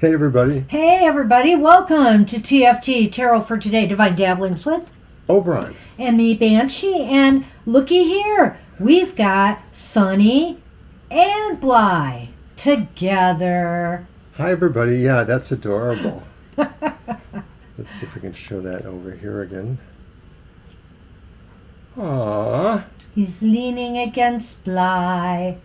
Hey, everybody. Hey, everybody. Welcome to TFT, Tarot for Today, Divine Dabblings with Oberon. and me, Banshee. And looky here, we've got Sunny and Bly together. Hi, everybody. Yeah, that's adorable. Let's see if we can show that over here again. Aww. He's leaning against Bly.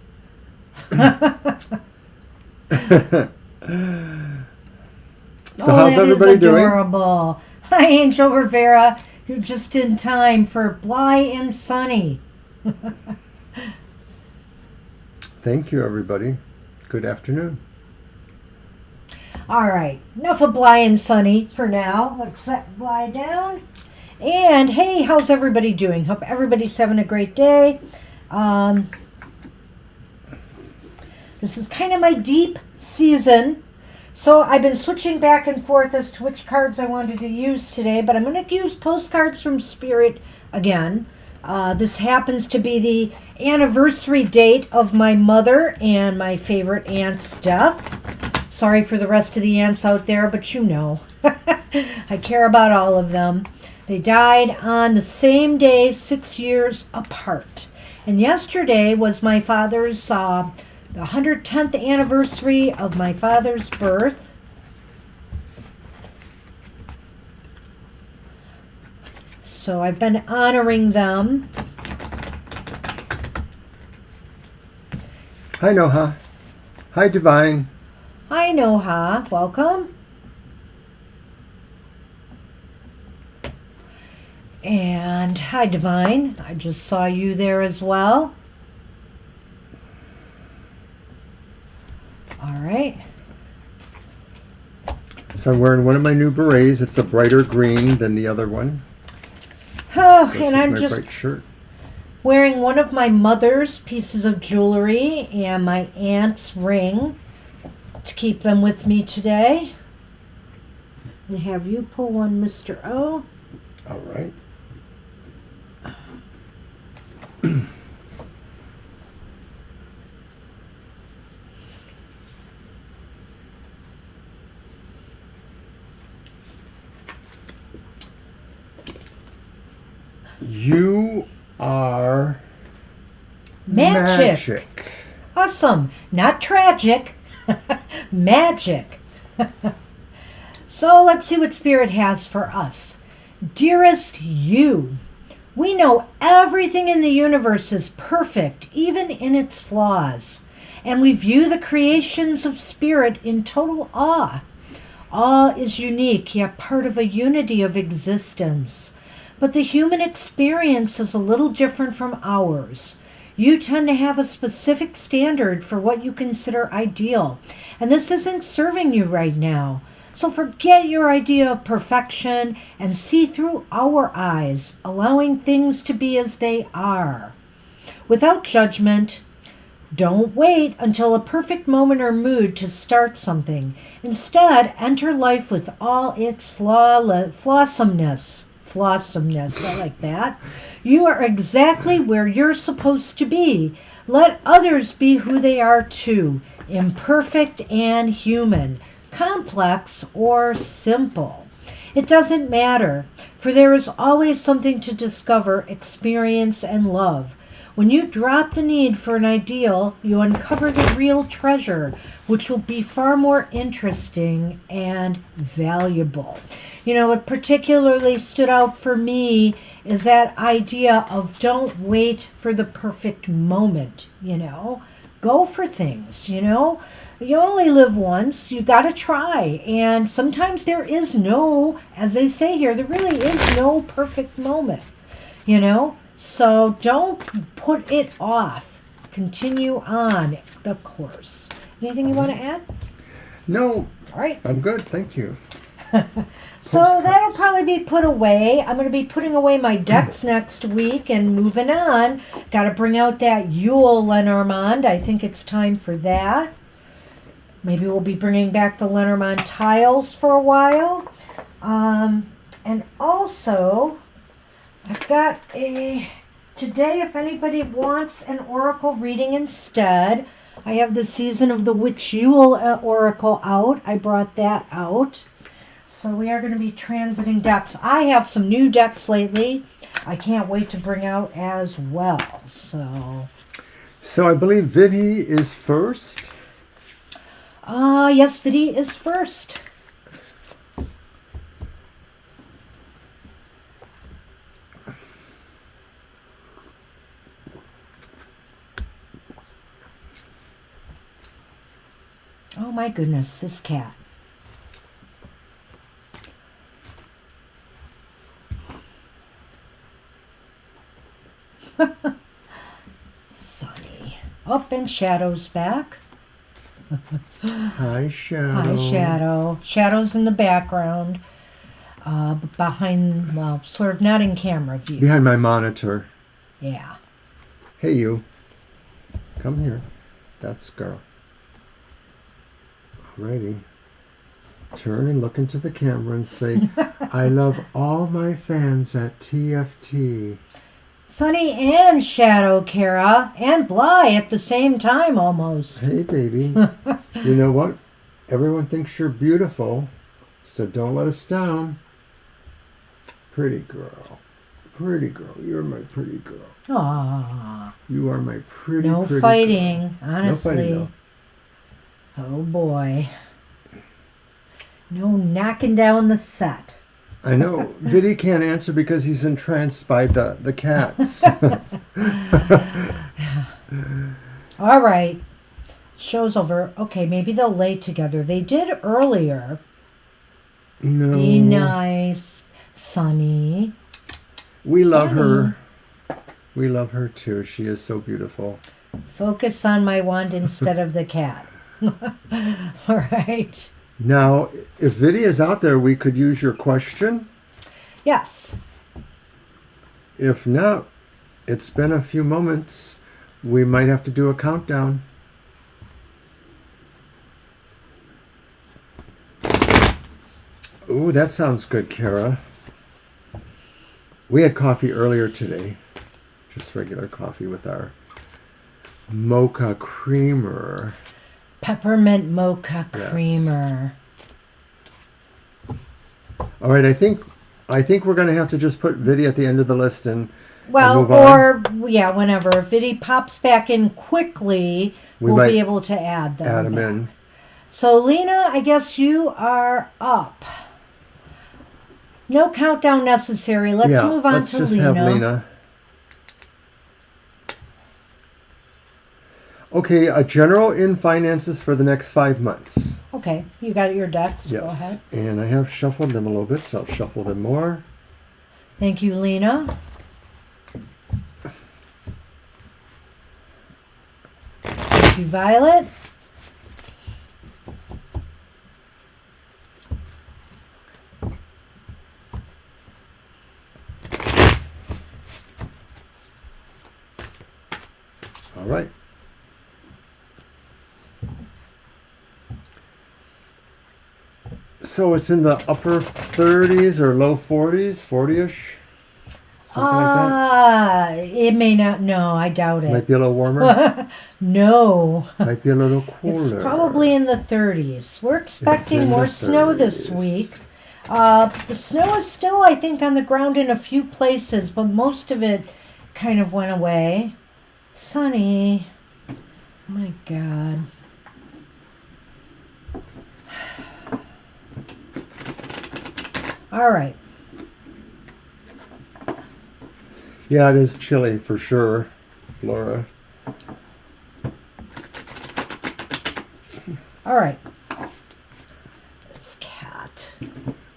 So how's everybody doing? Adorable. Hi, Angel Rivera. You're just in time for Bly and Sunny. Thank you, everybody. Good afternoon. All right, enough of Bly and Sunny for now. Let's set Bly down. And hey, how's everybody doing? Hope everybody's having a great day. This is kind of my deep season. So I've been switching back and forth as to which cards I wanted to use today, but I'm going to use postcards from Spirit again. This happens to be the anniversary date of my mother and my favorite aunt's death. Sorry for the rest of the aunts out there, but you know, I care about all of them. They died on the same day, 6 years apart. And yesterday was my father's the 110th anniversary of my father's birth. So I've been honoring them. Hi, Noha. Hi, Divine. Hi, Noha. Welcome. And hi, Divine. I just saw you there as well. All right. So I'm wearing one of my new berets. It's a brighter green than the other one. Oh, Goes and with I'm my just bright shirt. wearing one of my mother's pieces of jewelry and my aunt's ring to keep them with me today. And have you pull one, Mr. O. All right. You are Magic. Awesome. Not tragic. Magic. So let's see what Spirit has for us. Dearest you, we know everything in the universe is perfect, even in its flaws. And we view the creations of Spirit in total awe. All is unique, yet part of a unity of existence. But the human experience is a little different from ours. You tend to have a specific standard for what you consider ideal, and this isn't serving you right now. So forget your idea of perfection and see through our eyes, allowing things to be as they are. Without judgment, don't wait until a perfect moment or mood to start something. Instead, enter life with all its flawsomeness. Flawsomeness, I like that. You are exactly where you're supposed to be. Let others be who they are too, imperfect and human, complex or simple. It doesn't matter, for there is always something to discover, experience, and love. When you drop the need for an ideal, you uncover the real treasure, which will be far more interesting and valuable. You know, what particularly stood out for me is that idea of don't wait for the perfect moment, Go for things, You only live once. You got to try. And sometimes there is no, as they say here, there really is no perfect moment, So don't put it off. Continue on the course. Anything you want to add? No. All right. I'm good. Thank you. So that'll probably be put away. I'm going to be putting away my decks next week and moving on. Got to bring out that Yule Lenormand. I think it's time for that. Maybe we'll be bringing back the Lenormand tiles for a while. And also, I've got today, if anybody wants an oracle reading instead, I have the Season of the Witch Yule Oracle out. I brought that out. So we are going to be transiting decks. I have some new decks lately. I can't wait to bring out as well. So I believe Vidhi is first. Yes, Vidhi is first. Oh my goodness, this cat. Sunny. Up and Shadow's back. Hi, Shadow. Hi, Shadow. Shadow's in the background. Behind, well, sort of not in camera view. Behind my monitor. Yeah. Hey, you. Come here. That's girl. Alrighty. Turn and look into the camera and say, I love all my fans at TFT. Sunny and Shadow, Kara, and Bly at the same time almost. Hey, baby. You know what? Everyone thinks you're beautiful, so don't let us down. Pretty girl. Pretty girl. You're my pretty girl. Aww. You are my pretty, No pretty fighting, girl. honestly. No fighting, no. Oh boy. No knocking down the set. I know. Vidhi can't answer because he's entranced by the cats. All right. Show's over. Okay, maybe they'll lay together. They did earlier. No. Be nice. Sunny. We love Sunny. her. We love her too. She is so beautiful. Focus on my wand instead of the cat. All right. Now, if Vidhi is out there, we could use your question. Yes. If not, it's been a few moments. We might have to do a countdown. Ooh, that sounds good, Kara. We had coffee earlier today. Just regular coffee with our mocha creamer. Peppermint mocha Yes. creamer. All right, I think we're going to have to just put Vidhi at the end of the list and Well, move on. or yeah, whenever. If Vidhi pops back in quickly, We we'll might be able to add them. add them back. in. So, Lena, I guess you are up. No countdown necessary. Let's move on let's to just Lena. have Lena. Okay, a general in finances for the next 5 months. Okay, you got your decks. Go Yes, ahead. and I have shuffled them a little bit, so I'll shuffle them more. Thank you, Lena. Thank you, Violet. All right. So it's in the upper 30s or low 40s, 40-ish, something like It may not. No, I doubt that. it. Might be a little warmer. No. Might be a little cooler. It's probably in the 30s. We're expecting in more the snow this 30s. week. The snow is still, I think, on the ground in a few places, but most of it kind of went away. Sunny. Oh my God. All right. Yeah, it is chilly for sure, Laura. All right. This cat.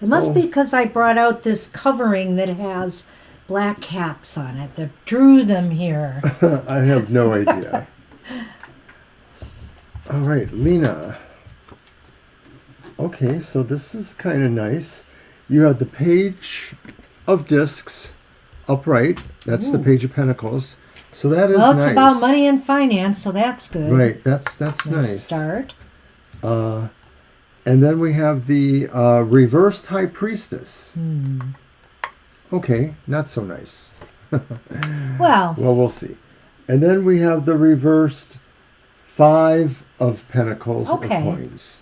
It must be because I brought out this covering that has black cats on it that drew them here. I have no idea. All right, Lena. Okay, so this is kind of nice. You have the Page of Discs upright. That's the Ooh. Page of Pentacles. So that is Well, nice. it's about money and finance, so that's good. Right, that's Nice nice. start. And then we have the reversed High Priestess. Okay, not so nice. Well, Well, we'll see. And then we have the reversed 5 of Pentacles Okay. of Coins.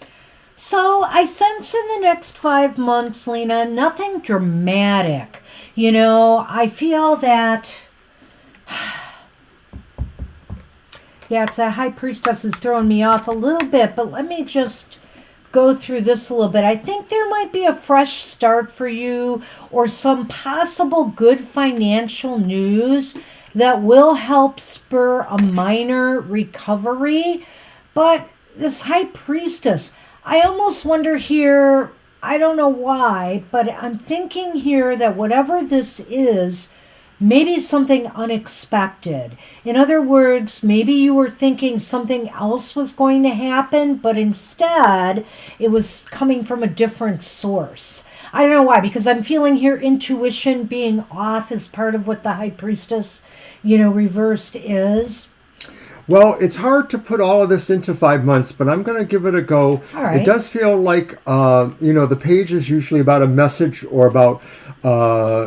So I sense in the next 5 months, Lena, nothing dramatic. I feel that... Yeah, it's a High Priestess is throwing me off a little bit, but let me just go through this a little bit. I think there might be a fresh start for you or some possible good financial news that will help spur a minor recovery. But this High Priestess, I almost wonder here, I don't know why, but I'm thinking here that whatever this is, maybe something unexpected. In other words, maybe you were thinking something else was going to happen, but instead it was coming from a different source. I don't know why, because I'm feeling here intuition being off is part of what the High Priestess, reversed is. Well, it's hard to put all of this into 5 months, but I'm going to give it a go. All right. It does feel like, the page is usually about a message or about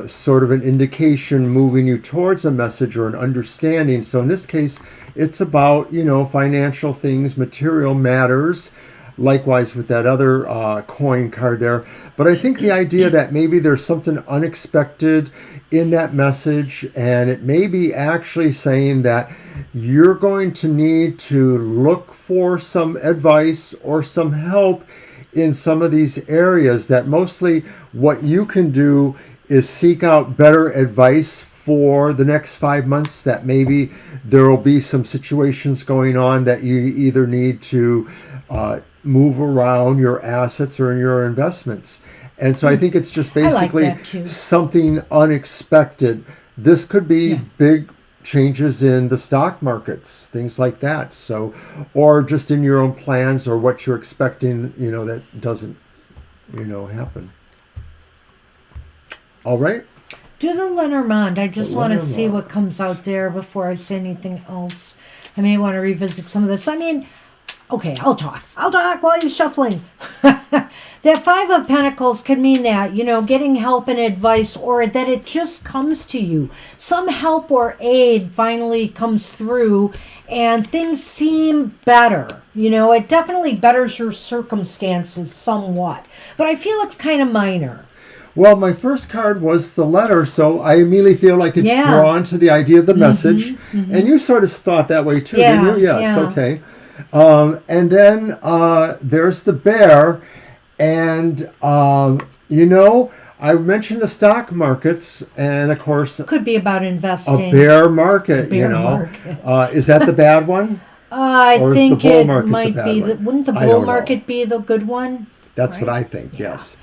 sort of an indication moving you towards a message or an understanding. So in this case, it's about, financial things, material matters. Likewise with that other coin card there. But I think the idea that maybe there's something unexpected in that message, and it may be actually saying that you're going to need to look for some advice or some help in some of these areas, that mostly what you can do is seek out better advice for the next 5 months, that maybe there will be some situations going on that you either need to move around your assets or your investments. And so I think it's just basically something unexpected. This could be big changes in the stock markets, things like that. So, or just in your own plans or what you're expecting, that doesn't, happen. All right. Do the Lenormand. I just want to see what comes out there before I say anything else. I may want to revisit some of this. Okay, I'll talk while you're shuffling. That 5 of Pentacles could mean that, getting help and advice, or that it just comes to you. Some help or aid finally comes through and things seem better. It definitely betters your circumstances somewhat. But I feel it's kind of minor. Well, my first card was the letter, so I immediately feel like it's drawn to the idea of the message. And you sort of thought that way too, didn't you? Yes, okay. And then there's the bear. And, I mentioned the stock markets, and of course... Could be about investing. A bear market, market. Is that the bad one? I think it might be. Wouldn't the bull market be the good one? That's what I think, yes.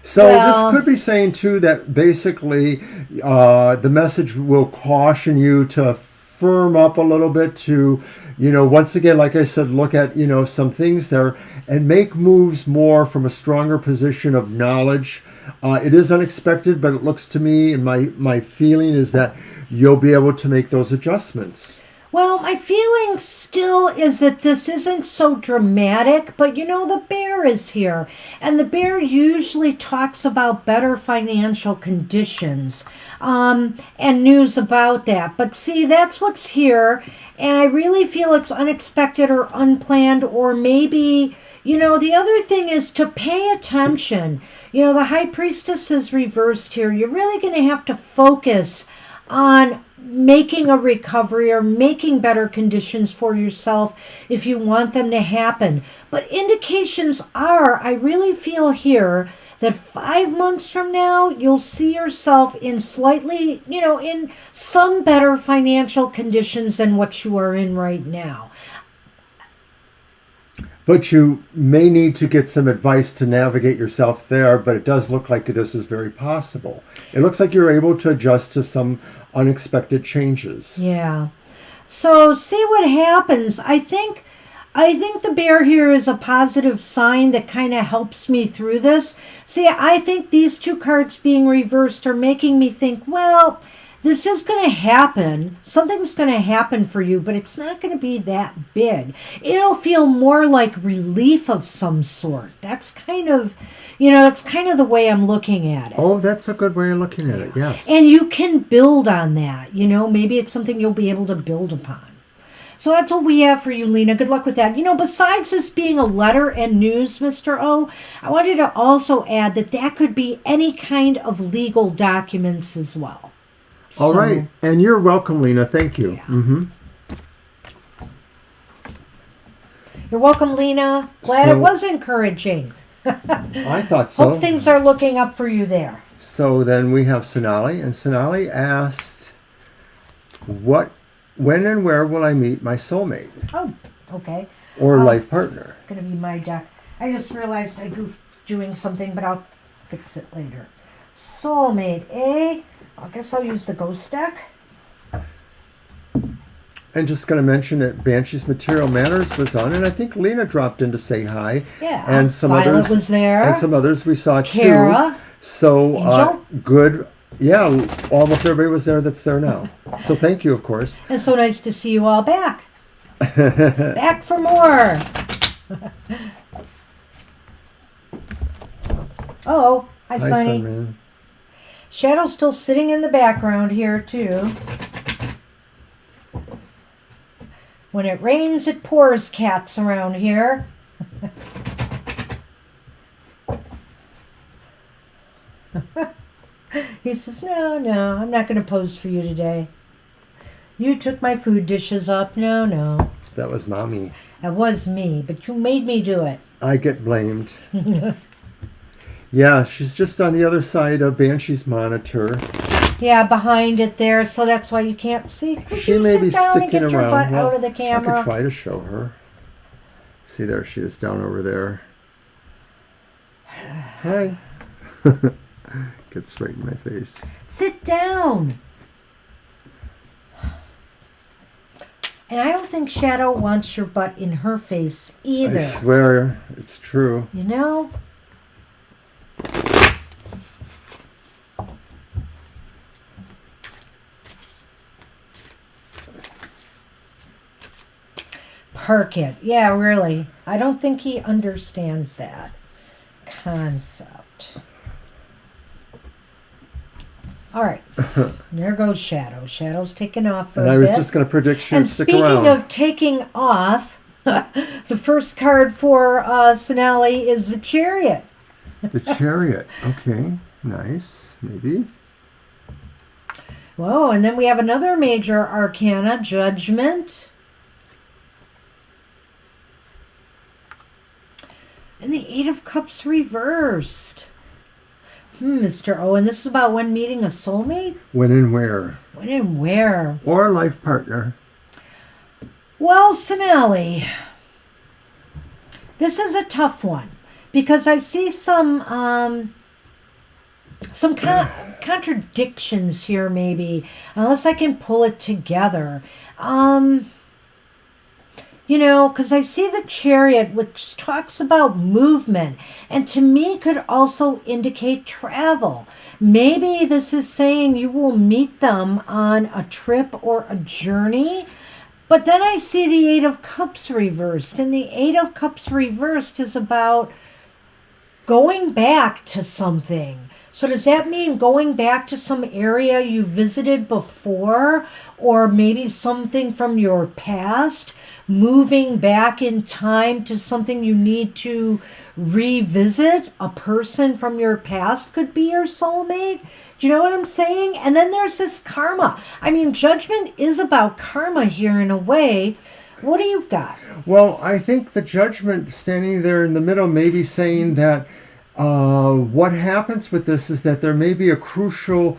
So this could be saying, too, that basically the message will caution you to firm up a little bit, to, once again, like I said, look at, some things there and make moves more from a stronger position of knowledge. It is unexpected, but it looks to me, and my feeling is that you'll be able to make those adjustments. Well, my feeling still is that this isn't so dramatic, but the bear is here. And the bear usually talks about better financial conditions and news about that. But see, that's what's here. And I really feel it's unexpected or unplanned, or maybe, the other thing is to pay attention. The High Priestess is reversed here. You're really going to have to focus on making a recovery or making better conditions for yourself if you want them to happen. But indications are, I really feel here that 5 months from now, you'll see yourself in slightly, in some better financial conditions than what you are in right now. But you may need to get some advice to navigate yourself there, but it does look like this is very possible. It looks like you're able to adjust to some unexpected changes. Yeah. So see what happens. I think the bear here is a positive sign that kind of helps me through this. See, I think these 2 cards being reversed are making me think, well, this is going to happen. Something's going to happen for you, but it's not going to be that big. It'll feel more like relief of some sort. That's kind of, it's kind of the way I'm looking at it. Oh, that's a good way of looking at it, yes. And you can build on that. Maybe it's something you'll be able to build upon. So that's what we have for you, Lena. Good luck with that. Besides this being a letter and news, Mr. O, I wanted to also add that could be any kind of legal documents as well. All right. And you're welcome, Lena. Thank you. Yeah. You're welcome, Lena. Glad it was encouraging. I thought so. Hope things are looking up for you there. So then we have Sonali, and Sonali asked, when and where will I meet my soulmate? Oh, okay. Or life partner? It's going to be my deck. I just realized I goofed doing something, but I'll fix it later. Soulmate, eh? I guess I'll use the ghost deck. And just going to mention that Banshee's Material Matters was on, and I think Lena dropped in to say hi. Yeah. And some Violet others was there. And some others we saw Kara, too. So Angel. good. Yeah, almost everybody was there that's there now. So thank you, of course. It's so nice to see you all back. Back for more. Oh, hi, Sunny. Sunman. Shadow's still sitting in the background here, too. When it rains, it pours, cats around here. He says, no, I'm not going to pose for you today. You took my food dishes up. No. That was Mommy. That was me, but you made me do it. I get blamed. Yeah, she's just on the other side of Banshee's monitor. Yeah, behind it there, so that's why you can't see. She may be sticking and get around. your butt out of the camera. I could try to show her. See, there she is down over there. Hi. Gets right in my face. Sit down. And I don't think Shadow wants your butt in her face either. I swear, it's true. You know? Perk it. Yeah, really. I don't think he understands that concept. All right. There goes Shadow. Shadow's taking off for a bit. And I was just going to predict she'd stick around. And speaking of taking off, the first card for Sonali is the Chariot. The Chariot. Okay. Nice. Maybe. Whoa, and then we have another major arcana, Judgment. And the Eight of Cups reversed. Mr. O, and this is about when meeting a soulmate? When and where? When and where? Or a life partner. Well, Sonali, this is a tough one because I see some contradictions here, maybe, unless I can pull it together. Because I see the Chariot, which talks about movement, and to me could also indicate travel. Maybe this is saying you will meet them on a trip or a journey. But then I see the Eight of Cups reversed, and the Eight of Cups reversed is about going back to something. So does that mean going back to some area you visited before, or maybe something from your past, moving back in time to something you need to revisit? A person from your past could be your soulmate. Do you know what I'm saying? And then there's this karma. I mean, Judgment is about karma here in a way. What do you got? Well, I think the Judgment standing there in the middle may be saying that what happens with this is that there may be a crucial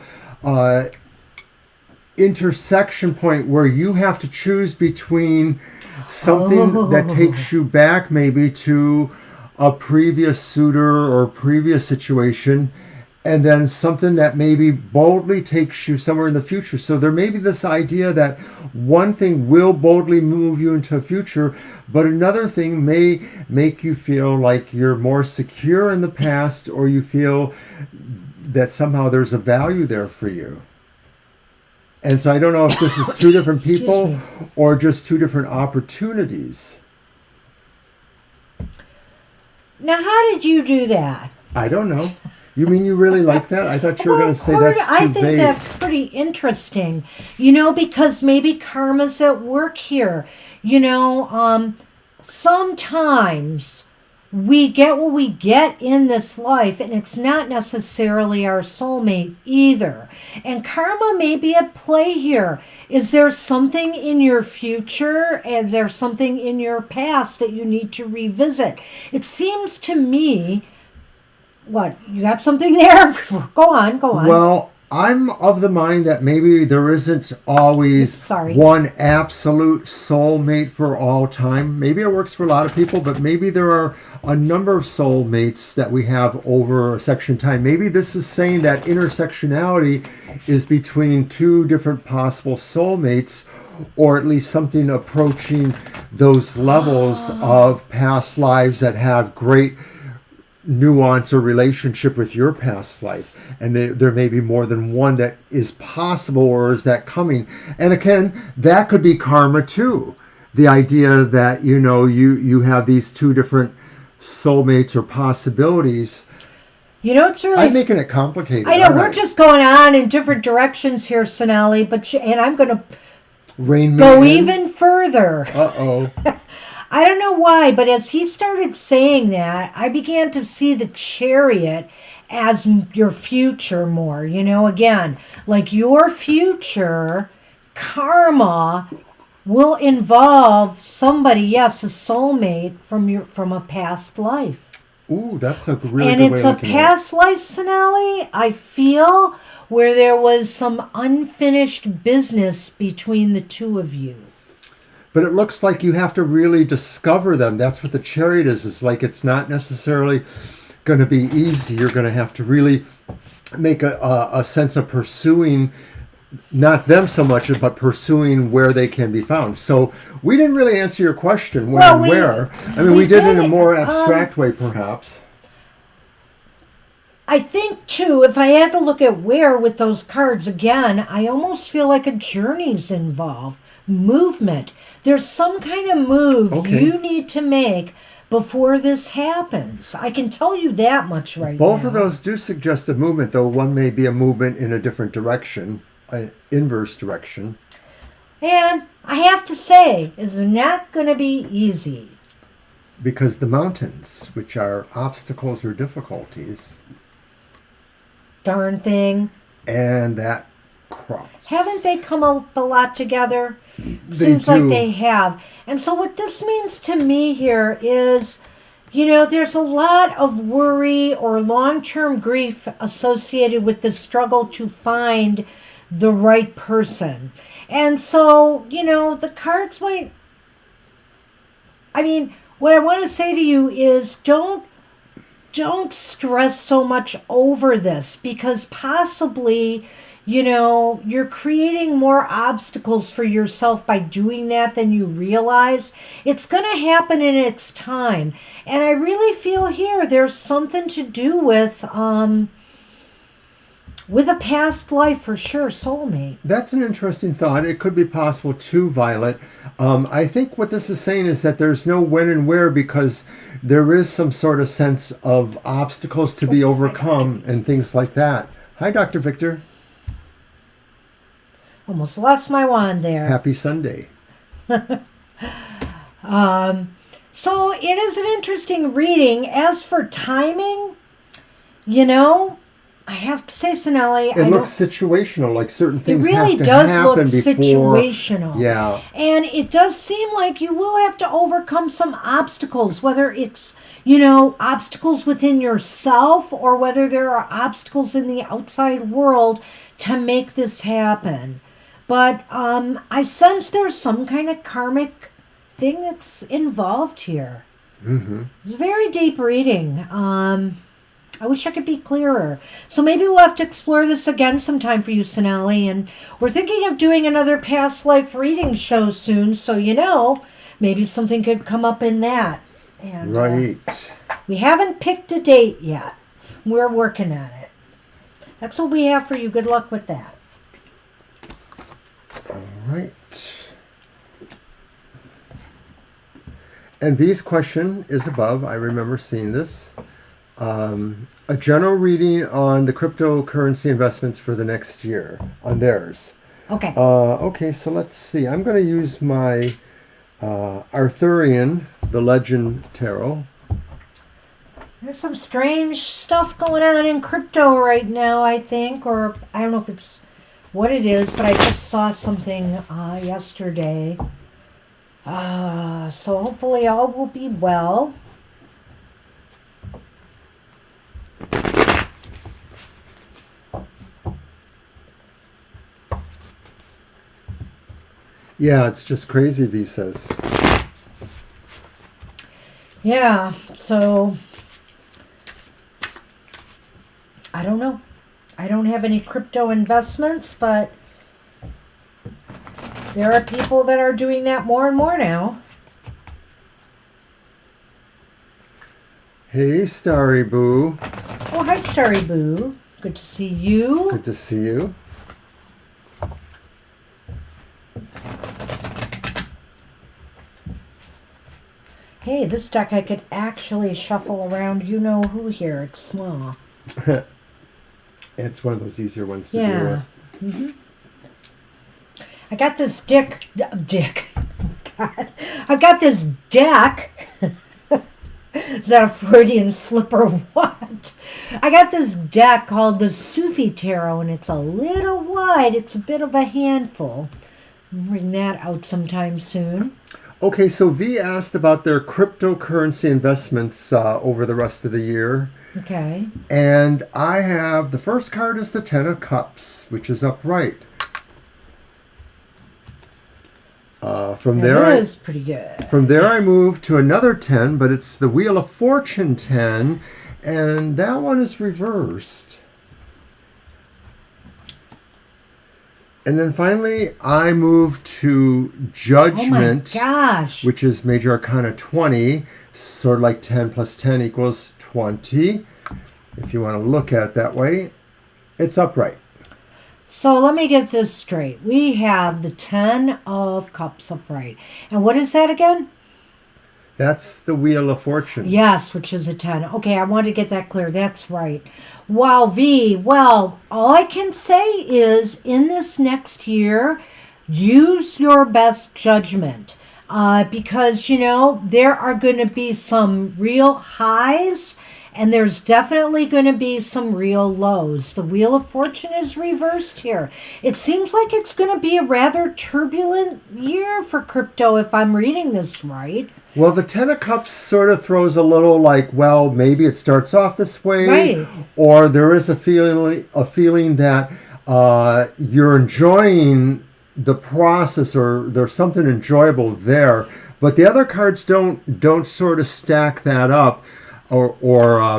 intersection point where you have to choose between something that takes you back maybe to a previous suitor or previous situation, and then something that maybe boldly takes you somewhere in the future. So there may be this idea that one thing will boldly move you into a future, but another thing may make you feel like you're more secure in the past, or you feel that somehow there's a value there for you. And so I don't know if this is two different people or just two different opportunities. Now, how did you do that? I don't know. You mean you really like that? I thought you were going to say that's too I think vague. that's pretty interesting, you know, because maybe karma's at work here. You know, sometimes we get what we get in this life, and it's not necessarily our soulmate either. And karma may be at play here. Is there something in your future? Is there something in your past that you need to revisit? It seems to me. What? You got something there? Go on, go on. Well, I'm of the mind that maybe there isn't always one absolute soulmate for all time. Maybe it works for a lot of people, but maybe there are a number of soulmates that we have over a section of time. Maybe this is saying that intersectionality is between two different possible soulmates, or at least something approaching those levels of past lives that have great nuance or relationship with your past life, and there may be more than one that is possible, or is that coming. And again, that could be karma too, the idea that you have these two different soulmates or possibilities. You know, it's really... I'm making it complicated. I know, we're just going on in different directions here, Sonali, and I'm going to go even further. Uh-oh. I don't know why, but as he started saying that, I began to see the Chariot as your future more. You know, again, like your future karma will involve somebody, yes, a soulmate from a past life. Ooh, that's a really and good it's way a of looking past life, Sonali, I feel, where there was some unfinished business between the two of you. But it looks like you have to really discover them. That's what the Chariot is. It's like it's not necessarily going to be easy. You're going to have to really make a sense of pursuing, not them so much, but pursuing where they can be found. So we didn't really answer your question, when and where. I mean, we did it in a more abstract way, perhaps. I think, too, if I had to look at where with those cards, again, I almost feel like a journey's involved. Movement. There's some kind of move you need to make before this happens. I can tell you that much right now. Both of those do suggest a movement, though one may be a movement in a different direction, an inverse direction. And I have to say, it's not going to be easy. Because the mountains, which are obstacles or difficulties. Darn thing. And that cross. Haven't they come up a lot together? Seems like they have. And so what this means to me here is, you know, there's a lot of worry or long-term grief associated with the struggle to find the right person. And so, you know, the cards might... I mean, what I want to say to you is don't stress so much over this, because possibly... You know, you're creating more obstacles for yourself by doing that than you realize. It's going to happen in its time. And I really feel here there's something to do with a past life for sure, soulmate. That's an interesting thought. It could be possible too, Violet. I think what this is saying is that there's no when and where, because there is some sort of sense of obstacles to be overcome and things like that. Hi, Dr. Victor. Almost lost my wand there. Happy Sunday. So it is an interesting reading. As for timing, you know, I have to say, Sonali, it looks situational, like certain things it really have to does happen look before, situational. Yeah. And it does seem like you will have to overcome some obstacles, whether it's, you know, obstacles within yourself or whether there are obstacles in the outside world to make this happen. But I sense there's some kind of karmic thing that's involved here. Mm-hmm. It's a very deep reading. I wish I could be clearer. So maybe we'll have to explore this again sometime for you, Sonali. And we're thinking of doing another past life reading show soon. So, you know, maybe something could come up in that. And, right. We haven't picked a date yet. We're working on it. That's what we have for you. Good luck with that. All right. And V's question is above. I remember seeing this. a general reading on the cryptocurrency investments for the next year on theirs. Okay. Okay, so let's see. I'm going to use my Arthurian, the Legend Tarot. There's some strange stuff going on in crypto right now, I think, or I don't know if it's what it is, but I just saw something yesterday. So hopefully all will be well. Yeah, it's just crazy, V says. Yeah, so I don't know. I don't have any crypto investments, but there are people that are doing that more and more now. Hey, Starry Boo. Oh, hi, Starry Boo. Good to see you. Good to see you. Hey, this deck I could actually shuffle around you know who here. It's small. It's one of those easier ones to do Yeah. with. Mm-hmm. I got this dick. God. I've got this deck. Is that a Freudian slip or what? I got this deck called the Sufi Tarot, and it's a little wide. It's a bit of a handful. I'll bring that out sometime soon. Okay, so V asked about their cryptocurrency investments over the rest of the year. Okay. And I have, the first card is the Ten of Cups, which is upright. From there, That is pretty good. From there I move to another 10, but it's the Wheel of Fortune 10, and that one is reversed. And then finally, I move to Judgment, Oh my gosh. which is Major Arcana 20, sort of like 10 plus 10 equals 20. If you want to look at it that way, it's upright. So let me get this straight. We have the 10 of Cups upright. And what is that again? That's the Wheel of Fortune. Yes, which is a 10. Okay, I want to get that clear. That's right. Wow, V. Well, all I can say is in this next year, use your best judgment. Because, you know, there are going to be some real highs and there's definitely going to be some real lows. The Wheel of Fortune is reversed here. It seems like it's going to be a rather turbulent year for crypto if I'm reading this right. Well, the Ten of Cups sort of throws a little like, well, maybe it starts off this way, Right. or there is a feeling that you're enjoying the process, or there's something enjoyable there. But the other cards don't sort of stack that up, or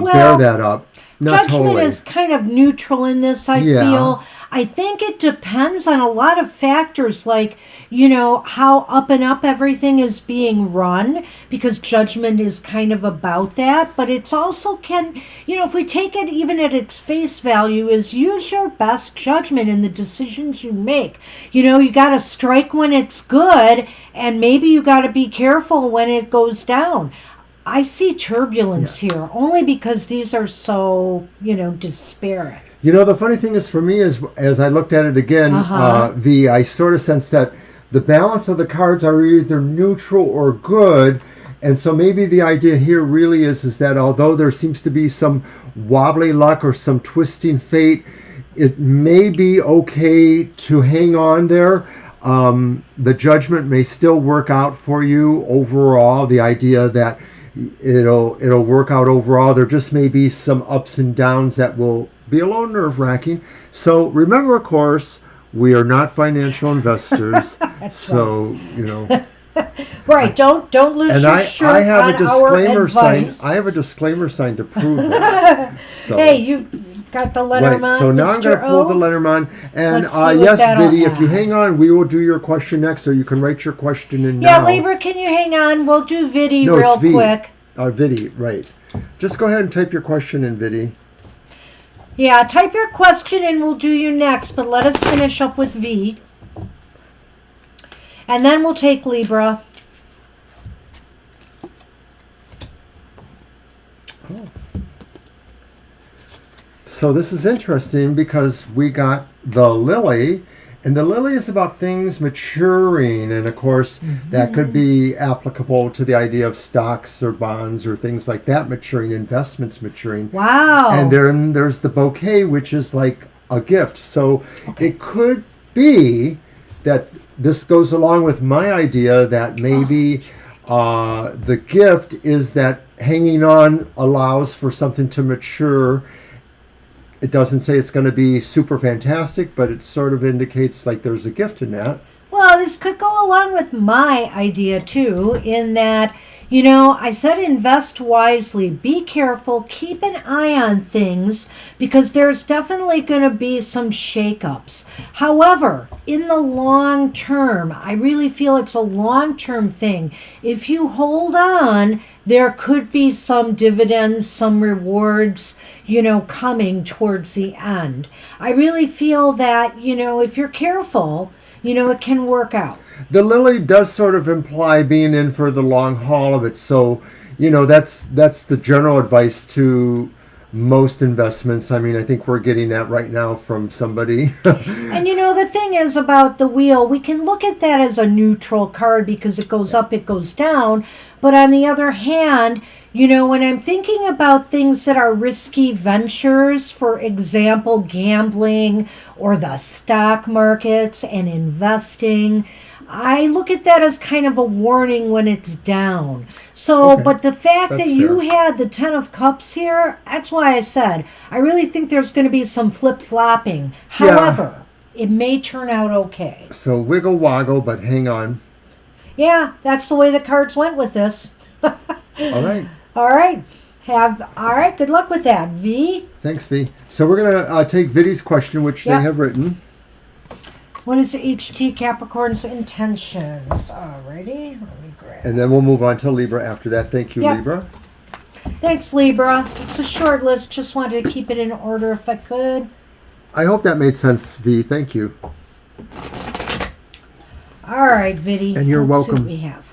bear that up. Not Judgment totally. is kind of neutral in this, I feel. I think it depends on a lot of factors, like, you know, how up and up everything is being run, because judgment is kind of about that. But it's also can, you know, if we take it even at its face value, is use your best judgment in the decisions you make. You know, you got to strike when it's good, and maybe you got to be careful when it goes down. I see turbulence here only because these are so, you know, disparate. You know, the funny thing is for me is, as I looked at it again, I sort of sense that the balance of the cards are either neutral or good. And so maybe the idea here really is that although there seems to be some wobbly luck or some twisting fate, it may be okay to hang on there. The judgment may still work out for you overall. The idea that it'll work out overall. There just may be some ups and downs that will be a little nerve-wracking. So remember, of course, we are not financial investors. So right. You know. Right. Don't lose and your shirt I have on a disclaimer our sign. advice. I have a disclaimer sign to prove that. So. Hey, you got the Lenormand. Right. So now Mr. I'm going to pull O? the Lenormand. And Let's see what yes, that'll Viddy, if you add. hang on, we will do your question next, or you can write your question in Yeah, now. Libra, can you hang on? We'll do Viddy No, real it's V. quick. Viddy, right. Just go ahead and type your question in, Viddy. Yeah, type your question and we'll do you next, but let us finish up with V. And then we'll take Libra. Oh. So this is interesting because we got the lily, and the lily is about things maturing, and of course that could be applicable to the idea of stocks or bonds or things like that maturing, investments maturing. Wow. And then there's the bouquet, which is like a gift. So it could be that this goes along with my idea that maybe the gift is that hanging on allows for something to mature. It doesn't say it's going to be super fantastic, but it sort of indicates like there's a gift in that. Well, this could go along with my idea too, in that, you know, I said invest wisely, be careful, keep an eye on things, because there's definitely going to be some shakeups. However, in the long term, I really feel it's a long-term thing. If you hold on, there could be some dividends, some rewards, you know, coming towards the end. I really feel that, you know, if you're careful, you know, it can work out. The lily does sort of imply being in for the long haul of it. So, you know, that's the general advice to most investments. I mean, I think we're getting that right now from somebody. And you know, the thing is about the wheel, we can look at that as a neutral card because it goes up, it goes down. But on the other hand, you know, when I'm thinking about things that are risky ventures, for example, gambling or the stock markets and investing, I look at that as kind of a warning when it's down. So, Okay. but the fact That's that you fair. had the Ten of Cups here, that's why I said, I really think there's going to be some flip-flopping. Yeah. However, it may turn out okay. So wiggle woggle, but hang on. Yeah, that's the way the cards went with this. All right. All right. All right, good luck with that. V, Thanks, V. So we're going to take Vidi's question, which Yep. they have written. what is HT Capricorn's intentions? Alrighty, let me grab. And then we'll move on to Libra after that. Thank you, Yep. Libra. Thanks, Libra. It's a short list. Just wanted to keep it in order if I could. I hope that made sense, V. Thank you. All right, Vidi. And you're Let's see welcome. what we have.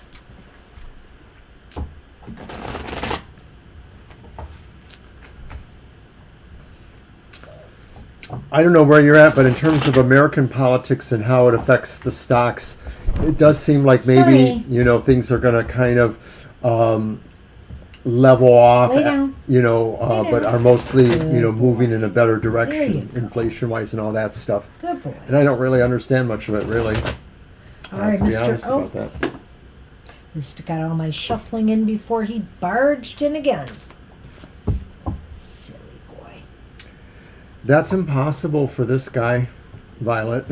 I don't know where you're at, but in terms of American politics and how it affects the stocks, it does seem like maybe, Sunny. you know, things are going to kind of level off, Lay down. you know, Lay but down. are mostly, Good you know, moving boy. in a better There you direction, go. inflation-wise and all that stuff. Good boy. And I don't really understand much of it, really. All right, to be Mr. honest Oh, about that. just got all my shuffling in before he barged in again. Silly boy. That's impossible for this guy, Violet.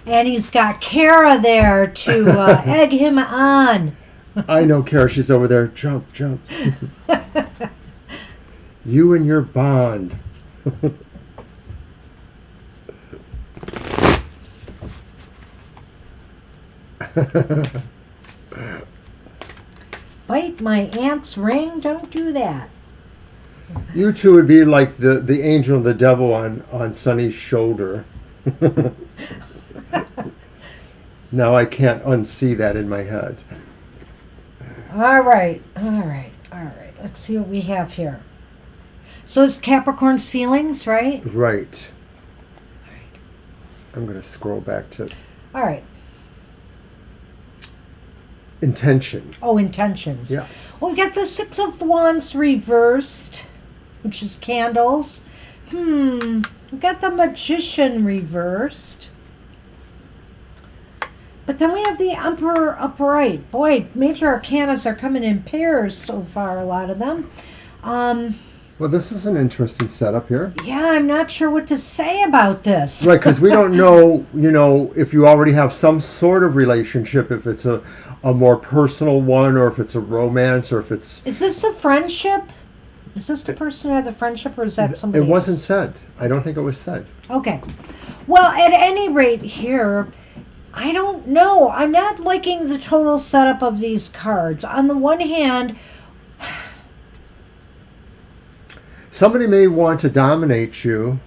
And he's got Kara there to egg him on. I know, Kara. She's over there. Jump, jump. You and your bond. Bite my aunt's ring? Don't do that. You two would be like the angel and the devil on Sonny's shoulder. Now I can't unsee that in my head. All right. Let's see what we have here. So it's Capricorn's feelings, right? Right. I'm going to scroll back to All right. intention. Oh, intentions. Yes. Well, we got the Six of Wands reversed, which is candles. We got the Magician reversed. But then we have the Emperor upright. Boy, major arcanas are coming in pairs so far, a lot of them. Well, this is an interesting setup here. Yeah, I'm not sure what to say about this. Right, because we don't know, you know, if you already have some sort of relationship, if it's a more personal one, or if it's a romance, or if it's... Is this a friendship? Is this the person who had the friendship, or is that somebody It wasn't else? said. I don't think it was said. Okay. Well, at any rate here, I don't know. I'm not liking the total setup of these cards. On the one hand, Somebody may want to dominate you.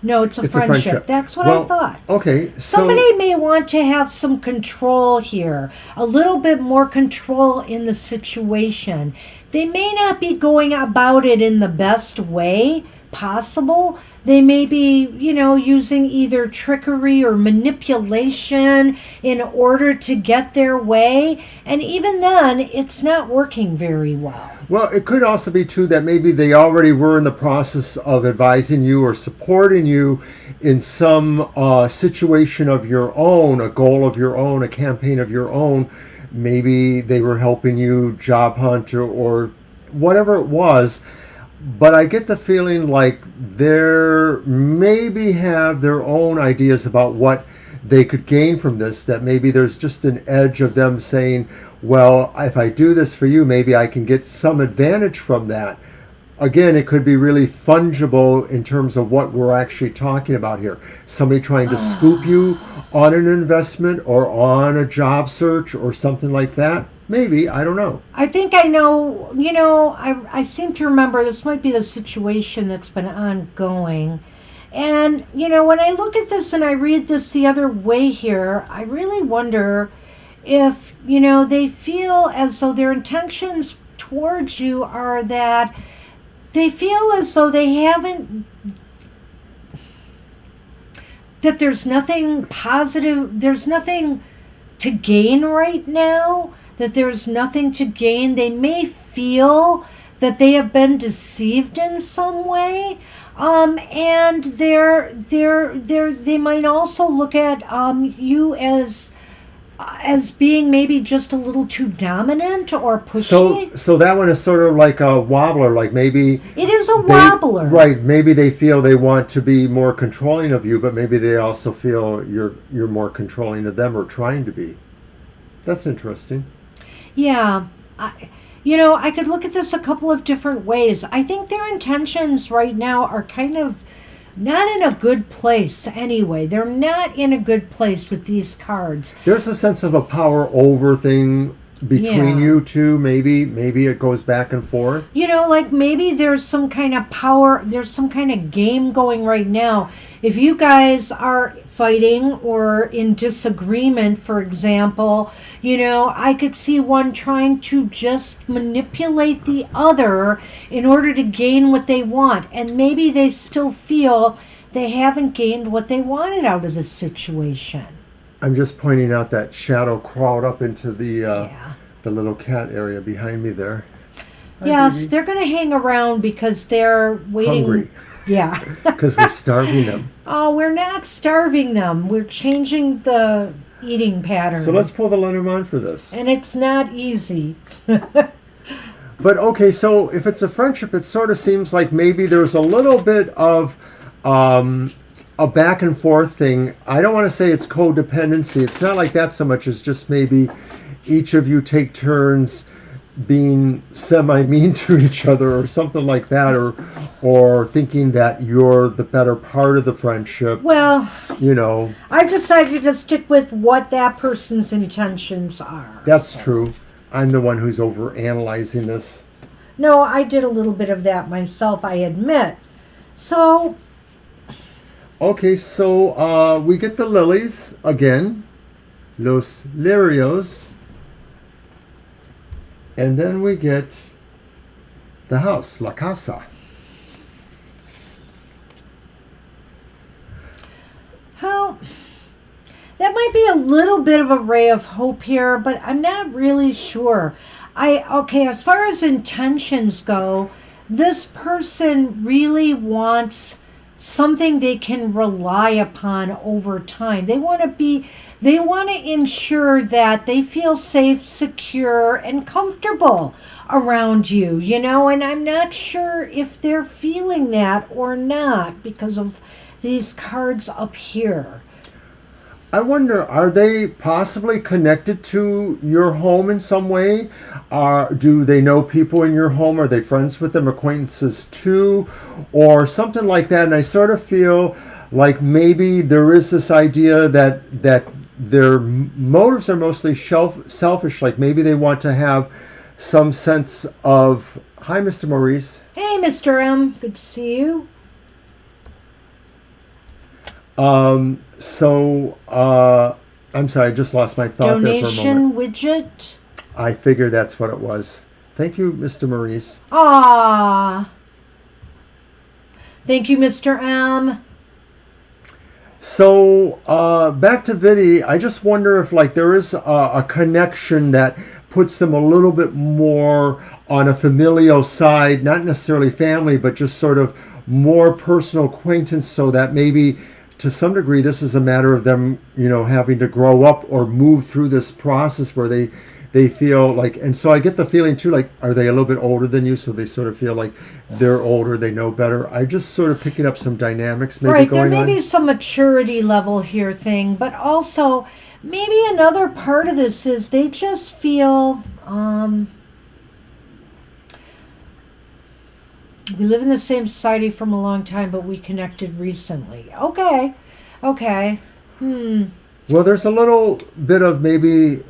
No, it's a It's friendship. a friendship. That's what I thought. Okay, so Somebody may want to have some control here, a little bit more control in the situation. They may not be going about it in the best way possible. They may be, using either trickery or manipulation in order to get their way. And even then, it's not working very well. well, it could also be too that maybe they already were in the process of advising you or supporting you in some situation of your own, a goal of your own, a campaign of your own. Maybe they were helping you job hunt or whatever it was. But I get the feeling like they maybe have their own ideas about what they could gain from this, that maybe there's just an edge of them saying, well, if I do this for you, maybe I can get some advantage from that. Again, it could be really fungible in terms of what we're actually talking about here. Somebody trying to scoop you on an investment or on a job search or something like that. Maybe, I don't know. I think I know, I seem to remember this might be the situation that's been ongoing. And, when I look at this and I read this the other way here, I really wonder if, they feel as though their intentions towards you are that they feel as though they haven't, that there's nothing positive, there's nothing to gain right now, that there's nothing to gain. They may feel that they have been deceived in some way. And they might also look at you as being maybe just a little too dominant or pushy. So that one is sort of like a wobbler, like maybe It is a wobbler. Right, maybe they feel they want to be more controlling of you, but maybe they also feel you're more controlling of them or trying to be. That's interesting. Yeah. I could look at this a couple of different ways. I think their intentions right now are kind of not in a good place anyway. They're not in a good place with these cards. There's a sense of a power over thing between you two. Maybe it goes back and forth. Like maybe there's some kind of power, there's some kind of game going right now. If you guys are fighting or in disagreement, for example, I could see one trying to just manipulate the other in order to gain what they want. And maybe they still feel they haven't gained what they wanted out of this situation. I'm just pointing out that shadow crawled up into the little cat area behind me there. Yes, they're going to hang around because they're waiting. Hungry. Yeah. Because we're starving them. Oh, we're not starving them. We're changing the eating pattern. So let's pull the Lenormand for this. And it's not easy. But okay, so if it's a friendship, it sort of seems like maybe there's a little bit of a back and forth thing. I don't want to say it's codependency. It's not like that so much as just maybe each of you take turns being semi-mean to each other or something like that, or thinking that you're the better part of the friendship. Well, I've decided to stick with what that person's intentions are. That's true. I'm the one who's over analyzing this. No, I did a little bit of that myself, I admit. So... Okay, so we get the lilies again. Los lirios. And then we get the house, la casa. How... That might be a little bit of a ray of hope here, but I'm not really sure. As far as intentions go, this person really wants something they can rely upon over time. They want to ensure that they feel safe, secure, and comfortable around you, and I'm not sure if they're feeling that or not because of these cards up here. I wonder, are they possibly connected to your home in some way? Do they know people in your home? Are they friends with them, acquaintances too? Or something like that. And I sort of feel like maybe there is this idea that their motives are mostly selfish. Like maybe they want to have some sense of... Hi, Mr. Maurice. Hey, Mr. M. Good to see you. I'm sorry, I just lost my thought there for a Donation moment. widget. I figured that's what it was. Thank you, Mr. Maurice. Ah. Thank you, Mr. M. So back to Vidi, I just wonder if like there is a connection that puts them a little bit more on a familial side, not necessarily family, but just sort of more personal acquaintance, so that maybe to some degree this is a matter of them, having to grow up or move through this process where they feel like, and so I get the feeling too, like, are they a little bit older than you, so they sort of feel like they're older, they know better. I just sort of picking up some dynamics maybe Right, going there may on. be some maturity level here thing, but also maybe another part of this is they just feel we live in the same society from a long time, but we connected recently. Okay. Well, there's a little bit of maybe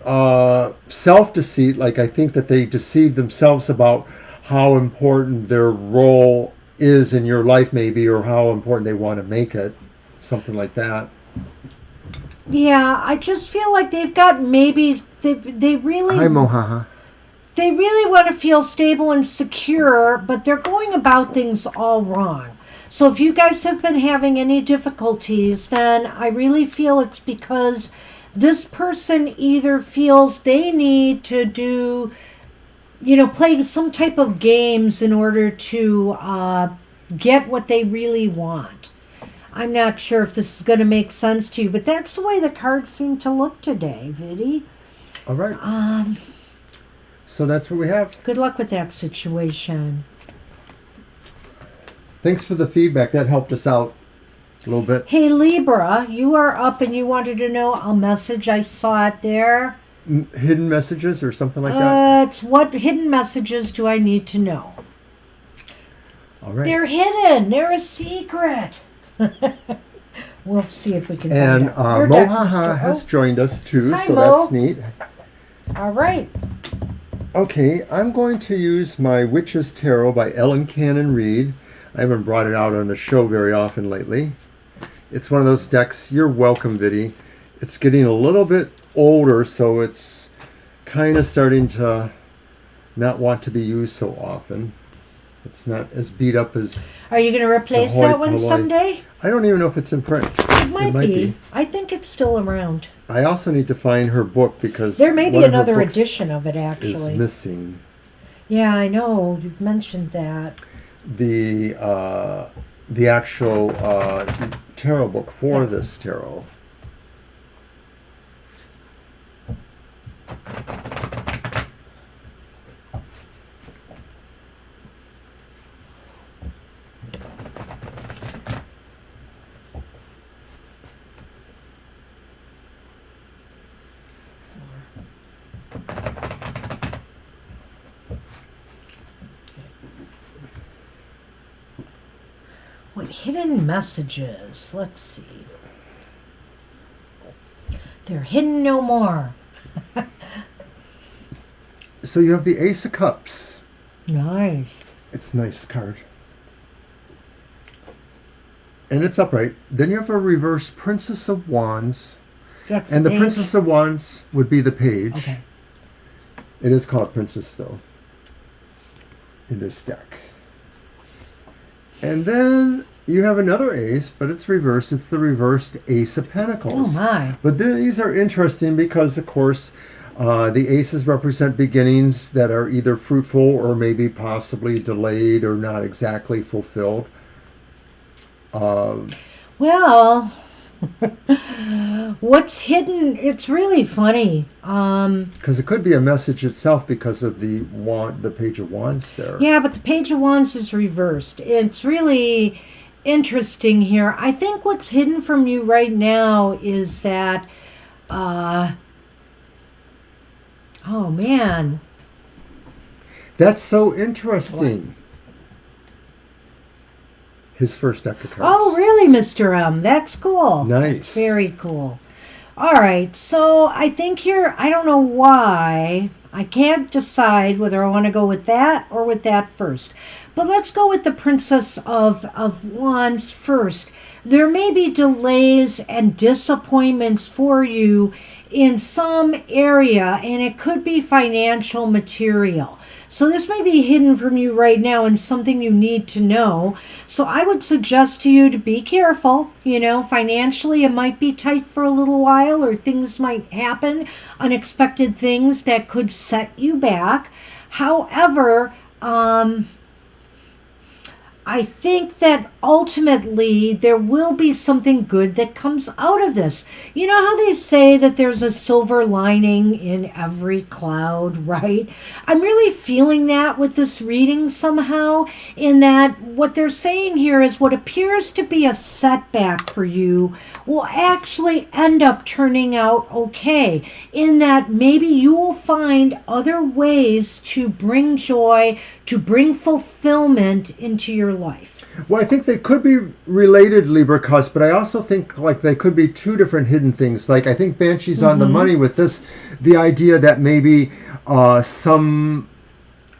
self-deceit. Like, I think that they deceive themselves about how important their role is in your life, maybe, or how important they want to make it. Something like that. Yeah, I just feel like they've got maybe they really Hi, Mohaha. they really want to feel stable and secure, but they're going about things all wrong. So if you guys have been having any difficulties, then I really feel it's because this person either feels they need to do, play some type of games in order to get what they really want. I'm not sure if this is going to make sense to you, but that's the way the cards seem to look today, Vidi. All right. So that's what we have. Good luck with that situation. Thanks for the feedback. That helped us out a little bit. Hey, Libra, you are up and you wanted to know a message. I saw it there. Hidden messages or something like that? It's what hidden messages do I need to know? All right. They're hidden. They're a secret. We'll see if we can And find out. Your deck, Mr. Mohaha has joined us too, Hi, so Mo. that's neat. All right. Okay, I'm going to use my Witch's Tarot by Ellen Cannon Reed. I haven't brought it out on the show very often lately. It's one of those decks. You're welcome, Vidi. It's getting a little bit older, so it's kind of starting to not want to be used so often. It's not as beat up as... Are you going to replace The hoi that one polloi. someday? I don't even know if it's in print. It might be. I think it's still around. I also need to find her book because There may be one of her another books edition of it, is actually. missing. Yeah, I know. You've mentioned that. The actual tarot book for this tarot. What hidden messages? Let's see. They're hidden no more. So you have the Ace of Cups. Nice. It's a nice card. And it's upright. Then you have a reverse Princess of Wands. That's And the page. Princess of Wands would be the page. Okay. It is called Princess, though, in this deck. And then you have another ace, but it's reversed. It's the reversed Ace of Oh Pentacles. my. But these are interesting because, of course, the aces represent beginnings that are either fruitful or maybe possibly delayed or not exactly fulfilled. Well, what's hidden? It's really funny. Because it could be a message itself because of the Page of Wands there. Yeah, but the Page of Wands is reversed. It's really interesting here. I think what's hidden from you right now is that, oh man. That's so interesting. His first deck of cards. Oh, really, Mr. M? That's cool. Nice. Very cool. All right, so I think here, I don't know why. I can't decide whether I want to go with that or with that first. But let's go with the Princess of Wands first. there may be delays and disappointments for you in some area, and it could be financial material. So this may be hidden from you right now and something you need to know. So I would suggest to you to be careful. Financially it might be tight for a little while, or things might happen, unexpected things that could set you back. However, I think that ultimately there will be something good that comes out of this. You know how they say that there's a silver lining in every cloud, right? I'm really feeling that with this reading somehow, in that what they're saying here is what appears to be a setback for you will actually end up turning out okay, in that maybe you will find other ways to bring joy, to bring fulfillment into your life. Well, I think they could be related, Libra Cusp, but I also think like they could be two different hidden things. Like I think Banshee's on the money with this, the idea that maybe some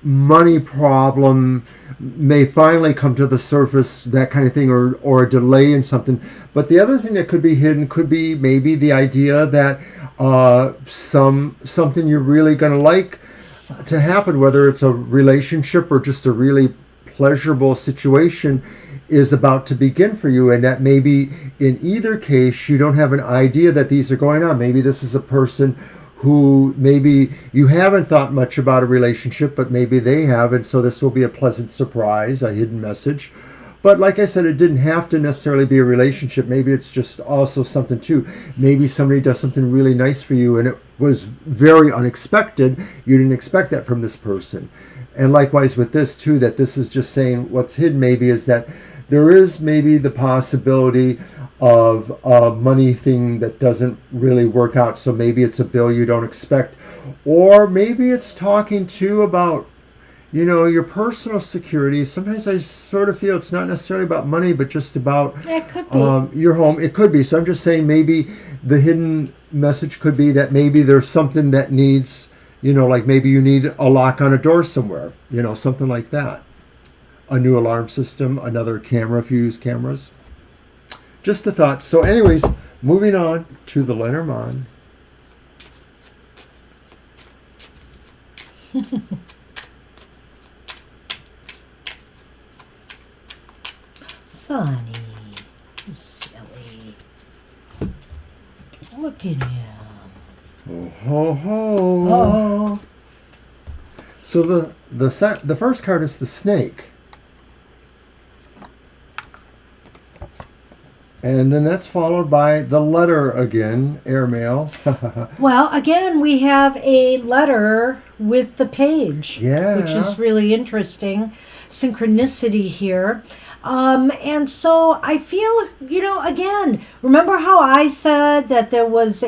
money problem may finally come to the surface, that kind of thing, or a delay in something. But the other thing that could be hidden could be maybe the idea that something you're really going to like to happen, whether it's a relationship or just a really pleasurable situation, is about to begin for you, and that maybe in either case you don't have an idea that these are going on. Maybe this is a person who maybe you haven't thought much about a relationship, but maybe they have, and so this will be a pleasant surprise, a hidden message. But like I said, it didn't have to necessarily be a relationship. Maybe it's just also something too. Maybe somebody does something really nice for you and it was very unexpected. You didn't expect that from this person. And likewise with this too, that this is just saying what's hidden maybe is that there is maybe the possibility of a money thing that doesn't really work out. So maybe it's a bill you don't expect. Or maybe it's talking too about, your personal security. Sometimes I sort of feel it's not necessarily about money, but just about It could be. your home. It could be. So I'm just saying maybe the hidden message could be that maybe there's something that needs, like maybe you need a lock on a door somewhere, something like that. A new alarm system, another camera if you use cameras. Just a thought. So anyways, moving on to the Lenormand. Sonny, you silly. Look at him. Oh ho ho. Oh. So the first card is the snake. And then that's followed by the letter again, airmail. Well, again, we have a letter with the page, Yeah. which is really interesting. Synchronicity here. And so I feel, again, remember how I said that there was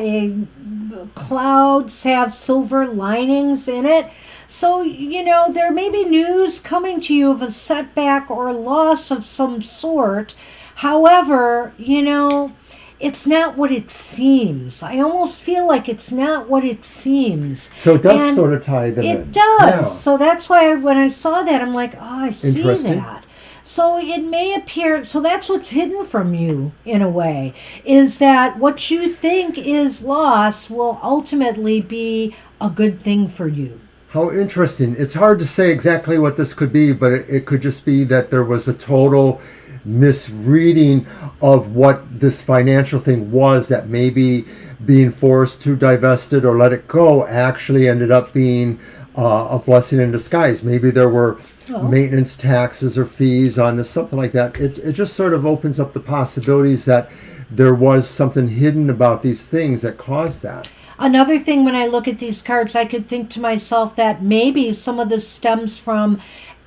clouds have silver linings in it? So, there may be news coming to you of a setback or loss of some sort. However, it's not what it seems. I almost feel like it's not what it seems. So it does sort of tie them in. It does. Yeah. So that's why when I saw that, I'm like, oh, I see Interesting. that. So it may appear, so that's what's hidden from you in a way, is that what you think is loss will ultimately be a good thing for you. How interesting. It's hard to say exactly what this could be, but it could just be that there was a total misreading of what this financial thing was, that maybe being forced to divest it or let it go actually ended up being a blessing in disguise. Maybe there were maintenance taxes or fees on this, something like that. It just sort of opens up the possibilities that there was something hidden about these things that caused that. Another thing, when I look at these cards, I could think to myself that maybe some of this stems from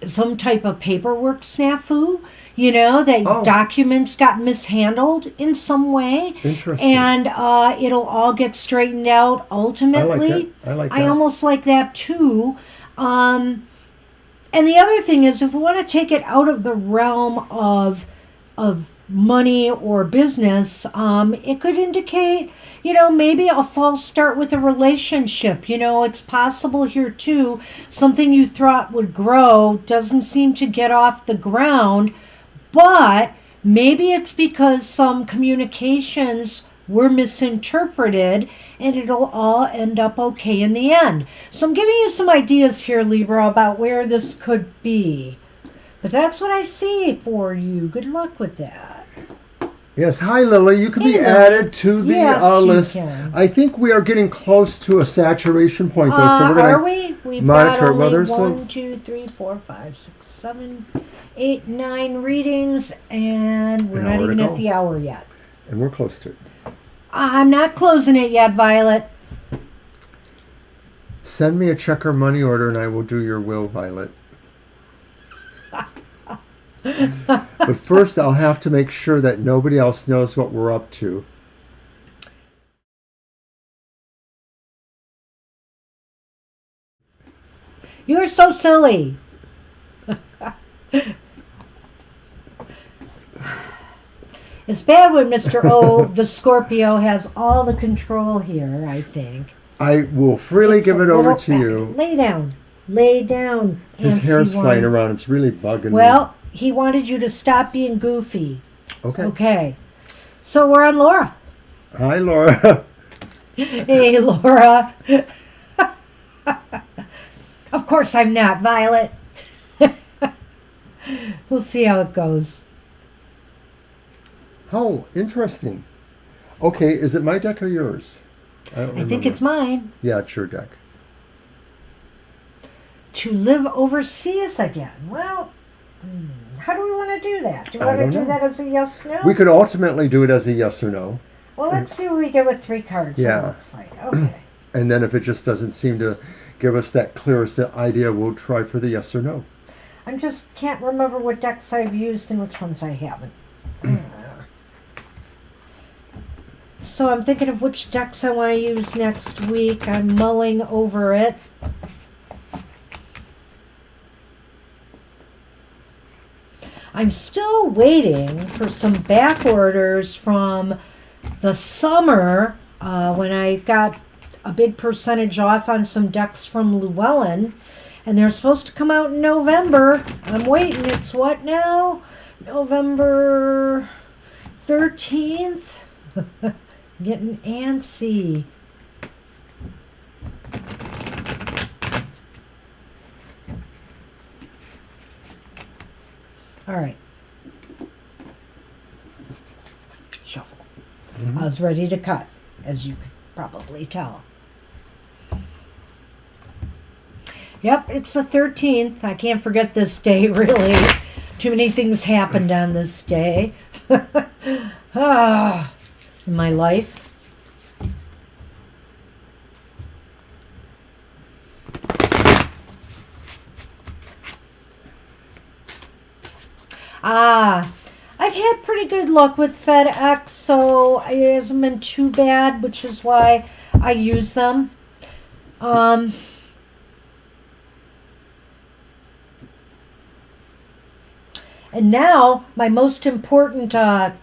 some type of paperwork snafu, that documents got mishandled in some way. Interesting. And it'll all get straightened out ultimately. I like that. I almost like that too. And the other thing is, if we want to take it out of the realm of money or business, it could indicate, maybe a false start with a relationship. It's possible here too, something you thought would grow doesn't seem to get off the ground, but Maybe it's because some communications were misinterpreted and it'll all end up okay in the end. So I'm giving you some ideas here, Libra, about where this could be. But that's what I see for you. Good luck with that. Yes, hi Lily. You can be Lily. added to the Yes, you list. can. I think we are getting close to a saturation point, though. So we're going Are we? We've got monitor only whether so- 1, 2, 3, 4, 5, 6, 7, 8, 9 readings, and we're An not hour to even go. at the hour yet. and we're close to it. I'm not closing it yet, Violet. Send me a check or money order, and I will do your will, Violet. But first, I'll have to make sure that nobody else knows what we're up to. You're so silly. It's bad when Mr. O, the Scorpio, has all the control here, I think. I will freely It's give a it over little- to you. Lay down. Lay down. His Nancy hair's one. flying around. It's really bugging me. Well, he wanted you to stop being goofy. Okay. Okay. So we're on Laura. Hi, Laura. Hey, Laura. Of course I'm not, Violet. We'll see how it goes. Oh, interesting. Okay, is it my deck or yours? I don't I think remember. it's mine. Yeah, it's your deck. To live overseas again. Well, how do we want to do that? Do we I want to don't do know. that as a yes, no? We could ultimately do it as a yes or no. Well, let's see what we get with 3 cards. What Yeah. it looks like. Okay. And then if it just doesn't seem to give us that clearest idea, we'll try for the yes or no. I just can't remember what decks I've used and which ones I haven't. So I'm thinking of which decks I want to use next week. I'm mulling over it. I'm still waiting for some back orders from the summer when I got a big percentage off on some decks from Llewellyn. And they're supposed to come out in November. I'm waiting. It's what now? November 13th? Getting antsy. All right. Shuffle. I was ready to cut, as you could probably tell. Yep, it's the 13th. I can't forget this day, really. Too many things happened on this day. In my life. I've had pretty good luck with FedEx, so it hasn't been too bad, which is why I use them. And now my most important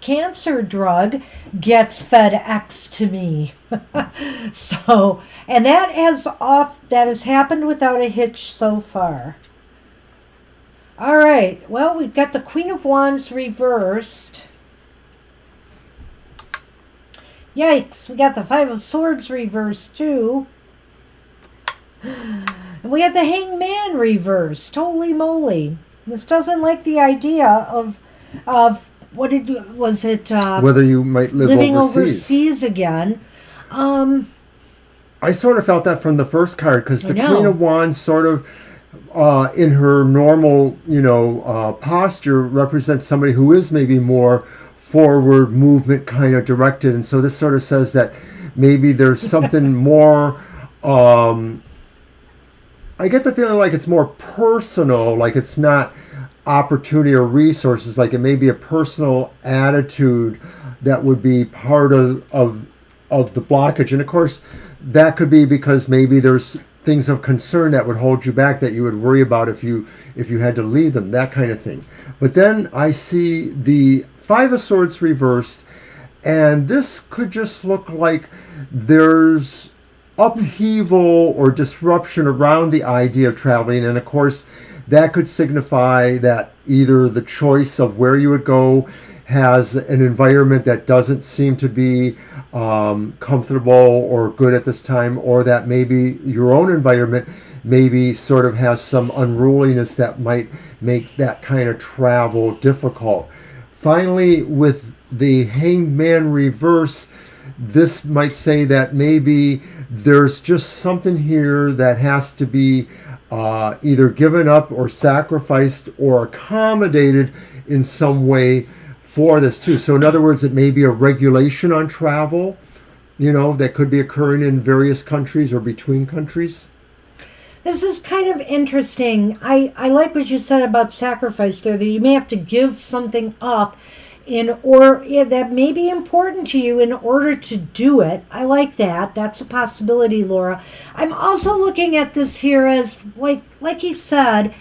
cancer drug gets FedEx to me. So, and that has happened without a hitch so far. All right. Well, we've got the Queen of Wands reversed. Yikes. We got the Five of Swords reversed too. And we got the Hangman reversed. Holy moly. This doesn't like the idea of what was it? Whether you might live living overseas. again. I sort of felt that from the first card because the I know. Queen of Wands sort of, in her normal, posture, represents somebody who is maybe more forward movement kind of directed, and so this sort of says that maybe there's something more. I get the feeling like it's more personal, like it's not opportunity or resources, like it may be a personal attitude that would be part of the blockage. And of course, that could be because maybe there's things of concern that would hold you back that you would worry about if you had to leave them, that kind of thing. But then I see the Five of Swords reversed, and this could just look like there's upheaval or disruption around the idea of traveling. And of course, that could signify that either the choice of where you would go has an environment that doesn't seem to be comfortable or good at this time, or that maybe your own environment maybe sort of has some unruliness that might make that kind of travel difficult. Finally, with the Hanged Man reverse, this might say that maybe there's just something here that has to be either given up or sacrificed or accommodated in some way for this too. So in other words, it may be a regulation on travel, that could be occurring in various countries or between countries. This is kind of interesting. I like what you said about sacrifice there, that you may have to give something up that may be important to you in order to do it. I like that. That's a possibility, Laura. I'm also looking at this here as, like he said,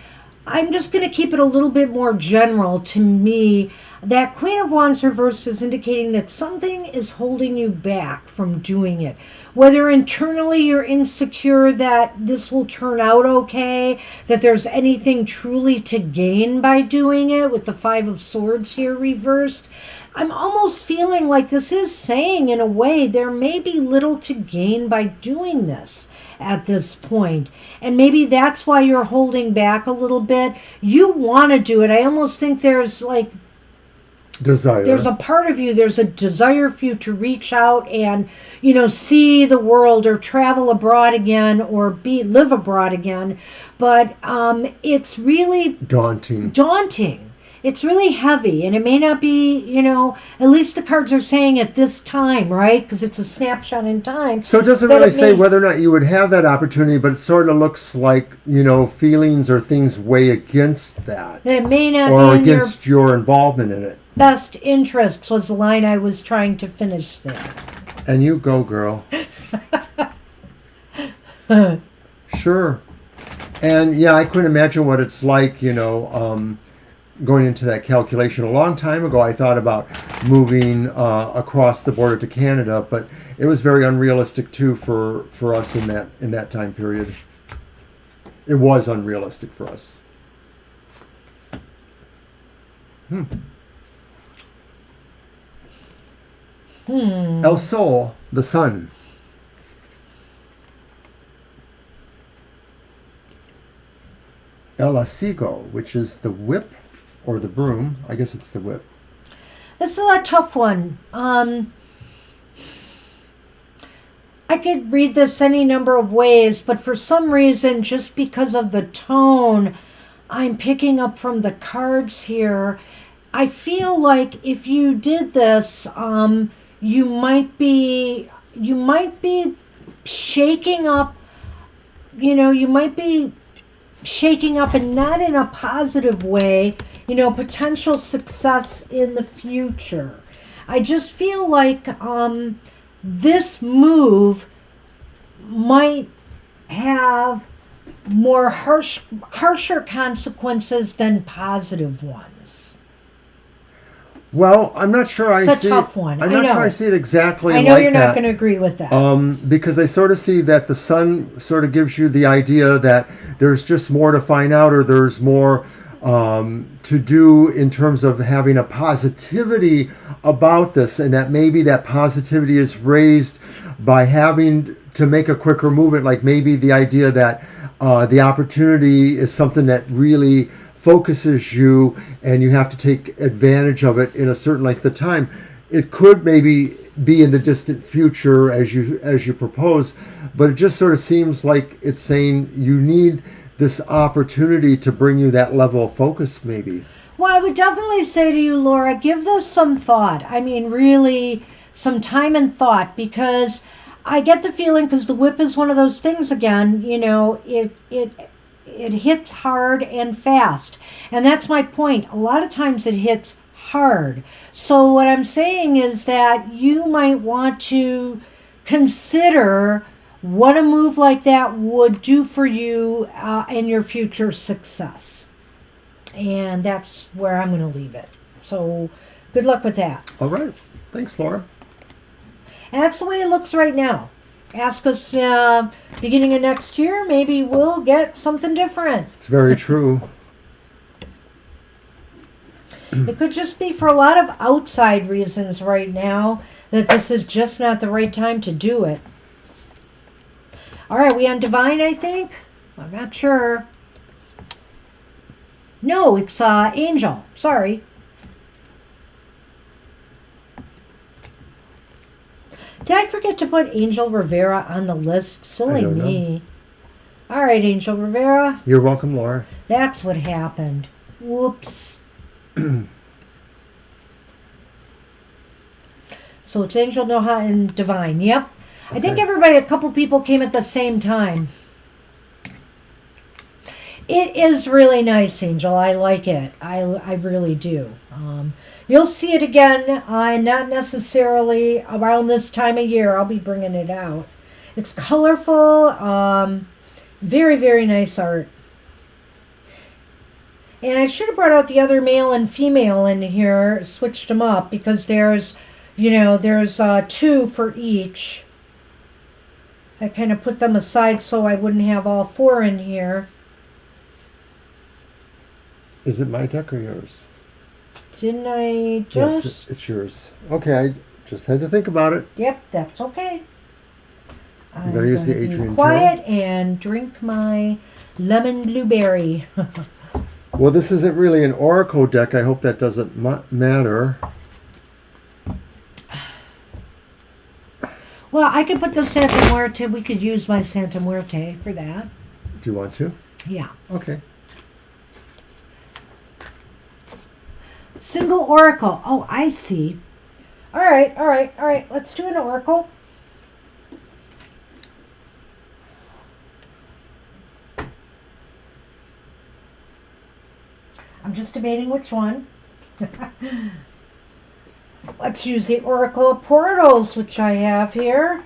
I'm just going to keep it a little bit more general to me. That Queen of Wands reverse is indicating that something is holding you back from doing it. Whether internally you're insecure that this will turn out okay, that there's anything truly to gain by doing it, with the Five of Swords here reversed. I'm almost feeling like this is saying, in a way, there may be little to gain by doing this at this point. And maybe that's why you're holding back a little bit. You want to do it. I almost think there's desire. There's a part of you, there's a desire for you to reach out and, see the world or travel abroad again or live abroad again. But it's really daunting. It's really heavy, and it may not be, at least the cards are saying at this time, right? Because it's a snapshot in time. So it doesn't really say whether or not you would have that opportunity, but it sort of looks like, feelings or things weigh against that. It may not or be against your involvement in it. Best interests was the line I was trying to finish there. And you go, girl. Sure. And yeah, I couldn't imagine what it's like, going into that calculation. A long time ago, I thought about moving across the border to Canada, but it was very unrealistic too for us in that time period. It was unrealistic for us. El Sol, the sun. El Asigo, which is the whip or the broom. I guess it's the whip. This is a tough one. I could read this any number of ways, but for some reason, just because of the tone I'm picking up from the cards here, I feel like if you did this, you might be shaking up, and not in a positive way, potential success in the future. I just feel like this move might have more harsher consequences than positive ones. Well, I'm not sure I see it. It's a tough one. I'm not sure I see it exactly like that. I know you're not going to agree with that. Because I sort of see that the sun sort of gives you the idea that there's just more to find out, or there's more to do in terms of having a positivity about this, and that maybe that positivity is raised by having to make a quicker movement, like maybe the idea that the opportunity is something that really focuses you and you have to take advantage of it in a certain length of time. It could maybe be in the distant future as you propose, but it just sort of seems like it's saying you need this opportunity to bring you that level of focus maybe. Well, I would definitely say to you, Laura, give this some thought. I mean, really some time and thought, because I get the feeling, because the whip is one of those things again, it hits hard and fast. And that's my point. A lot of times it hits hard. So what I'm saying is that you might want to consider what a move like that would do for you and your future success. And that's where I'm going to leave it. So good luck with that. All right. Thanks, Laura. And that's the way it looks right now. Ask us beginning of next year, maybe we'll get something different. It's very true. It could just be for a lot of outside reasons right now that this is just not the right time to do it. All right, we on Divine, I think? I'm not sure. No, it's Angel. Sorry. Did I forget to put Angel Rivera on the list? Silly me. All right, Angel Rivera. You're welcome, Laura. That's what happened. Whoops. So it's Angel, Noha, and Divine. Yep. Okay. I think a couple people came at the same time. It is really nice, Angel. I like it. I really do. You'll see it again, not necessarily around this time of year. I'll be bringing it out. It's colorful. Very, very nice art. And I should have brought out the other male and female in here, switched them up, because there's two for each. I kind of put them aside so I wouldn't have all four in here. Is it my deck or yours? Didn't I just... Yes, it's yours. Okay, I just had to think about it. Yep, that's okay. I'm going to use the Adrian quiet and drink my lemon blueberry. Well, this isn't really an Oracle deck. I hope that doesn't matter. Well, I could put the Santa Muerte. We could use my Santa Muerte for that. Do you want to? Yeah. Okay. Single Oracle. Oh, I see. All right. Let's do an Oracle. I'm just debating which one. Let's use the Oracle of Portals, which I have here.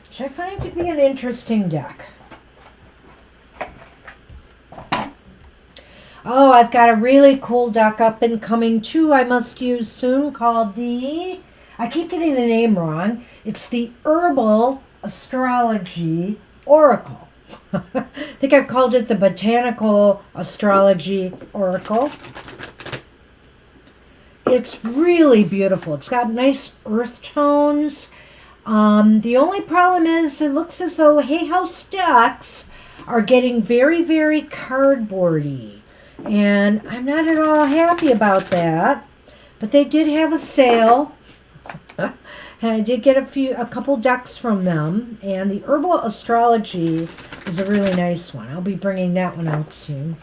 Which I find to be an interesting deck. Oh, I've got a really cool deck up and coming too I must use soon called the... I keep getting the name wrong. It's the Herbal Astrology Oracle. I think I've called it the Botanical Astrology Oracle. It's really beautiful. It's got nice earth tones. The only problem is it looks as though Hay House decks are getting very, very cardboardy. And I'm not at all happy about that. But they did have a sale. And I did get a couple decks from them. And the Herbal Astrology is a really nice one. I'll be bringing that one out soon.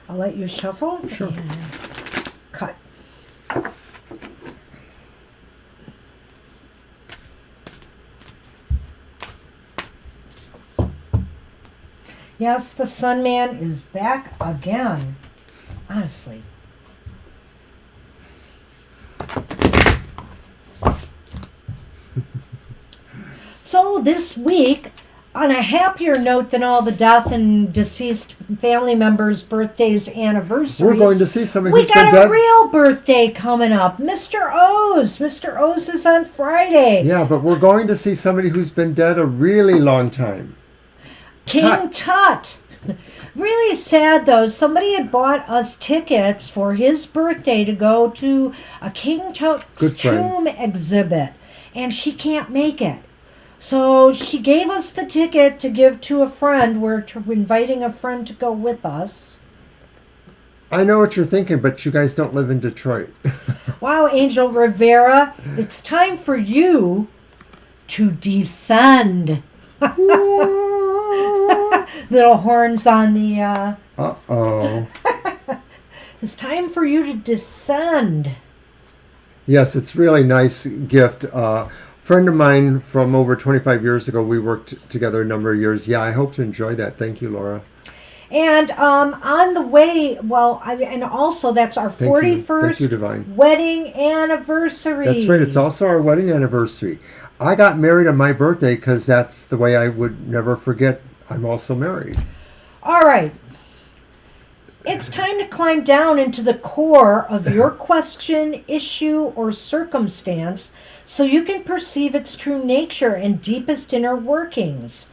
I'll let you shuffle. Sure. And cut. Yes, the Sun Man is back again. Honestly. So this week, on a happier note than all the death and deceased family members' birthdays, anniversaries, we're going to see somebody who's been dead. We got a real birthday coming up. Mr. O's. Mr. O's is on Friday. Yeah, but we're going to see somebody who's been dead a really long time. King Tut. Really sad, though. Somebody had bought us tickets for his birthday to go to a King Tut's tomb exhibit, and she can't make it. So she gave us the ticket to give to a friend. We're inviting a friend to go with us. I know what you're thinking, but you guys don't live in Detroit. Wow, Angel Rivera, it's time for you to descend. Little horns on the... Uh-oh. It's time for you to descend. Yes, it's really nice gift. Friend of mine from over 25 years ago, we worked together a number of years. Yeah, I hope to enjoy that. Thank you, Laura. And on the way, and also that's our 41st wedding anniversary. That's right. It's also our wedding anniversary. I got married on my birthday because that's the way I would never forget I'm also married. All right. It's time to climb down into the core of your question, issue, or circumstance so you can perceive its true nature and deepest inner workings.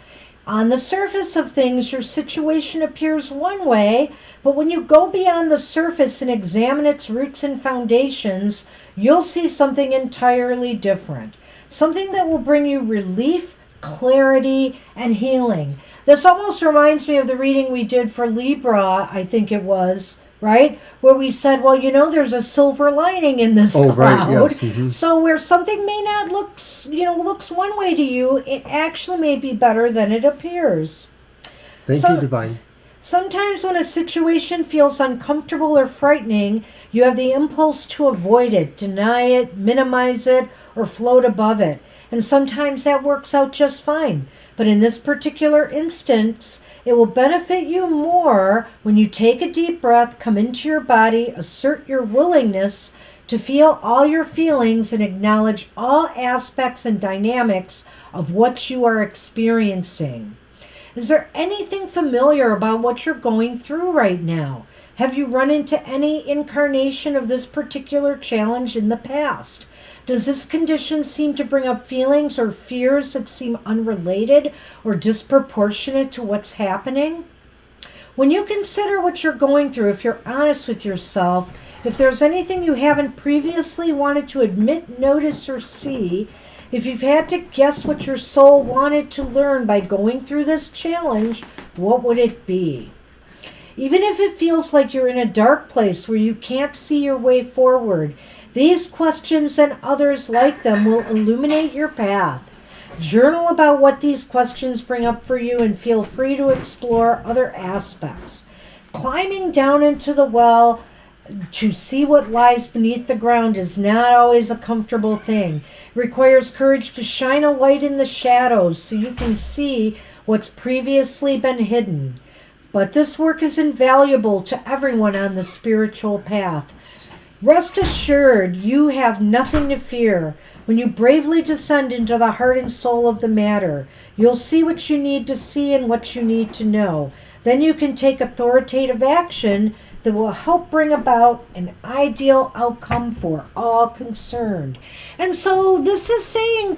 On the surface of things, your situation appears one way, but when you go beyond the surface and examine its roots and foundations, you'll see something entirely different. Something that will bring you relief, clarity, and healing. This almost reminds me of the reading we did for Libra, I think it was, right? Where we said, well, there's a silver lining in this cloud. Right, yes. Mm-hmm. So where something may not looks one way to you, it actually may be better than it appears. Thank you, Divine. Sometimes when a situation feels uncomfortable or frightening, you have the impulse to avoid it, deny it, minimize it, or float above it. And sometimes that works out just fine. But in this particular instance, it will benefit you more when you take a deep breath, come into your body, assert your willingness to feel all your feelings and acknowledge all aspects and dynamics of what you are experiencing. Is there anything familiar about what you're going through right now? Have you run into any incarnation of this particular challenge in the past? Does this condition seem to bring up feelings or fears that seem unrelated or disproportionate to what's happening? When you consider what you're going through, if you're honest with yourself, if there's anything you haven't previously wanted to admit, notice, or see, if you've had to guess what your soul wanted to learn by going through this challenge, what would it be? Even if it feels like you're in a dark place where you can't see your way forward, these questions and others like them will illuminate your path. Journal about what these questions bring up for you and feel free to explore other aspects. Climbing down into the well to see what lies beneath the ground is not always a comfortable thing. It requires courage to shine a light in the shadows so you can see what's previously been hidden. But this work is invaluable to everyone on the spiritual path. Rest assured, you have nothing to fear. When you bravely descend into the heart and soul of the matter, you'll see what you need to see and what you need to know. Then you can take authoritative action that will help bring about an ideal outcome for all concerned. And so this is saying,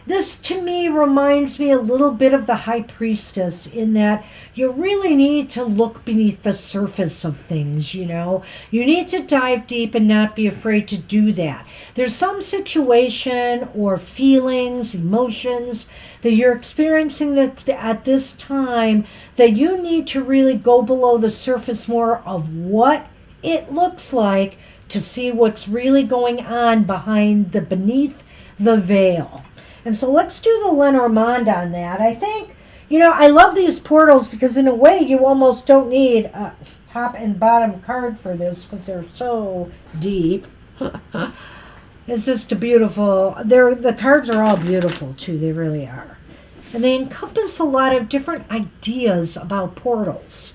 this to me reminds me a little bit of the High Priestess in that you really need to look beneath the surface of things, You need to dive deep and not be afraid to do that. There's some situation or feelings, emotions that you're experiencing that at this time that you need to really go below the surface more of what it looks like to see what's really going on beneath the veil. And so let's do the Lenormand on that. I think, I love these portals because in a way you almost don't need a top and bottom card for this because they're so deep. It's just a beautiful, the cards are all beautiful too, they really are. And they encompass a lot of different ideas about portals.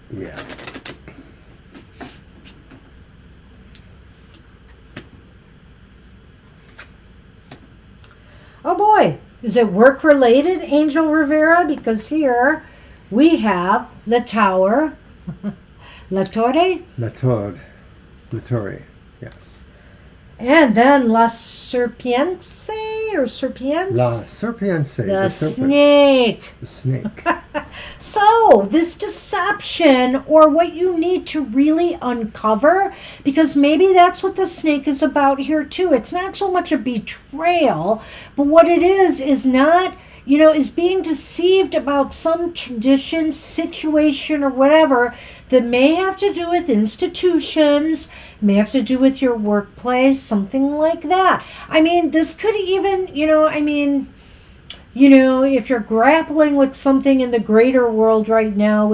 Yeah. Oh boy, is it work related, Angel Rivera? Because here we have the Tower, La Torre, yes. And then La Serpiente or Serpiente? La Serpiente, the serpent. snake. The snake. So, this deception, or what you need to really uncover, because maybe that's what the snake is about here too. It's not so much a betrayal, but what it is not, is being deceived about some condition, situation, or whatever that may have to do with institutions, may have to do with your workplace, something like that. I mean, this could even, if you're grappling with something in the greater world right now,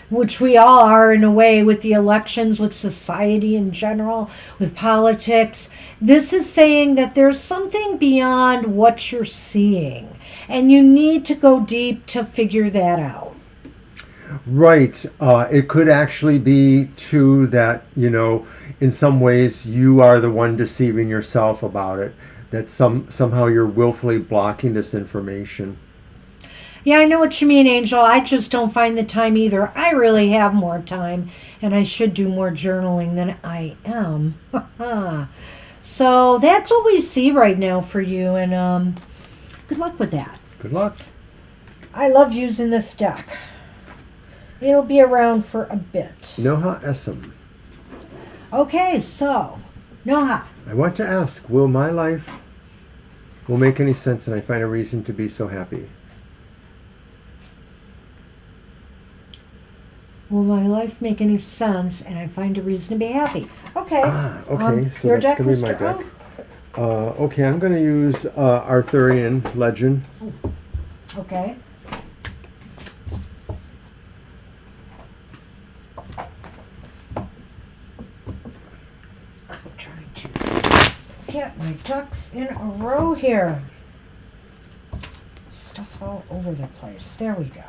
which we all are in a way, with the elections, with society in general, with politics, this is saying that there's something beyond what you're seeing, and you need to go deep to figure that out. Right. It could actually be, too, that, in some ways you are the one deceiving yourself about it, that somehow you're willfully blocking this information. Yeah, I know what you mean, Angel. I just don't find the time either. I really have more time, and I should do more journaling than I am. So that's what we see right now for you, and good luck with that. Good luck. I love using this deck. It'll be around for a bit. Noha Essam. Okay, so, Noha. I want to ask, will my life make any sense and I find a reason to be so happy? Will my life make any sense and I find a reason to be happy? Okay. Okay, so your that's deck, going to be my Mr. deck. Okay, I'm going to use Arthurian Legend. Okay. I'm trying to get my ducks in a row here. Stuff all over the place. There we go.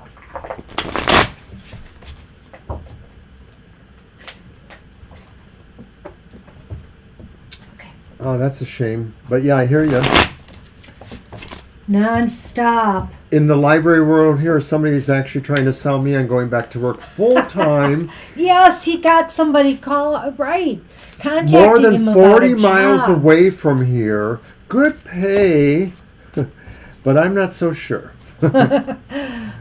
Oh, that's a shame. But yeah, I hear you. Non-stop. In the library world here, somebody's actually trying to sell me on going back to work full time. Yes, he got somebody contacting More than him 40 about a miles job. away from here. Good pay. But I'm not so sure.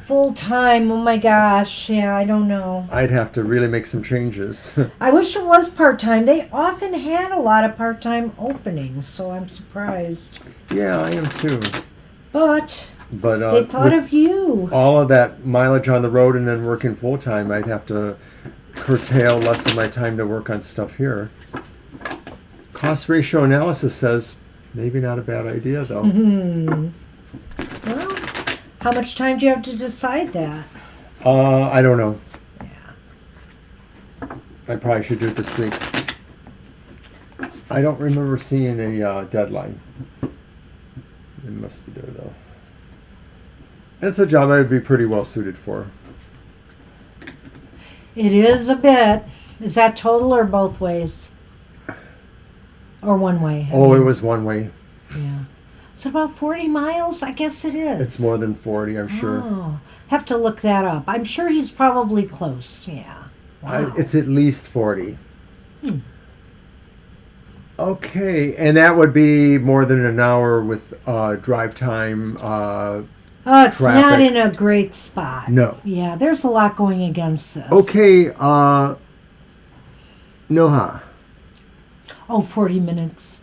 Full time. Oh my gosh. Yeah, I don't know. I'd have to really make some changes. I wish it was part time. They often had a lot of part time openings, so I'm surprised. Yeah, I am too. But But they thought of you. all of that mileage on the road and then working full time, I'd have to curtail less of my time to work on stuff here. Cost ratio analysis says maybe not a bad idea though. Well, how much time do you have to decide that? I don't know. Yeah. I probably should do it this week. I don't remember seeing a deadline. It must be there though. It's a job I would be pretty well suited for. It is a bit. Is that total or both ways? Or one way? Oh, it was one way. Yeah. Is it about 40 miles? I guess it is. It's more than 40, I'm sure. Oh, have to look that up. I'm sure he's probably close. Yeah. Wow. It's at least 40. Okay, and that would be more than an hour with drive time. Oh, it's not traffic. in a great spot. No. Yeah, there's a lot going against this. Okay, Noha. Oh, 40 minutes.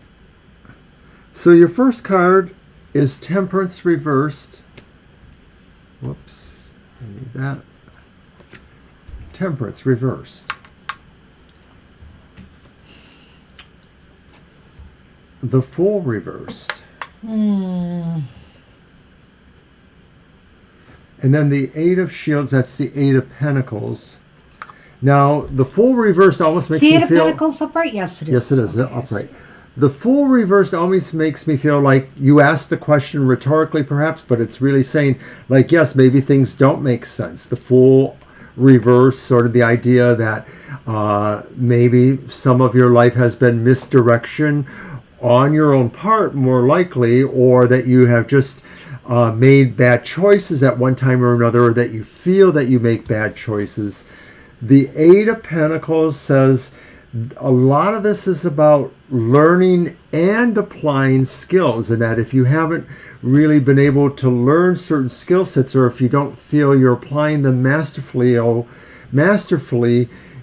So your first card is Temperance reversed. Whoops, I need that. Temperance reversed. The Fool reversed. And then the Eight of Shields, that's the Eight of Pentacles. Now, the Fool reversed almost makes See me Eight of feel... Pentacles upright? Yes, it is. Yes, it is, Okay. upright. The Fool reversed always makes me feel like you asked the question rhetorically, perhaps, but it's really saying, like, yes, maybe things don't make sense. The Fool reverse, sort of the idea that maybe some of your life has been misdirection on your own part, more likely, or that you have just made bad choices at one time or another, or that you feel that you make bad choices. The Eight of Pentacles says a lot of this is about learning and applying skills, and that if you haven't really been able to learn certain skill sets, or if you don't feel you're applying them masterfully,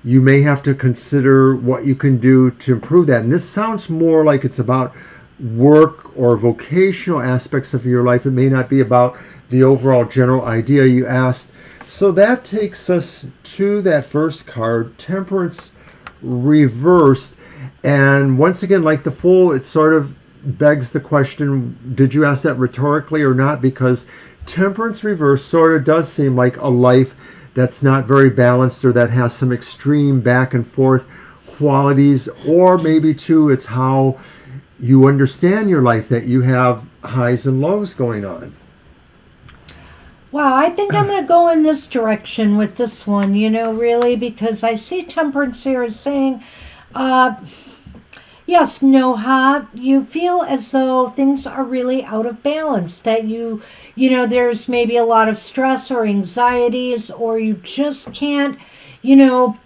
you may have to consider what you can do to improve that. And this sounds more like it's about work or vocational aspects of your life. It may not be about the overall general idea you asked. So that takes us to that first card, Temperance reversed. And once again, like the Fool, it sort of begs the question, did you ask that rhetorically or not? Because Temperance reversed sort of does seem like a life that's not very balanced, or that has some extreme back and forth qualities, or maybe too it's how you understand your life, that you have highs and lows going on. Wow, I think I'm going to go in this direction with this one, really, because I see Temperance here as saying, Yes, Noha, you feel as though things are really out of balance, that there's maybe a lot of stress or anxieties, or you just can't, you know,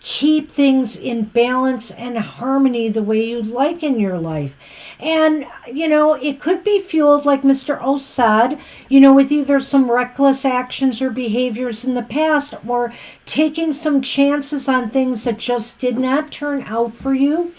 keep things in balance and harmony the way you'd like in your life. And, it could be fueled, like Mr. O said, with either some reckless actions or behaviors in the past, or taking some chances on things that just did not turn out for you.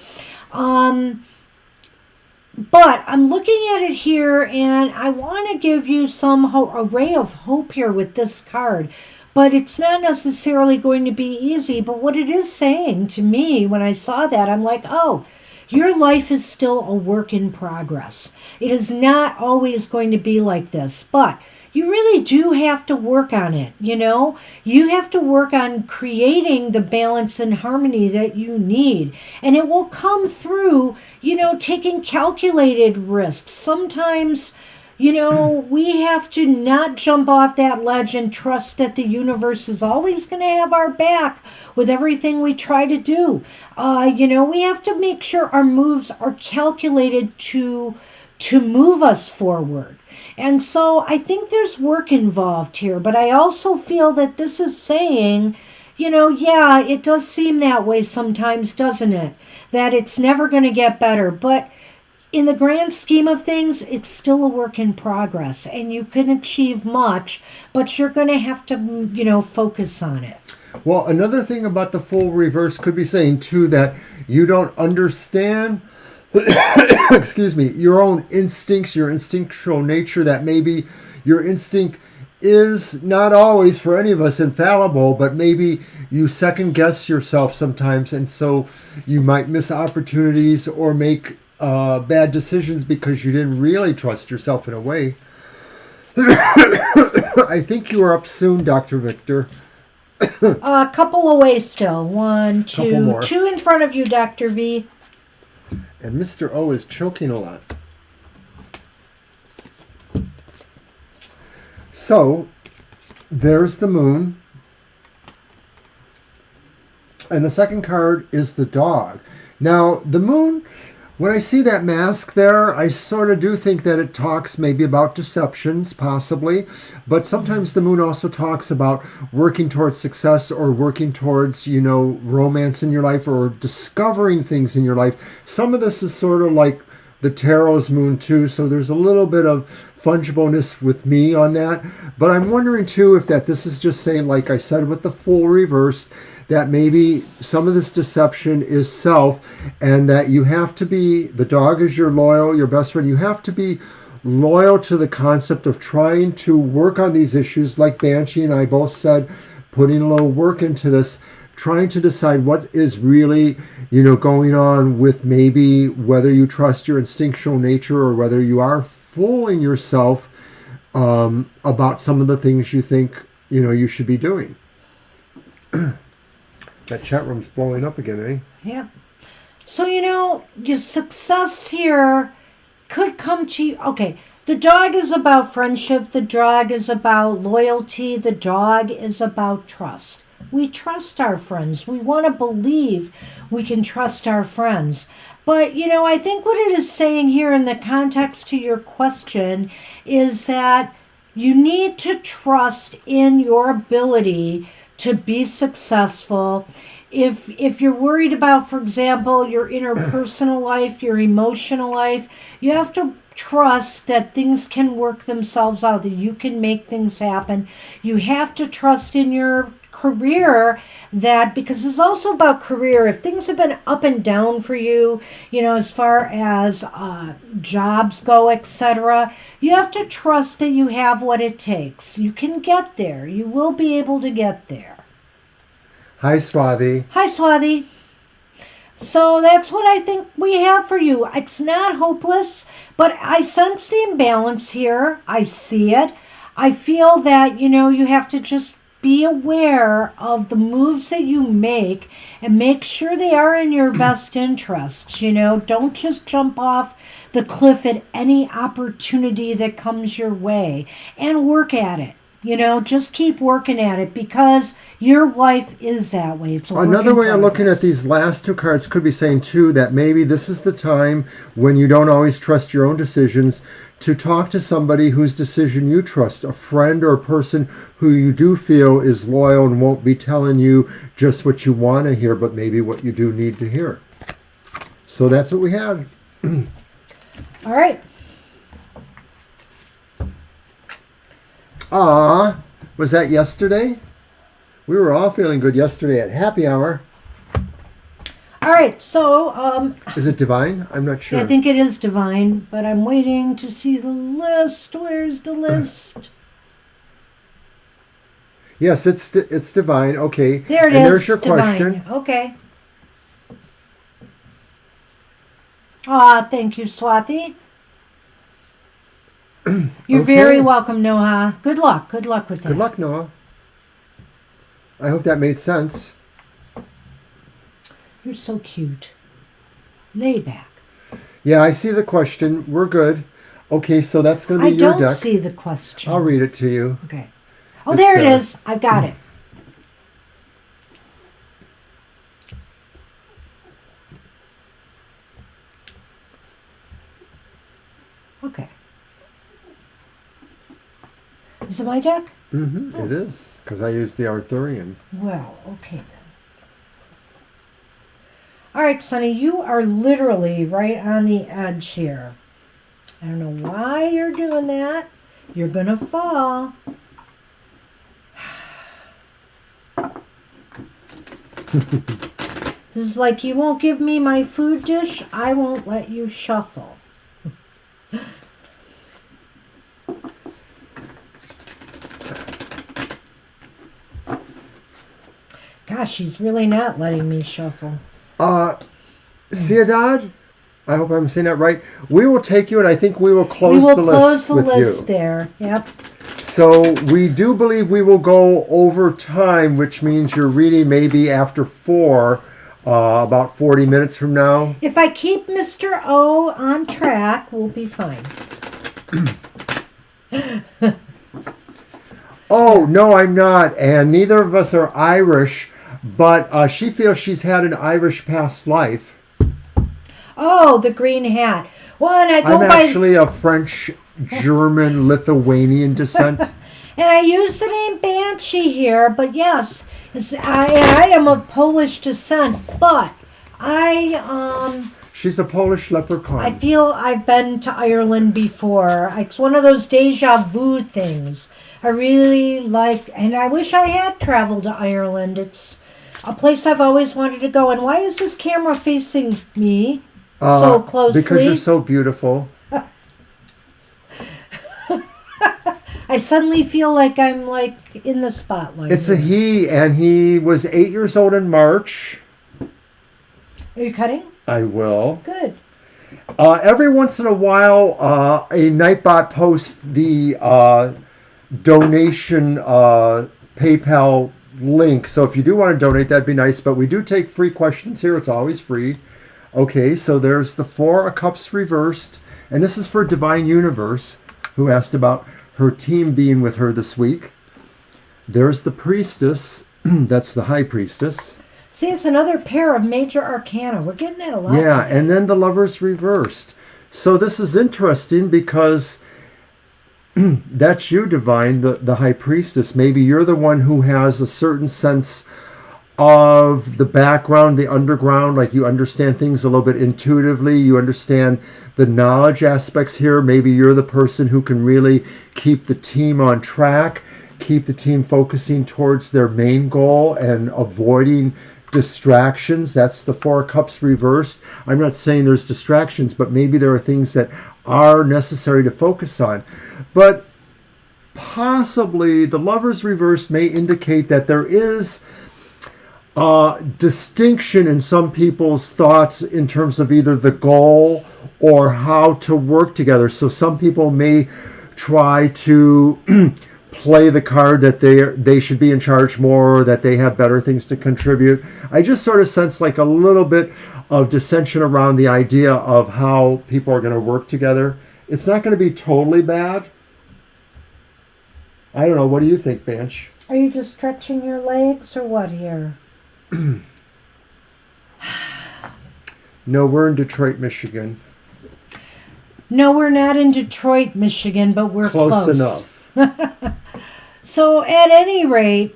But I'm looking at it here, and I want to give you some a ray of hope here with this card. But it's not necessarily going to be easy. But what it is saying to me when I saw that, I'm like, oh, your life is still a work in progress. It is not always going to be like this. But you really do have to work on it, You have to work on creating the balance and harmony that you need. And it will come through, taking calculated risks. Sometimes, we have to not jump off that ledge and trust that the universe is always going to have our back with everything we try to do. We have to make sure our moves are calculated to move us forward. And so I think there's work involved here, but I also feel that this is saying, yeah, it does seem that way sometimes, doesn't it? That it's never going to get better. But in the grand scheme of things, it's still a work in progress, and you can achieve much, but you're going to have to, focus on it. Well, another thing about the full reverse could be saying, too, that you don't understand excuse me, your own instincts, your instinctual nature, that maybe your instinct is not always for any of us infallible, but maybe you second guess yourself sometimes, and so you might miss opportunities or make bad decisions because you didn't really trust yourself in a way. I think you are up soon, Dr. Victor. A couple away still. One, two. Two in front of you, Dr. V. And Mr. O is choking a lot. So, there's the moon. And the second card is the dog. Now, the moon, when I see that mask there, I sort of do think that it talks maybe about deceptions, possibly. But sometimes the moon also talks about working towards success, or working towards, romance in your life, or discovering things in your life. Some of this is sort of like the tarot's moon too, so there's a little bit of fungibleness with me on that. But I'm wondering too if this is just saying, like I said with the full reverse, that maybe some of this deception is self, and that you have to be, the dog is your best friend. You have to be loyal to the concept of trying to work on these issues, like Banshee and I both said, putting a little work into this, trying to decide what is really, going on with maybe whether you trust your instinctual nature, or whether you are fooling yourself about some of the things you think, you should be doing. That chat room's blowing up again, eh? Yeah. So, your success here could come to you. Okay, the dog is about friendship. The dog is about loyalty. The dog is about trust. We trust our friends. We want to believe we can trust our friends. But, I think what it is saying here in the context to your question is that you need to trust in your ability to be successful. If you're worried about, for example, your interpersonal life, your emotional life, you have to trust that things can work themselves out, that you can make things happen. You have to trust in your career, that because it's also about career. If things have been up and down for you, as far as jobs go, etc., you have to trust that you have what it takes. You can get there. You will be able to get there. Hi, Swati. Hi, Swati. So that's what I think we have for you. It's not hopeless, but I sense the imbalance here. I see it. I feel that, you have to just be aware of the moves that you make and make sure they are in your best interests. Don't just jump off the cliff at any opportunity that comes your way, and work at it. Just keep working at it because your life is that way. It's a work Another in way of looking at progress. these last two cards could be saying, too, that maybe this is the time when you don't always trust your own decisions to talk to somebody whose decision you trust, a friend or a person who you do feel is loyal and won't be telling you just what you want to hear, but maybe what you do need to hear. So that's what we had. All right. Was that yesterday? We were all feeling good yesterday at happy hour. All right. So, Is it divine? I'm not sure. I think it is divine, but I'm waiting to see the list. Where's the list? Yes, it's divine. Okay. There it and is. there's your divine. question. Okay. Thank you, Swati. You're Okay. very welcome, Noah. Good luck. Good luck with that. Good luck, Noah. I hope that made sense. You're so cute. Lay back. Yeah, I see the question. We're good. Okay, so that's going to I be your don't deck. see the question. I'll read it to you. Okay. Oh, It's there it there. is. I've got it. Okay. Is it my deck? Mm-hmm, It is, because I used the Arthurian. Well, okay then. All right, Sonny, you are literally right on the edge here. I don't know why you're doing that. You're going to fall. This is like, you won't give me my food dish, I won't let you shuffle. Gosh, she's really not letting me shuffle. Ciudad, I hope I'm saying that right. We will take you, and I think we will close We will the close list the with list you. there. Yep. So we do believe we will go over time, which means your reading may be after 4, about 40 minutes from now. If I keep Mr. O on track, we'll be fine. Oh, no, I'm not. And neither of us are Irish, but she feels she's had an Irish past life. Oh, the green hat. Well, and I go I'm by, actually of French, German, Lithuanian descent. and I use the name Banshee here, but yes, I am of Polish descent, but She's a Polish leprechaun. I feel I've been to Ireland before. It's one of those deja vu things. I really like, and I wish I had traveled to Ireland. It's a place I've always wanted to go. And why is this camera facing me so closely? Because you're so beautiful. I suddenly feel like I'm like in the spotlight. It's a he, and he was 8 years old in March. Are you cutting? I will. Good. Every once in a while, a Nightbot posts the donation PayPal link. So if you do want to donate, that'd be nice. But we do take free questions here. It's always free. Okay, so there's the 4 of Cups reversed. And this is for Divine Universe, who asked about her team being with her this week. There's the Priestess. That's the High Priestess. See, it's another pair of major arcana. We're getting that a lot. Yeah, today. and then the Lovers reversed. So this is interesting because that's you, Divine, the High Priestess. Maybe you're the one who has a certain sense of the background, the underground, like you understand things a little bit intuitively. You understand the knowledge aspects here. Maybe you're the person who can really keep the team on track, keep the team focusing towards their main goal and avoiding distractions. That's the 4 of Cups reversed. I'm not saying there's distractions, but maybe there are things that are necessary to focus on. But possibly the Lovers reversed may indicate that there is distinction in some people's thoughts in terms of either the goal or how to work together. So some people may try to play the card that they should be in charge more, or that they have better things to contribute. I just sort of sense like a little bit of dissension around the idea of how people are going to work together. It's not going to be totally bad. I don't know. What do you think, Bench? Are you just stretching your legs or what here? No, we're in Detroit, Michigan. No, we're not in Detroit, Michigan, but we're Close enough. So at any rate,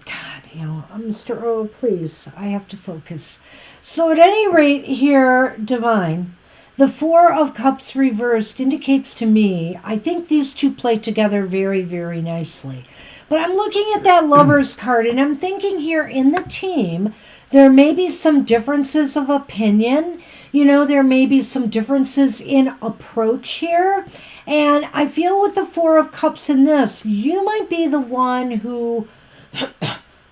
God, Mr. O, please, I have to focus. So at any rate here, Divine, the Four of Cups reversed indicates to me, I think these two play together very, very nicely. But I'm looking at that Lover's card, and I'm thinking here in the team, there may be some differences of opinion. There may be some differences in approach here. And I feel with the Four of Cups in this, you might be the one who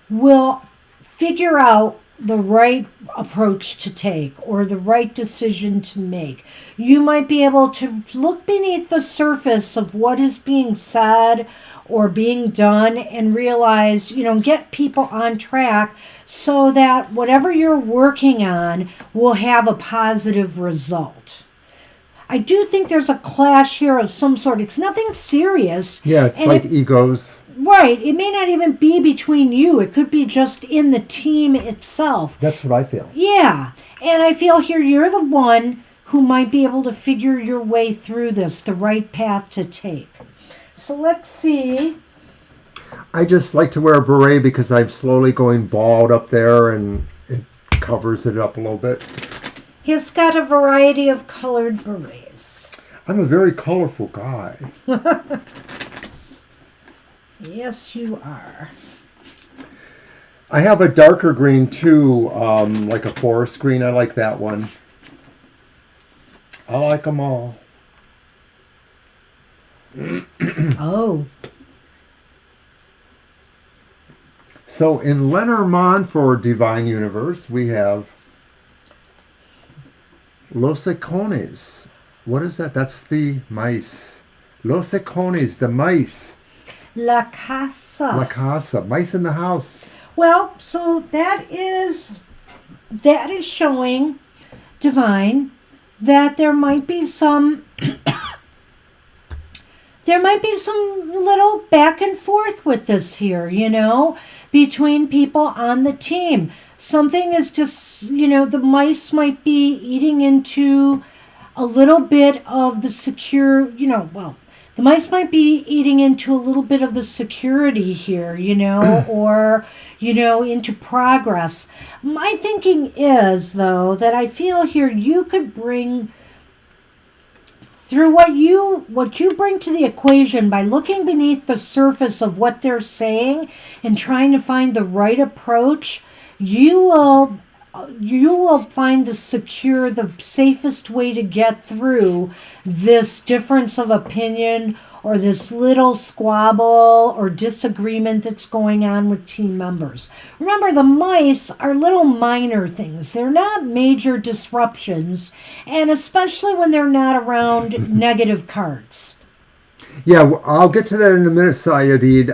will figure out the right approach to take or the right decision to make. You might be able to look beneath the surface of what is being said or being done and realize, get people on track so that whatever you're working on will have a positive result. I do think there's a clash here of some sort. It's nothing serious. Yeah, it's like egos. Right. It may not even be between you. It could be just in the team itself. That's what I feel. Yeah. And I feel here you're the one who might be able to figure your way through this, the right path to take. So let's see. I just like to wear a beret because I'm slowly going bald up there and it covers it up a little bit. He's got a variety of colored berets. I'm a very colorful guy. Yes, you are. I have a darker green too, like a forest green. I like that one. I like them all. Oh. So in Lenormand for Divine Universe, we have Los Econes. What is that? That's the mice. Los Econes, the mice. La casa. La casa, mice in the house. Well, so that is showing, Divine, that there might be some little back and forth with this here, between people on the team. Something is just, the mice might be eating into a little bit of the the mice might be eating into a little bit of the security here, or, into progress. My thinking is, though, that I feel here you could bring through what you bring to the equation by looking beneath the surface of what they're saying and trying to find the right approach, you will find the safest way to get through this difference of opinion or this little squabble or disagreement that's going on with team members. Remember, the mice are little minor things. They're not major disruptions, and especially when they're not around negative cards. Yeah, I'll get to that in a minute, Sayadid.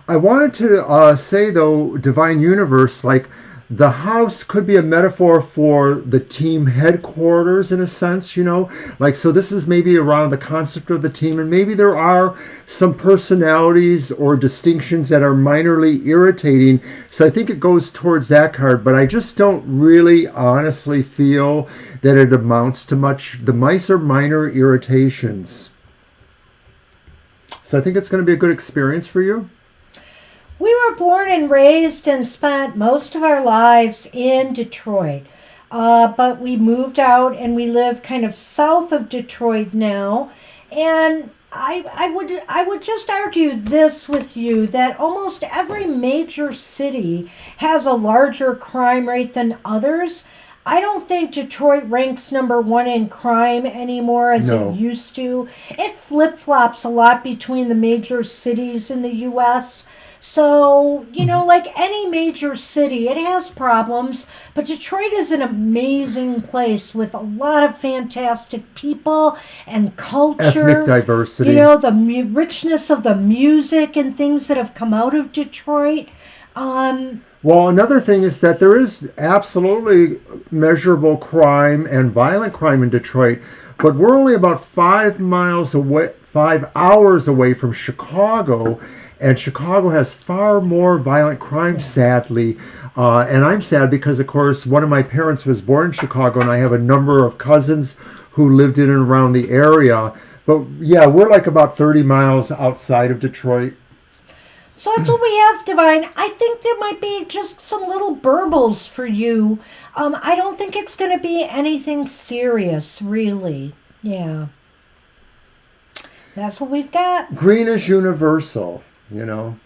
I wanted to say, though, Divine Universe, like, the house could be a metaphor for the team headquarters in a sense, so this is maybe around the concept of the team, and maybe there are some personalities or distinctions that are minorly irritating. So I think it goes towards that card, but I just don't really honestly feel that it amounts to much. The mice are minor irritations. So I think it's going to be a good experience for you. We were born and raised and spent most of our lives in Detroit, but we moved out and we live kind of south of Detroit now. And I would just argue this with you, that almost every major city has a larger crime rate than others. I don't think Detroit ranks number one in crime anymore as it used to. It flip-flops a lot between the major cities in the U.S., so, like any major city, it has problems, but Detroit is an amazing place with a lot of fantastic people and culture. Ethnic diversity. The richness of the music and things that have come out of Detroit. Well, another thing is that there is absolutely measurable crime and violent crime in Detroit, but we're only about 5 miles away 5 hours away from Chicago, and Chicago has far more violent crime, sadly. And I'm sad because, of course, one of my parents was born in Chicago, and I have a number of cousins who lived in and around the area. But yeah, we're like about 30 miles outside of Detroit. So that's what we have, Divine. I think there might be just some little burbles for you. I don't think it's going to be anything serious, really. Yeah. That's what we've got. Green is universal, you know.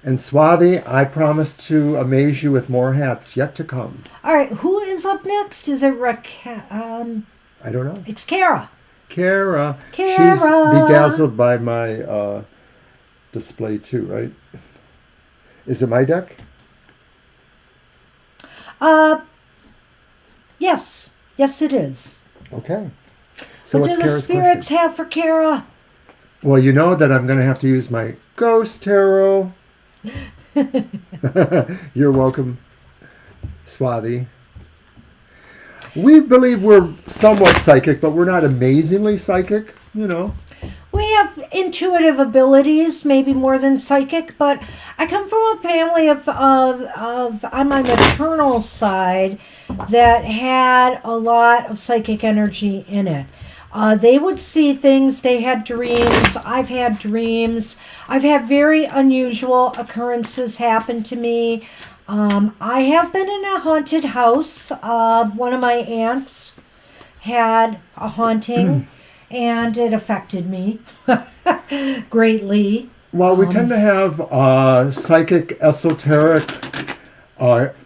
And Swathi, I promise to amaze you with more hats yet to come. All right, who is up next? Is it I don't know. It's Kara. Kara. Kara. She's bedazzled by my display too, right? Is it my deck? Yes. Yes, it is. Okay. So what what's do the Kara's spirits question? have for Kara? Well, you know that I'm going to have to use my ghost tarot. You're welcome, Swathi. We believe we're somewhat psychic, but we're not amazingly psychic, you know. We have intuitive abilities, maybe more than psychic, but I come from a family of on my maternal side that had a lot of psychic energy in it. They would see things, they had dreams, I've had dreams, I've had very unusual occurrences happen to me. I have been in a haunted house. One of my aunts had a haunting, and it affected me greatly. Well, we tend to have psychic, esoteric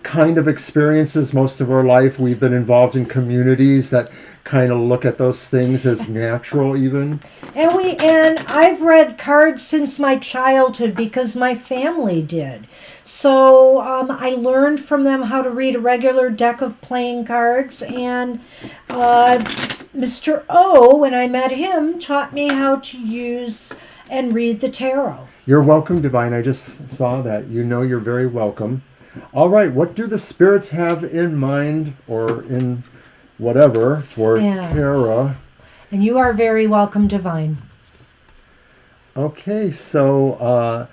kind of experiences most of our life. We've been involved in communities that kind of look at those things as natural, even. And I've read cards since my childhood because my family did. So I learned from them how to read a regular deck of playing cards, and Mr. O, when I met him, taught me how to use and read the tarot. You're welcome, Divine. I just saw that. You know you're very welcome. All right, what do the spirits have in mind or in whatever for Kara? And you are very welcome, Divine. Okay, so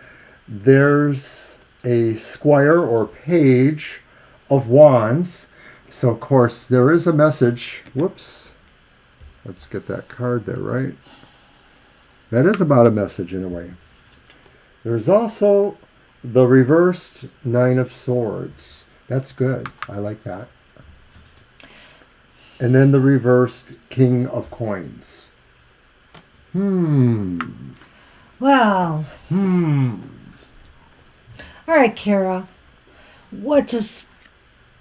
there's a squire or page of wands. So, of course, there is a message. Whoops. Let's get that card there, right? That is about a message in a way. There's also the reversed Nine of Swords. That's good. I like that. And then the reversed King of Coins. Well. All right, Kara. What does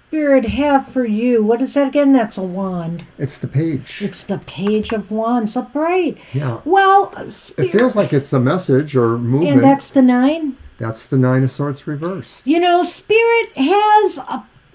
Spirit have for you? What is that again? That's a wand. It's the page. It's the Page of Wands. Upright. Yeah. Well, Spirit, it feels like it's a message or movement. And that's the 9? That's the Nine of Swords reversed. You know, Spirit has,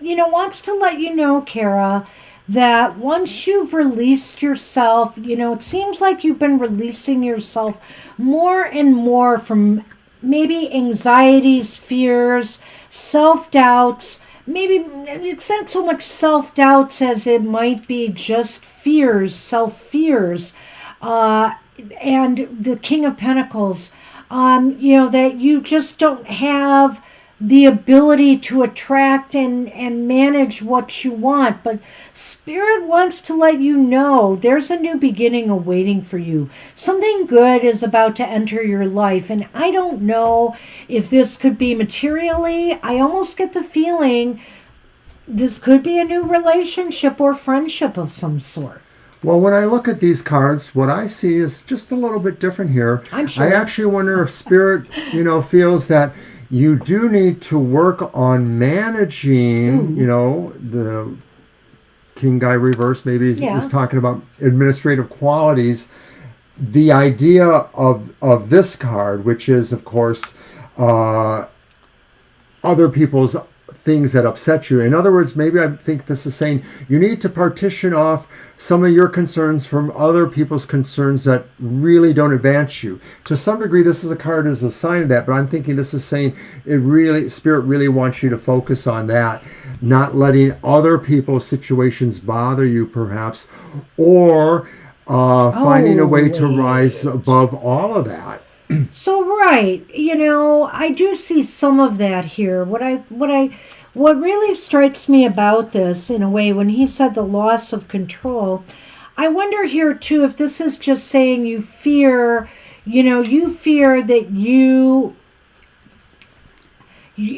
wants to let you know, Kara, that once you've released yourself, it seems like you've been releasing yourself more and more from maybe anxieties, fears, self-doubts. Maybe it's not so much self-doubts as it might be just fears, self-fears. And the King of Pentacles, that you just don't have the ability to attract and manage what you want. But Spirit wants to let you know there's a new beginning awaiting for you. Something good is about to enter your life. And I don't know if this could be materially. I almost get the feeling this could be a new relationship or friendship of some sort. Well, when I look at these cards, what I see is just a little bit different here. I'm sure. I actually wonder if Spirit, feels that you do need to work on managing, the King Guy reverse maybe is talking about administrative qualities. The idea of this card, which is, of course, other people's things that upset you. In other words, maybe I think this is saying you need to partition off some of your concerns from other people's concerns that really don't advance you. To some degree, this is a card as a sign of that, but I'm thinking this is saying Spirit really wants you to focus on that, not letting other people's situations bother you, perhaps, or finding a way to rise wait. above all of that. So right, I do see some of that here. What really strikes me about this in a way when he said the loss of control, I wonder here too if this is just saying you fear, you fear that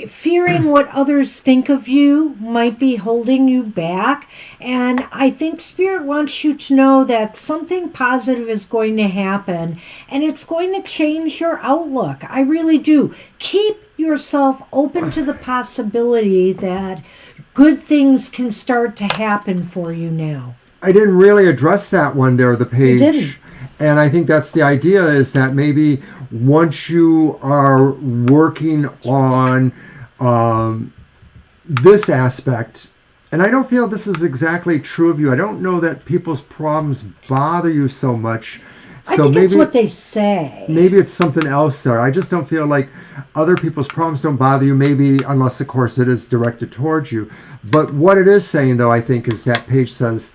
fearing what others think of you might be holding you back. And I think Spirit wants you to know that something positive is going to happen and it's going to change your outlook. I really do. Keep yourself open to the possibility that good things can start to happen for you now. I didn't really address that one there, the page. You didn't. And I think that's the idea, is that maybe once you are working on this aspect, and I don't feel this is exactly true of you. I don't know that people's problems bother you so much. I So think maybe it's what they say. maybe it's something else there. I just don't feel like other people's problems don't bother you, maybe unless, of course, it is directed towards you. But what it is saying, though, I think, is that page says,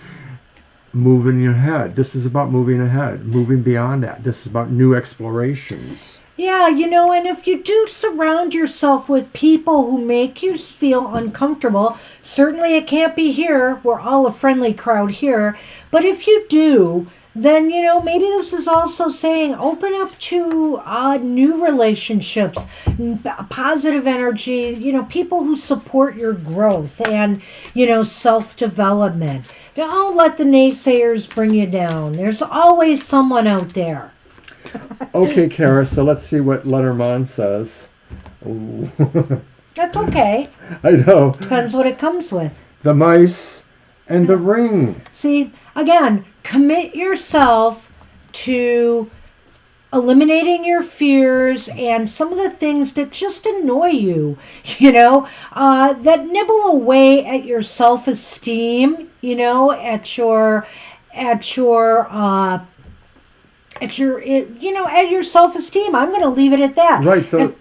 moving ahead. This is about moving ahead, moving beyond that. This is about new explorations. Yeah, and if you do surround yourself with people who make you feel uncomfortable, certainly it can't be here. We're all a friendly crowd here. But if you do, then, maybe this is also saying open up to new relationships, positive energy, people who support your growth and, self-development. Don't let the naysayers bring you down. There's always someone out there. Okay, Kara, so let's see what Lenormand says. Ooh. That's okay. I know. Depends what it comes with. The mice and the ring. See, again, commit yourself to eliminating your fears and some of the things that just annoy you, that nibble away at your self-esteem, at your self-esteem. I'm going to leave it at that. Right.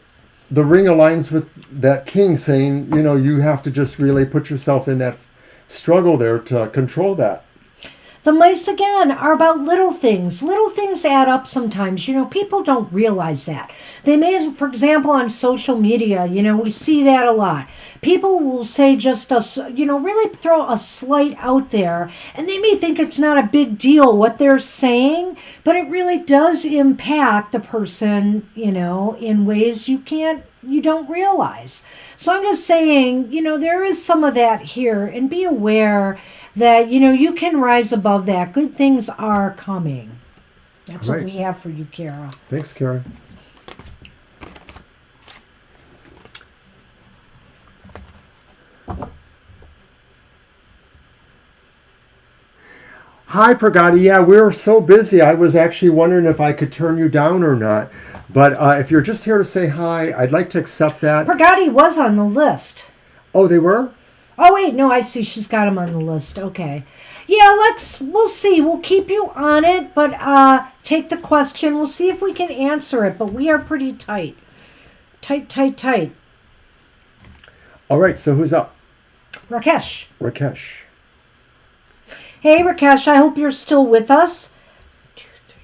The ring aligns with that king saying, you have to just really put yourself in that struggle there to control that. The mice, again, are about little things. Little things add up sometimes. People don't realize that. They may, for example, on social media, we see that a lot. People will say really throw a slight out there, and they may think it's not a big deal what they're saying, but it really does impact the person, in ways you don't realize. So I'm just saying, there is some of that here, and be aware that, you can rise above that. Good things are coming. That's right. What we have for you, Kara. Thanks, Kara. Hi, Pragati. Yeah, we were so busy. I was actually wondering if I could turn you down or not. But if you're just here to say hi, I'd like to accept that. Pragati was on the list. Oh, they were? Oh, wait, no, I see. She's got him on the list. Okay. Yeah, we'll see. We'll keep you on it, but take the question. We'll see if we can answer it, but we are pretty tight. Tight. All right, so who's up? Rakesh. Rakesh. Hey, Rakesh, I hope you're still with us. 2, 3,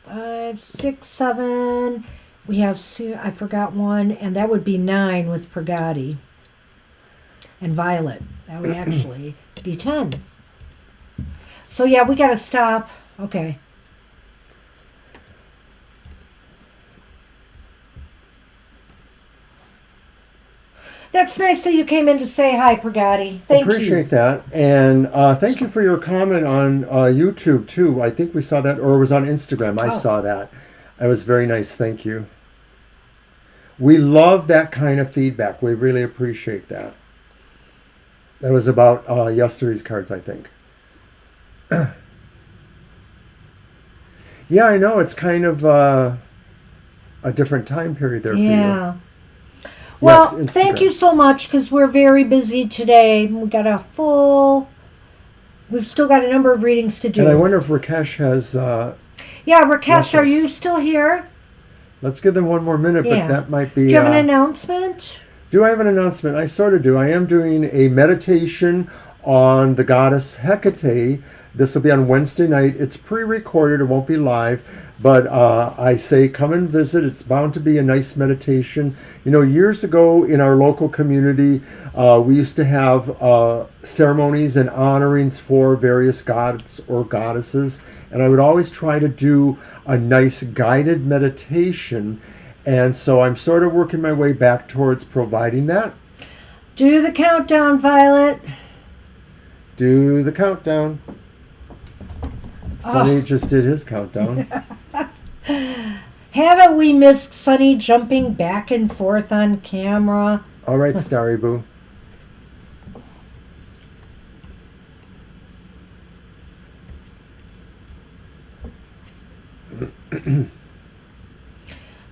4, 5, 6, 7. We have, I forgot one, and that would be 9 with Pragati. And Violet. That would actually be 10. So yeah, we got to stop. Okay. That's nice that you came in to say hi, Pragati. Thank you. Appreciate that. And thank you for your comment on YouTube, too. I think we saw that, or it was on Instagram. I saw that. It was very nice. Thank you. We love that kind of feedback. We really appreciate that. That was about yesterday's cards, I think. Yeah, I know. It's kind of a different time period there for you. Yeah. Well, Yes, thank Instagram. you so much because we're very busy today. We got we've still got a number of readings to do. And I wonder if Rakesh has... Yeah, Rakesh, are Yes. you still here? Let's give them one more minute, Yeah. but that might be... Do you have an announcement? Do I have an announcement? I sort of do. I am doing a meditation on the goddess Hecate. This will be on Wednesday night. It's pre-recorded. It won't be live. But I say come and visit. It's bound to be a nice meditation. You know, years ago in our local community, we used to have ceremonies and honorings for various gods or goddesses. And I would always try to do a nice guided meditation. And so I'm sort of working my way back towards providing that. Do the countdown, Violet. Do the countdown. Sonny just did his countdown. Haven't we missed Sonny jumping back and forth on camera? All right, Starry Boo.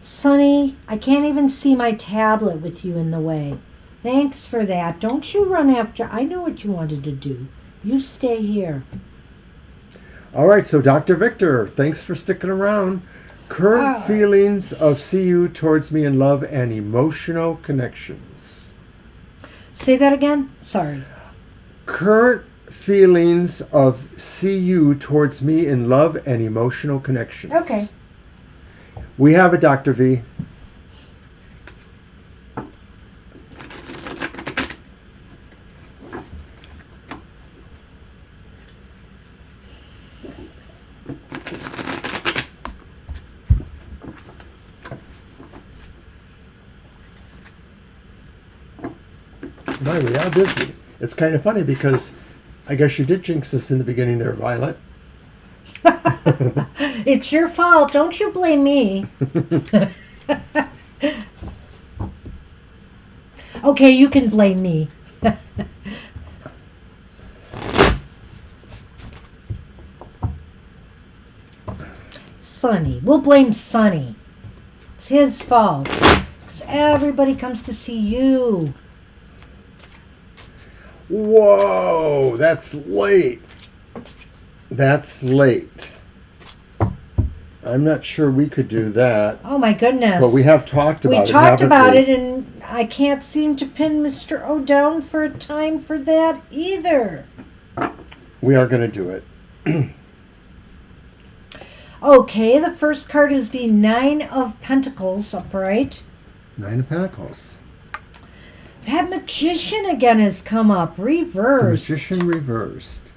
Sonny, I can't even see my tablet with you in the way. Thanks for that. Don't you run after. I know what you wanted to do. You stay here. All right, so Dr. Victor, thanks for sticking around. Current feelings of CU towards me in love and emotional connections. Say that again? Sorry. Current feelings of CU towards me in love and emotional connections. Okay. We have it, Dr. V. Boy, we are busy. It's kind of funny because I guess you did jinx us in the beginning there, Violet. It's your fault. Don't you blame me. Okay, you can blame me. Sonny. We'll blame Sonny. It's his fault. 'Cause everybody comes to see you. Whoa, that's late. That's late. I'm not sure we could do that. Oh my goodness. But we have talked about it. We talked haven't about we? it, and I can't seem to pin Mr. O down for a time for that either. We are going to do it. Okay, the first card is the Nine of Pentacles upright. Nine of Pentacles. That Magician again has come up, reversed. The Magician reversed.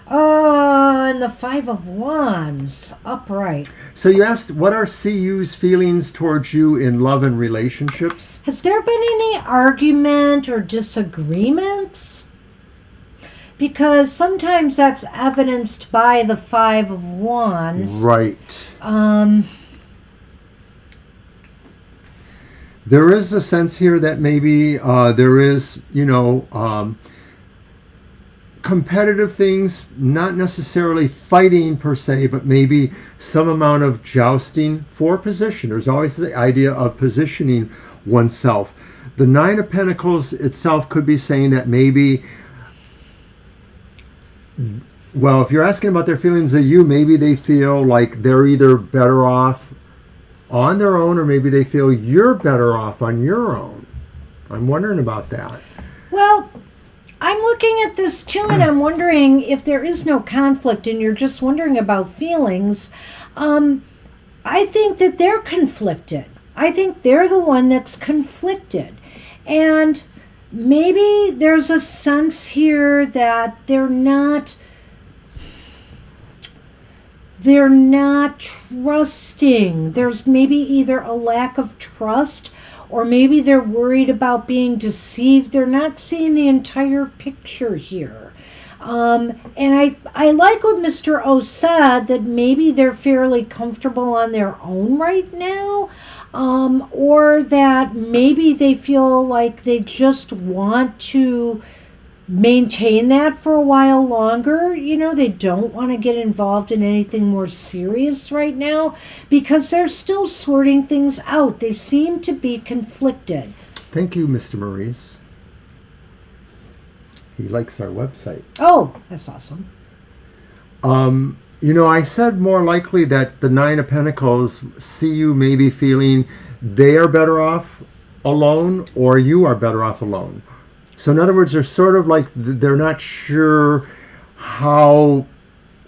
And the Five of Wands upright. So you asked, what are CU's feelings towards you in love and relationships? Has there been any argument or disagreements? Because sometimes that's evidenced by the Five of Wands. Right. There is a sense here that maybe there is, competitive things, not necessarily fighting per se, but maybe some amount of jousting for position. There's always the idea of positioning oneself. The Nine of Pentacles itself could be saying that maybe, well, if you're asking about their feelings of you, maybe they feel like they're either better off on their own, or maybe they feel you're better off on your own. I'm wondering about that. Well, I'm looking at this too, and I'm wondering if there is no conflict and you're just wondering about feelings. I think that they're conflicted. I think they're the one that's conflicted. And maybe there's a sense here that they're not trusting. There's maybe either a lack of trust, or maybe they're worried about being deceived. They're not seeing the entire picture here. And I like what Mr. O said, that maybe they're fairly comfortable on their own right now, or that maybe they feel like they just want to maintain that for a while longer. They don't want to get involved in anything more serious right now because they're still sorting things out. They seem to be conflicted. Thank you, Mr. Maurice. He likes our website. Oh, that's awesome. I said more likely that the Nine of Pentacles see you maybe feeling they are better off alone, or you are better off alone. So in other words, they're sort of like they're not sure how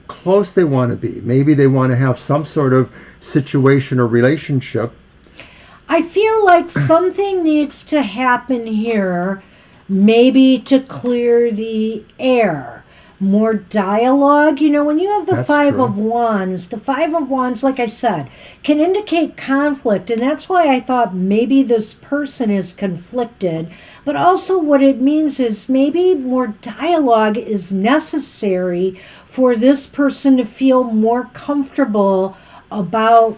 close they want to be. Maybe they want to have some sort of situation or relationship. I feel like something needs to happen here, maybe to clear the air. More dialogue. You know, when you have the That's Five true. of Wands, the Five of Wands, like I said, can indicate conflict. And that's why I thought maybe this person is conflicted. But also, what it means is maybe more dialogue is necessary for this person to feel more comfortable about,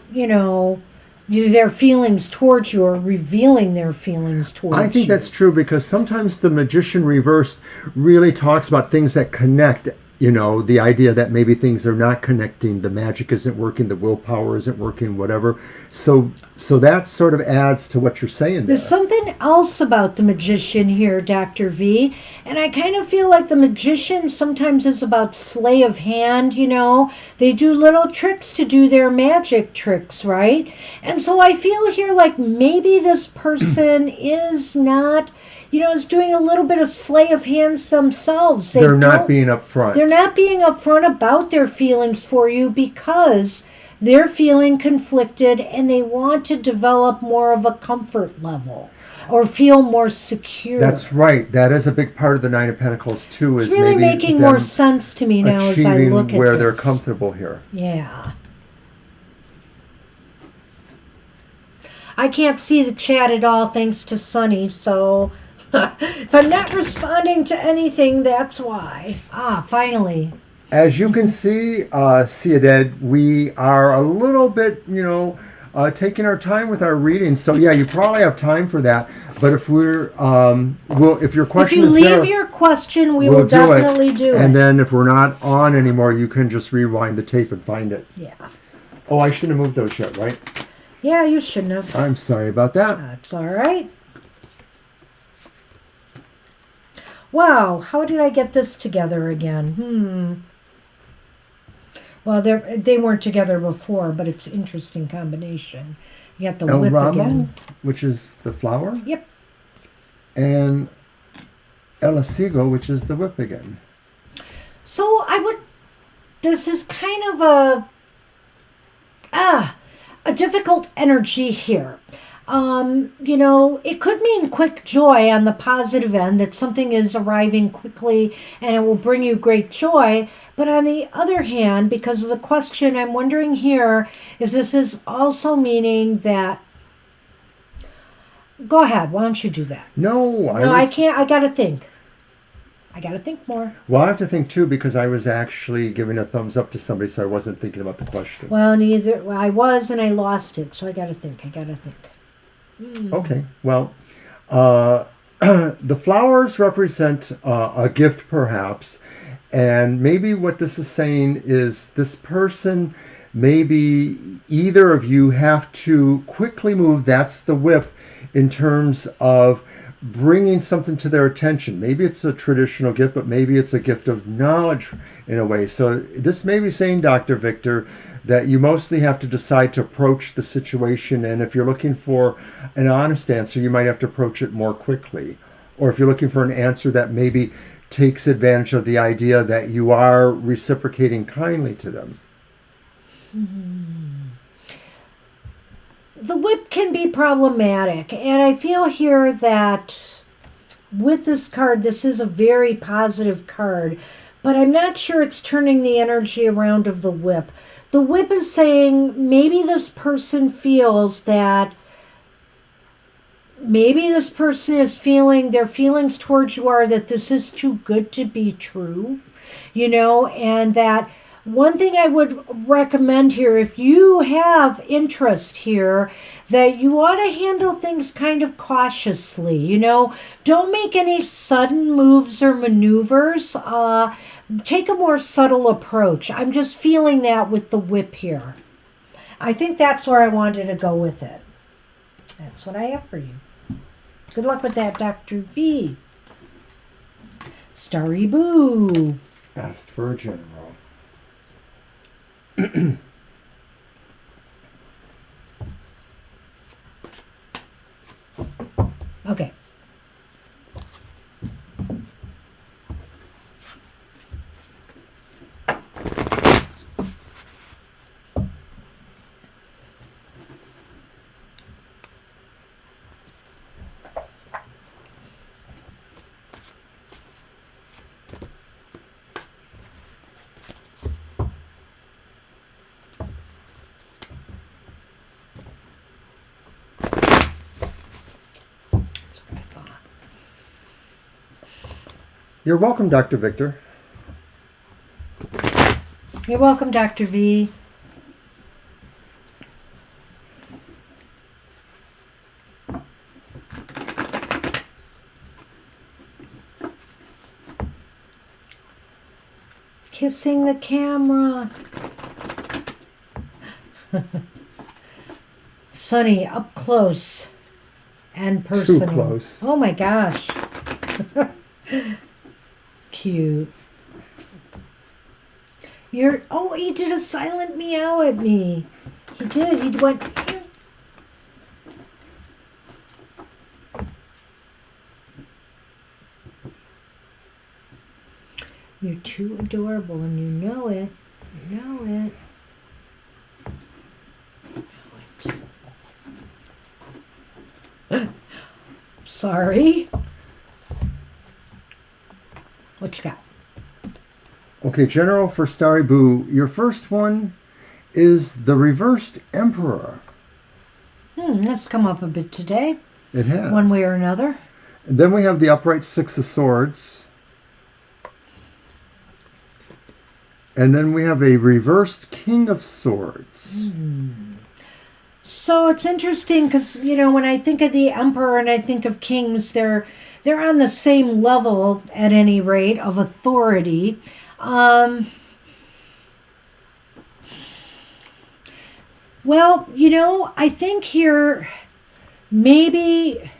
their feelings towards you or revealing their feelings towards you. I think that's true because sometimes the magician reversed really talks about things that connect. The idea that maybe things are not connecting, the magic isn't working, the willpower isn't working, whatever. So that sort of adds to what you're saying there. There's something else about the magician here, Dr. V, and I kind of feel like the magician sometimes is about sleight of hand, They do little tricks to do their magic tricks, right? And so I feel here like maybe this person is not, is doing a little bit of sleight of hands themselves. They're not being upfront. They're not being upfront about their feelings for you because they're feeling conflicted and they want to develop more of a comfort level or feel more secure. That's right. That is a big part of the Nine of Pentacles too. It's is really maybe making more sense to me now as I achieving look at where this. they're comfortable here. Yeah. I can't see the chat at all thanks to Sunny, so if I'm not responding to anything, that's why. Finally. As you can see, Ciudad, we are a little bit, taking our time with our readings. So yeah, you probably have time for that. But if we're, if your question is there, if you leave your question, we will definitely do it. And then if we're not on anymore, you can just rewind the tape and find it. Yeah. Oh, I shouldn't have moved those yet, right? Yeah, you shouldn't have. I'm sorry about that. That's all right. Wow, how did I get this together again? Well, they weren't together before, but it's an interesting combination. You got the whip again. Which is the flower. Yep. And El Asigo, which is the whip again. So this is kind of a difficult energy here. It could mean quick joy on the positive end, that something is arriving quickly and it will bring you great joy. But on the other hand, because of the question, I'm wondering here if this is also meaning that... Go ahead. Why don't you do that? No, I can't. I got to think. I got to think more. Well, I have to think too because I was actually giving a thumbs up to somebody, so I wasn't thinking about the question. Well, I was and I lost it, so I got to think. Okay, well, the flowers represent a gift perhaps, and maybe what this is saying is this person, maybe either of you have to quickly move, that's the whip, in terms of bringing something to their attention. Maybe it's a traditional gift, but maybe it's a gift of knowledge in a way. So this may be saying, Dr. Victor, that you mostly have to decide to approach the situation. And if you're looking for an honest answer, you might have to approach it more quickly. Or if you're looking for an answer that maybe takes advantage of the idea that you are reciprocating kindly to them. The whip can be problematic, and I feel here that with this card, this is a very positive card, but I'm not sure it's turning the energy around of the whip. The whip is saying maybe this person feels that maybe this person is feeling, their feelings towards you are that this is too good to be true, and that one thing I would recommend here, if you have interest here, that you ought to handle things kind of cautiously, Don't make any sudden moves or maneuvers. Take a more subtle approach. I'm just feeling that with the whip here. I think that's where I wanted to go with it. That's what I have for you. Good luck with that, Dr. V. Starry Boo. Asked for a general. Okay. You're welcome, Dr. Victor. You're welcome, Dr. V. Kissing the camera. Sunny, up close and personal. Too close. Oh my gosh. Cute. Oh, he did a silent meow at me. He did. He went. You're too adorable and you know it. You know it. Sorry. What you got? Okay, General, for Starry Boo, your first one is the Reversed Emperor. That's come up a bit today. It has. One way or another. And then we have the Upright Six of Swords. And then we have a Reversed King of Swords. So it's interesting because, when I think of the Emperor and I think of kings, they're on the same level, at any rate, of authority. Well, I think here maybe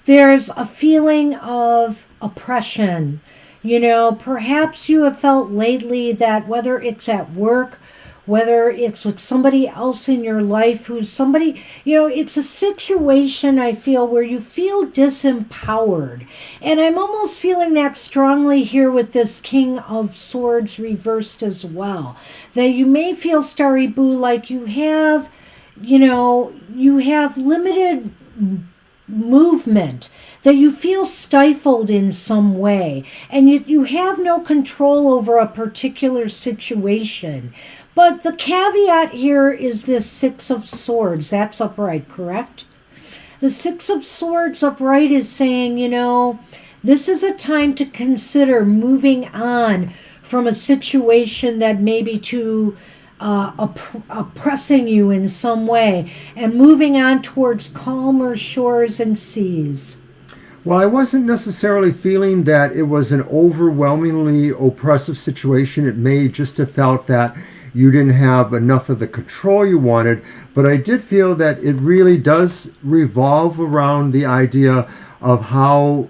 there's a feeling of oppression. Perhaps you have felt lately that whether it's at work, whether it's with somebody else in your life who's somebody, it's a situation I feel where you feel disempowered. And I'm almost feeling that strongly here with this King of Swords reversed as well. That you may feel, Starry Boo, like you have limited movement, that you feel stifled in some way, and you have no control over a particular situation. But the caveat here is this Six of Swords. That's upright, correct? The Six of Swords upright is saying, this is a time to consider moving on from a situation that may be too oppressing you in some way, and moving on towards calmer shores and seas. Well, I wasn't necessarily feeling that it was an overwhelmingly oppressive situation. It may just have felt that you didn't have enough of the control you wanted, but I did feel that it really does revolve around the idea of how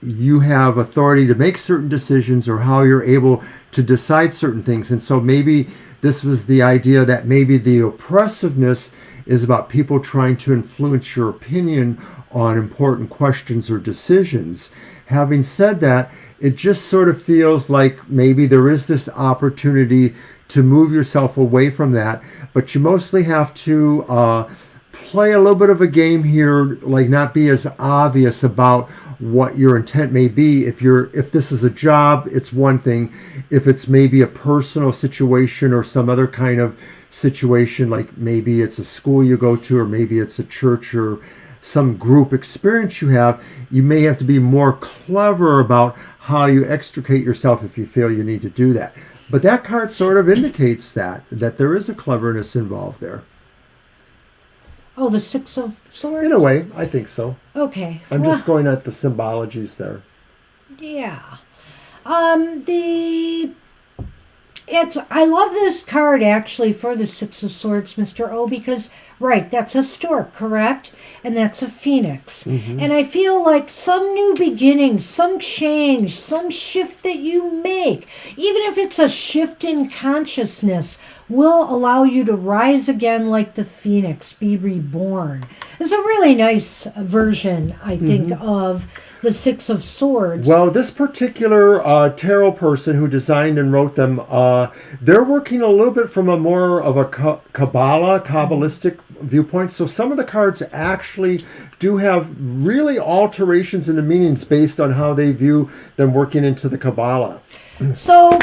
you have authority to make certain decisions or how you're able to decide certain things. And so maybe this was the idea that maybe the oppressiveness is about people trying to influence your opinion on important questions or decisions. Having said that, it just sort of feels like maybe there is this opportunity to move yourself away from that, but you mostly have to play a little bit of a game here, like not be as obvious about what your intent may be. If this is a job, it's one thing. If it's maybe a personal situation or some other kind of situation, like maybe it's a school you go to, or maybe it's a church or some group experience you have, you may have to be more clever about how you extricate yourself if you feel you need to do that. But that card sort of indicates that there is a cleverness involved there. Oh, the Six of Swords? In a way, I think so. Okay. I'm just going at the symbologies there. Yeah. I love this card actually for the Six of Swords, Mr. O, because that's a stork, correct? And that's a phoenix. Mm-hmm. And I feel like some new beginning, some change, some shift that you make, even if it's a shift in consciousness, will allow you to rise again like the phoenix, be reborn. It's a really nice version, I think, of the Six of Swords. Well, this particular tarot person who designed and wrote them, they're working a little bit from a more of a Kabbalistic viewpoint. So some of the cards actually do have really alterations in the meanings based on how they view them working into the Kabbalah. So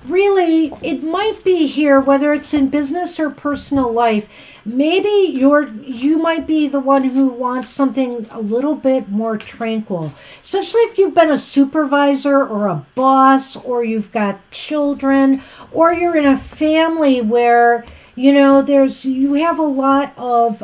really, it might be here, whether it's in business or personal life. Maybe you might be the one who wants something a little bit more tranquil, especially if you've been a supervisor or a boss, or you've got children, or you're in a family where you have a lot of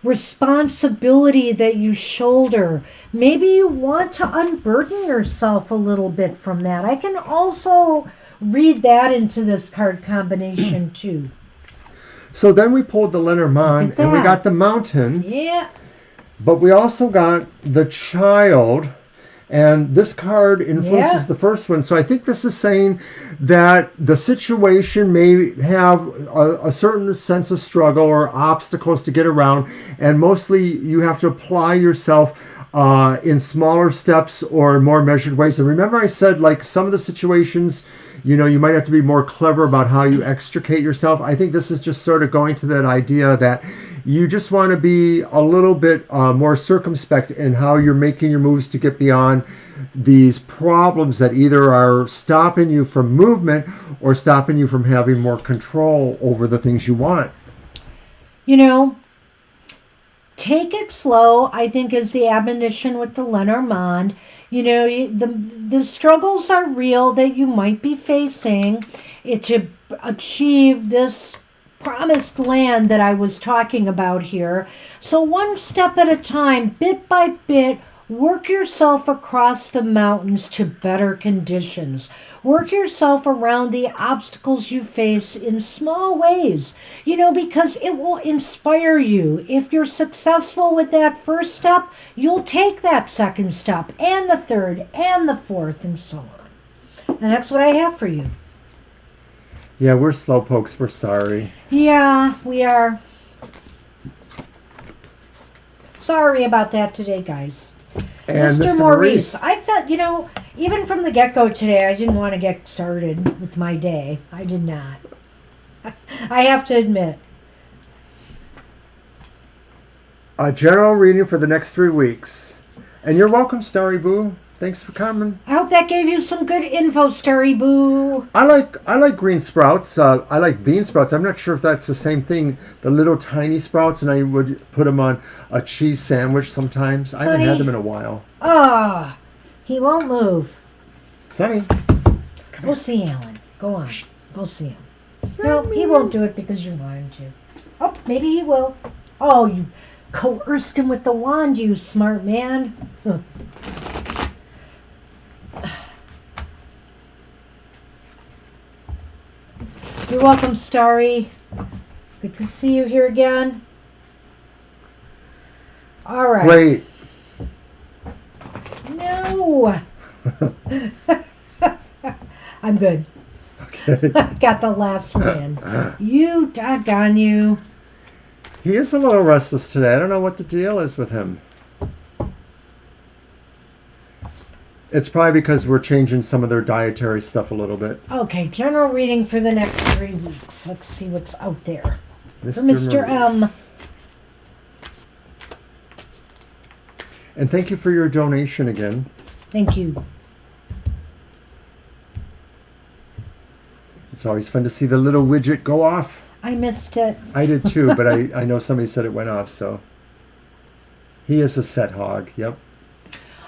responsibility that you shoulder. Maybe you want to unburden yourself a little bit from that. I can also read that into this card combination too. So then we pulled the Lenormand and we got the Mountain. Yeah. But we also got the Child. And this card influences the first one. So I think this is saying that the situation may have a certain sense of struggle or obstacles to get around. And mostly you have to apply yourself in smaller steps or more measured ways. And remember I said, like, some of the situations, you might have to be more clever about how you extricate yourself. I think this is just sort of going to that idea that you just want to be a little bit more circumspect in how you're making your moves to get beyond these problems that either are stopping you from movement or stopping you from having more control over the things you want. Take it slow, I think, is the admonition with the Lenormand. The struggles are real that you might be facing to achieve this promised land that I was talking about here. So one step at a time, bit by bit, work yourself across the mountains to better conditions. Work yourself around the obstacles you face in small ways, because it will inspire you. If you're successful with that first step, you'll take that second step and the third and the fourth and so on. And that's what I have for you. Yeah, we're slowpokes. We're sorry. Yeah, we are. Sorry about that today, guys. And Mr. Maurice, I felt, even from the get-go today, I didn't want to get started with my day. I did not. I have to admit. A general reading for the next 3 weeks. And you're welcome, Starry Boo. Thanks for coming. I hope that gave you some good info, Starry Boo. I like green sprouts. I like bean sprouts. I'm not sure if that's the same thing. The little tiny sprouts, and I would put them on a cheese sandwich sometimes. I haven't had them in a while. He won't move. Sonny. Go see Alan. Go on. Go see him. No, he won't do it because you want him to. Oh, maybe he will. Oh, you coerced him with the wand, you smart man. You're welcome, Starry. Good to see you here again. All right. Great. No. I'm good. Okay. Got the last win. You doggone you. He is a little restless today. I don't know what the deal is with him. It's probably because we're changing some of their dietary stuff a little bit. Okay, general reading for the next 3 weeks. Let's see what's out there. For Mr. M. And thank you for your donation again. Thank you. It's always fun to see the little widget go off. I missed it. I did too, but I know somebody said it went off, so. He is a set hog, yep.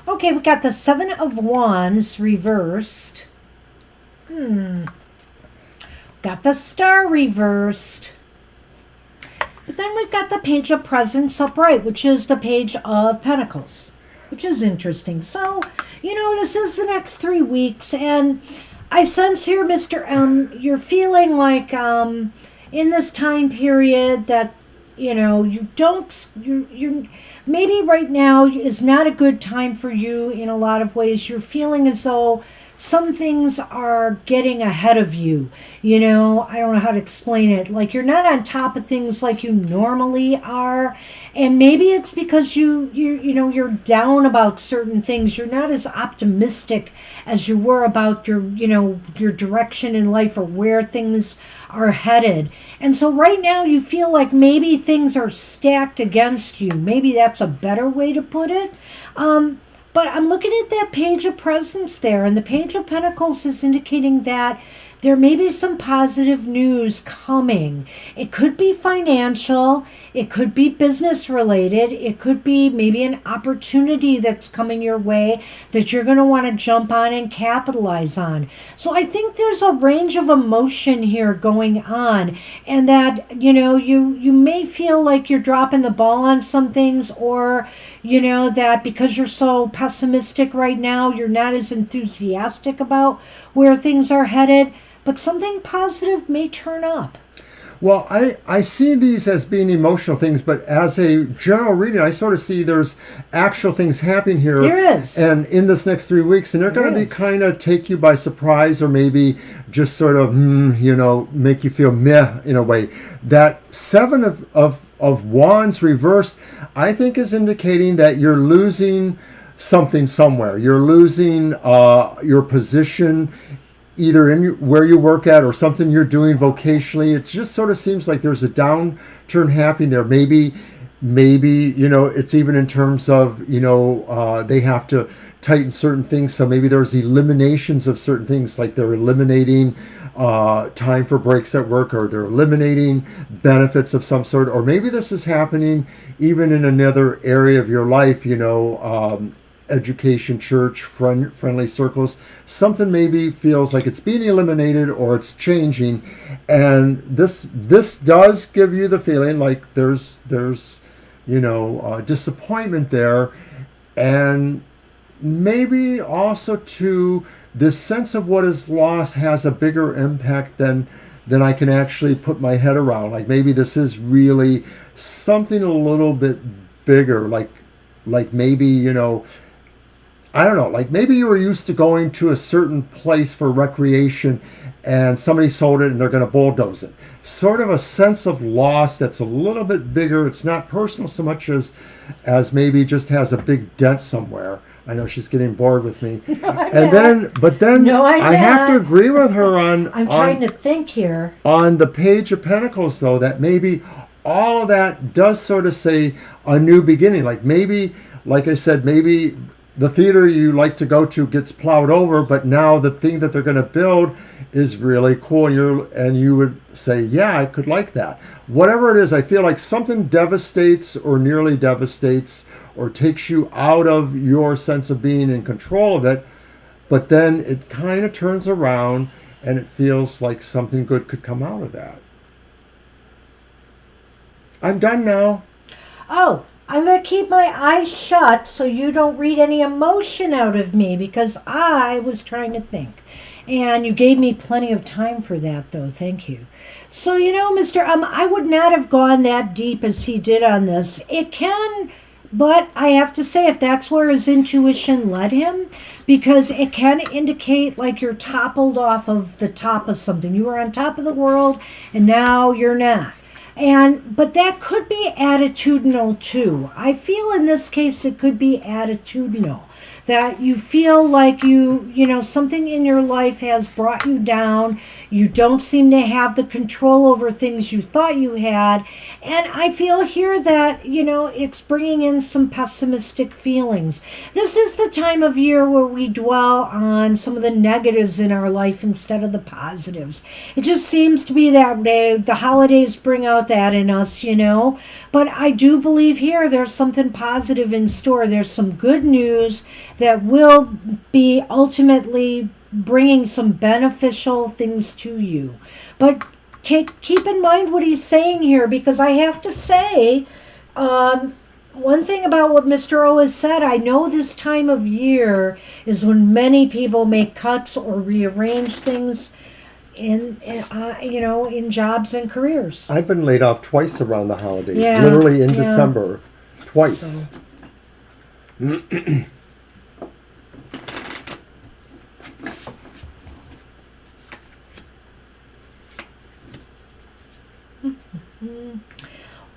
Okay, we got the Seven of Wands reversed. Got the Star reversed. But then we've got the Page of Presents upright, which is the Page of Pentacles, which is interesting. So, this is the next 3 weeks, and I sense here, Mr. M, you're feeling like in this time period that, you're maybe right now is not a good time for you in a lot of ways. You're feeling as though some things are getting ahead of you. I don't know how to explain it. Like you're not on top of things like you normally are. And maybe it's because you're down about certain things. You're not as optimistic as you were about your direction in life or where things are headed. And so right now you feel like maybe things are stacked against you. Maybe that's a better way to put it. But I'm looking at that Page of Presents there, and the Page of Pentacles is indicating that there may be some positive news coming. It could be financial, it could be business related, it could be maybe an opportunity that's coming your way that you're going to want to jump on and capitalize on. So I think there's a range of emotion here going on, and that, you may feel like you're dropping the ball on some things, or that because you're so pessimistic right now, you're not as enthusiastic about where things are headed, but something positive may turn up. Well, I see these as being emotional things, but as a general reading, I sort of see there's actual things happening here. There is. And in this next 3 weeks, and they're going to be kind of take you by surprise, or maybe just sort of, make you feel meh in a way. That Seven of Wands reversed, I think, is indicating that you're losing something somewhere. You're losing your position either in where you work at or something you're doing vocationally. It just sort of seems like there's a downturn happening there. Maybe it's even in terms of they have to tighten certain things, so maybe there's eliminations of certain things, like they're eliminating time for breaks at work, or they're eliminating benefits of some sort, or maybe this is happening even in another area of your life, education, church, friendly circles. Something maybe feels like it's being eliminated or it's changing, and this does give you the feeling like there's disappointment there, and maybe also to this sense of what is lost has a bigger impact than I can actually put my head around. Like maybe this is really something a little bit bigger, like maybe I don't know, like maybe you were used to going to a certain place for recreation and somebody sold it and they're going to bulldoze it. Sort of a sense of loss that's a little bit bigger. It's not personal so much as maybe just has a big dent somewhere. I know she's getting bored with me. No, I have to agree with her on... I'm trying to think here. On the Page of Pentacles, though, that maybe all of that does sort of say a new beginning. Like maybe, like I said, maybe the theater you like to go to gets plowed over, but now the thing that they're going to build is really cool, and you would say, yeah, I could like that. Whatever it is, I feel like something devastates or nearly devastates or takes you out of your sense of being in control of it, but then it kind of turns around and it feels like something good could come out of that. I'm done now. Oh, I'm going to keep my eyes shut so you don't read any emotion out of me, because I was trying to think. And you gave me plenty of time for that, though. Thank you. So, Mr. I would not have gone that deep as he did on this. It can, but I have to say, if that's where his intuition led him, because it can indicate like you're toppled off of the top of something. You were on top of the world, and now you're not. But that could be attitudinal too. I feel in this case it could be attitudinal. That you feel like something in your life has brought you down. You don't seem to have the control over things you thought you had. And I feel here that, it's bringing in some pessimistic feelings. This is the time of year where we dwell on some of the negatives in our life instead of the positives. It just seems to be that way. The holidays bring out that in us, But I do believe here there's something positive in store. There's some good news that will be ultimately bringing some beneficial things to you. But keep in mind what he's saying here, because I have to say, one thing about what Mr. O has said, I know this time of year is when many people make cuts or rearrange things in jobs and careers. I've been laid off twice around the holidays, literally in December, twice. So.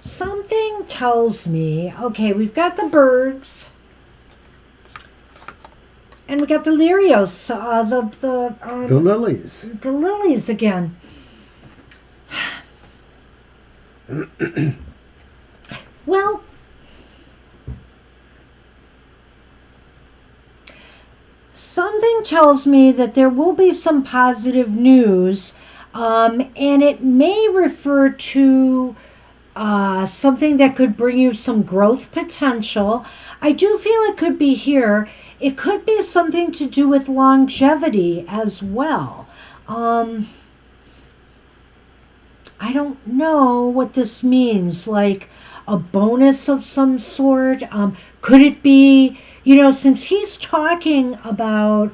Something tells me, okay, we've got the birds, and we got the Lirios, the lilies. The lilies again. Well, something tells me that there will be some positive news, and it may refer to something that could bring you some growth potential. I do feel it could be here. It could be something to do with longevity as well. I don't know what this means, like a bonus of some sort. Could it be, since he's talking about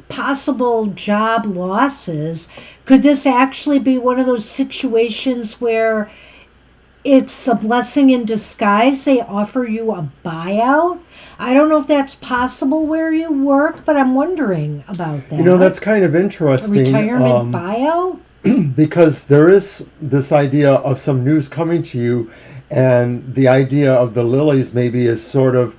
possible job losses, could this actually be one of those situations where it's a blessing in disguise? They offer you a buyout. I don't know if that's possible where you work, but I'm wondering about that. That's kind of A interesting. retirement buyout? Because there is this idea of some news coming to you, and the idea of the lilies maybe is sort of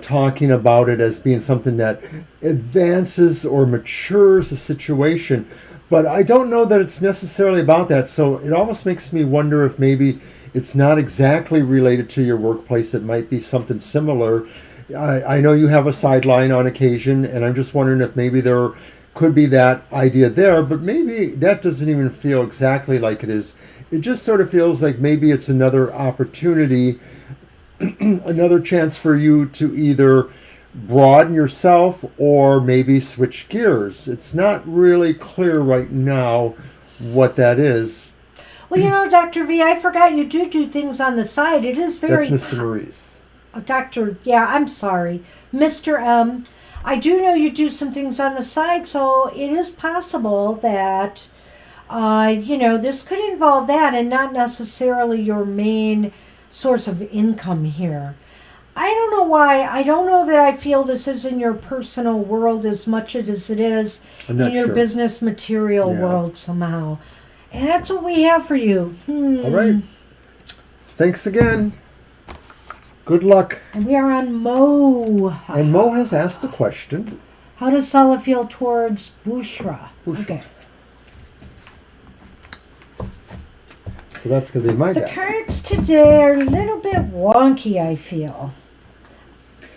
talking about it as being something that advances or matures a situation. But I don't know that it's necessarily about that. So it almost makes me wonder if maybe it's not exactly related to your workplace. It might be something similar. I know you have a sideline on occasion, and I'm just wondering if maybe there could be that idea there, but maybe that doesn't even feel exactly like it is. It just sort of feels like maybe it's another opportunity, another chance for you to either broaden yourself or maybe switch gears. It's not really clear right now what that is. Well, Dr. V, I forgot you do things on the side. It is very... That's Mr. Maurice. I'm sorry. Mr. M. I do know you do some things on the side, so it is possible that, this could involve that and not necessarily your main source of income here. I don't know why. I don't know that I feel this is in your personal world as much as it is in your business material world somehow. And that's what we have for you. All right. Thanks again. Good luck. And we are on Mo. And Mo has asked the question. How does Sala feel towards Bushra? Okay. So that's going to be my The guy. cards today are a little bit wonky, I feel.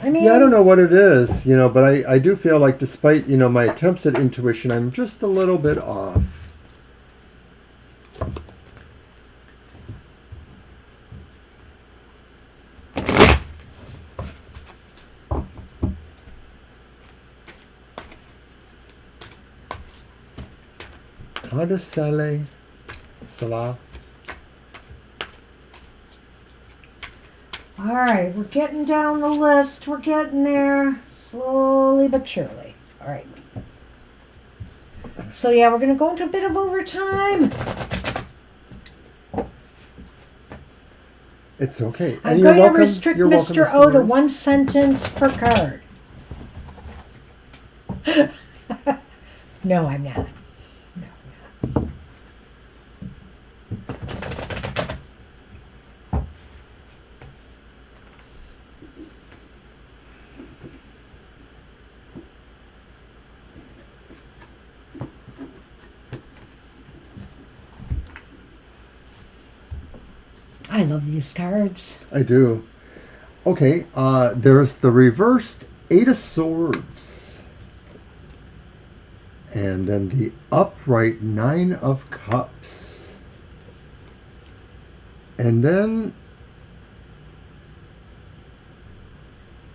I don't know what it is, but I do feel like despite, my attempts at intuition, I'm just a little bit off. How does Salah? All right, we're getting down the list. We're getting there slowly but surely. All right. So, we're going to go into a bit of overtime. It's okay. I'm going to restrict Mr. O to one sentence per card. No, I'm not. I love these cards. I do. Okay, there's the reversed Eight of Swords. And then the upright Nine of Cups. And then...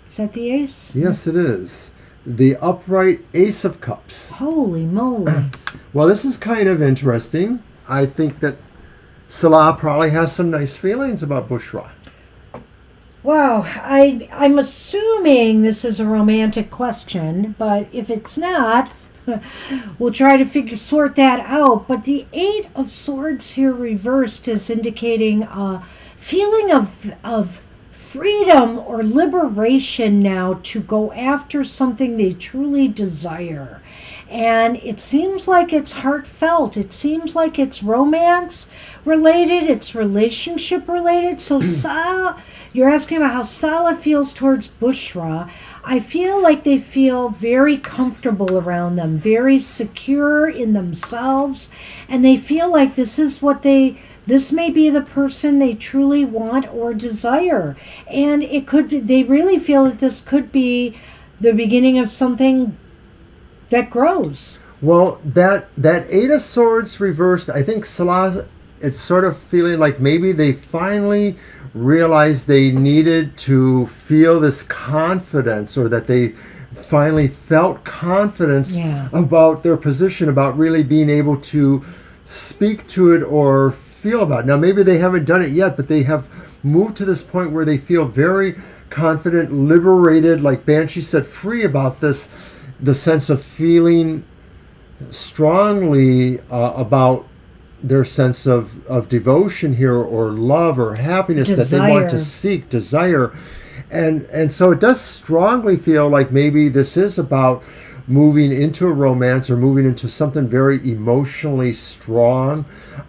Is that the ace? Yes, it is. The upright Ace of Cups. Holy moly. Well, this is kind of interesting. I think that Salah probably has some nice feelings about Bushra. Wow, I'm assuming this is a romantic question, but if it's not, we'll try to sort that out. But the Eight of Swords here reversed is indicating a feeling of freedom or liberation now to go after something they truly desire. And it seems like it's heartfelt. It seems like it's romance related. It's relationship related. So you're asking about how Sala feels towards Bushra. I feel like they feel very comfortable around them, very secure in themselves. And they feel like this may be the person they truly want or desire. And they really feel that this could be the beginning of something that grows. Well, that Eight of Swords reversed, I think Salah, it's sort of feeling like maybe they finally realized they needed to feel this confidence, or that they finally felt confidence about their position, about really being able to speak to it or feel about it. Now, maybe they haven't done it yet, but they have moved to this point where they feel very confident, liberated, like Banshee said, free about this, the sense of feeling strongly about their sense of devotion here, or love, or happiness, that they want to seek, desire. And so it does strongly feel like maybe this is about moving into a romance, or moving into something very emotionally strong.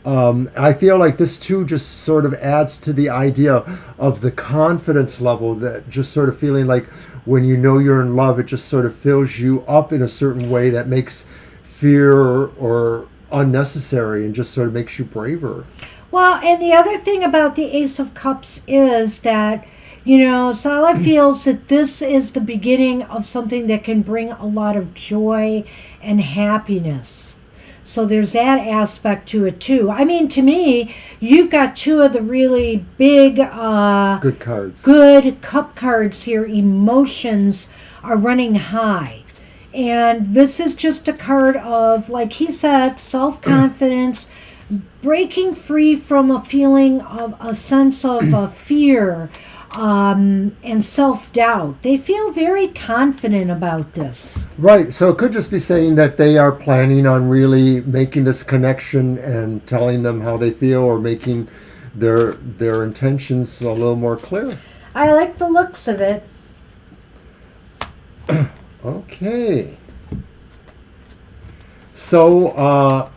I feel like this too just sort of adds to the idea of the confidence level, that just sort of feeling like when you know you're in love, it just sort of fills you up in a certain way that makes fear or unnecessary, and just sort of makes you braver. Well, and the other thing about the Ace of Cups is that, Salah feels that this is the beginning of something that can bring a lot of joy and happiness. So there's that aspect to it too. I mean, to me, you've got two of the really big, good cards. Good cup cards here. Emotions are running high. And this is just a card of, like he said, self-confidence, breaking free from a feeling of a sense of fear and self-doubt. They feel very confident about this. Right. So it could just be saying that they are planning on really making this connection and telling them how they feel, or making their intentions a little more clear. I like the looks of it. Okay. So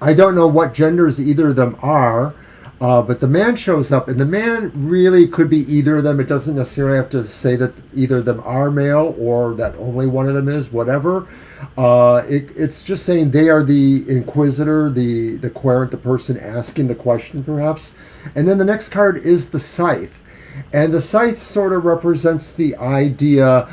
I don't know what genders either of them are, but the man shows up, and the man really could be either of them. It doesn't necessarily have to say that either of them are male, or that only one of them is, whatever. It's just saying they are the inquisitor, the querent, the person asking the question, perhaps. And then the next card is the scythe. And the scythe sort of represents the idea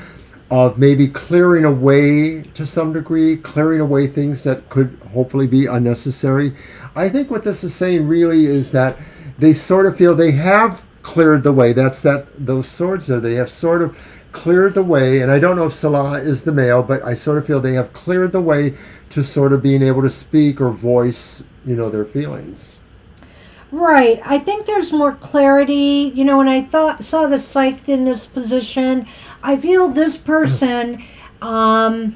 of maybe clearing away, to some degree, clearing away things that could hopefully be unnecessary. I think what this is saying really is that they sort of feel they have cleared the way. Those swords there, they have sort of cleared the way. And I don't know if Salah is the male, but I sort of feel they have cleared the way to sort of being able to speak or voice, their feelings. Right. I think there's more clarity. When I saw the scythe in this position, I feel this person, I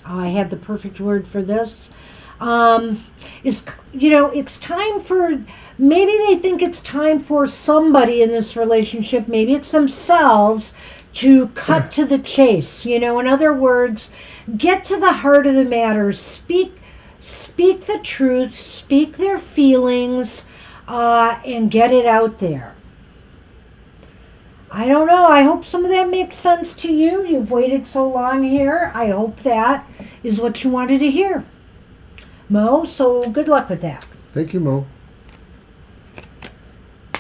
had the perfect word for this, is, it's time for, maybe they think it's time for somebody in this relationship, maybe it's themselves, to cut to the chase. In other words, get to the heart of the matter, speak the truth, speak their feelings, and get it out there. I don't know. I hope some of that makes sense to you. You've waited so long here. I hope that is what you wanted to hear, Mo. So good luck with that. Thank you, Mo.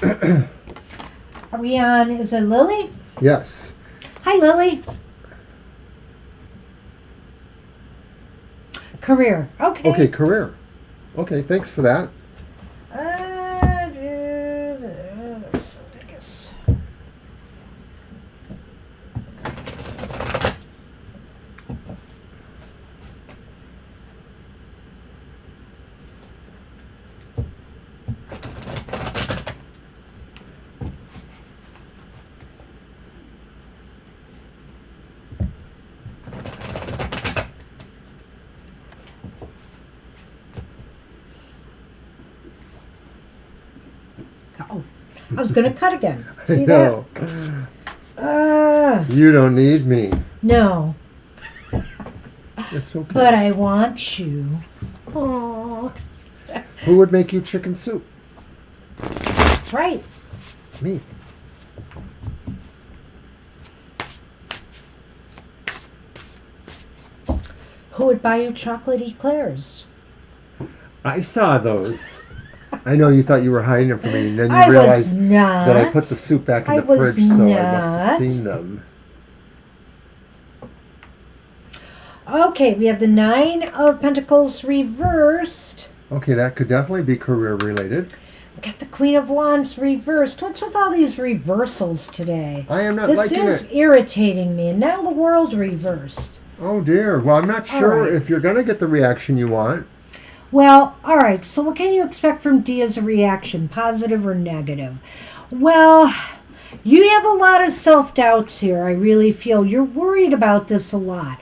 Are we on? Is it Lily? Yes. Hi, Lily. Career. Okay. Okay, career. Okay, thanks for that. This, I guess. Oh, I was going to cut again. See that? You don't need me. No. It's okay. But I want you. Aww. Who would make you chicken soup? That's right. Me. Who would buy you chocolate eclairs? I saw those. I know you thought you were hiding them from me, and then I you was realized not. that I put the soup back in I the was fridge, so I must not. have seen them. Okay, we have the Nine of Pentacles reversed. Okay, that could definitely be career related. We got the Queen of Wands reversed. What's with all these reversals today? I am not this liking is it. irritating me. And now the World reversed. Oh dear. Well, I'm not sure right. if you're going to get the reaction you want. Well, all right. So what can you expect from D as a reaction, positive or negative? Well, you have a lot of self-doubts here. I really feel you're worried about this a lot.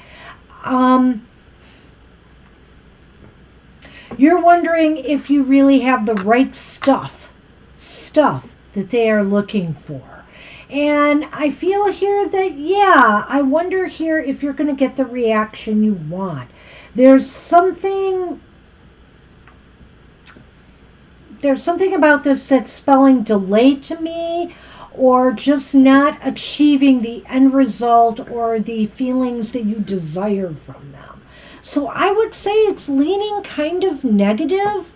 You're wondering if you really have the right stuff that they are looking for. And I feel here that, yeah, I wonder here if you're going to get the reaction you want. There's something about this that's spelling delay to me, or just not achieving the end result or the feelings that you desire from them. So I would say it's leaning kind of negative.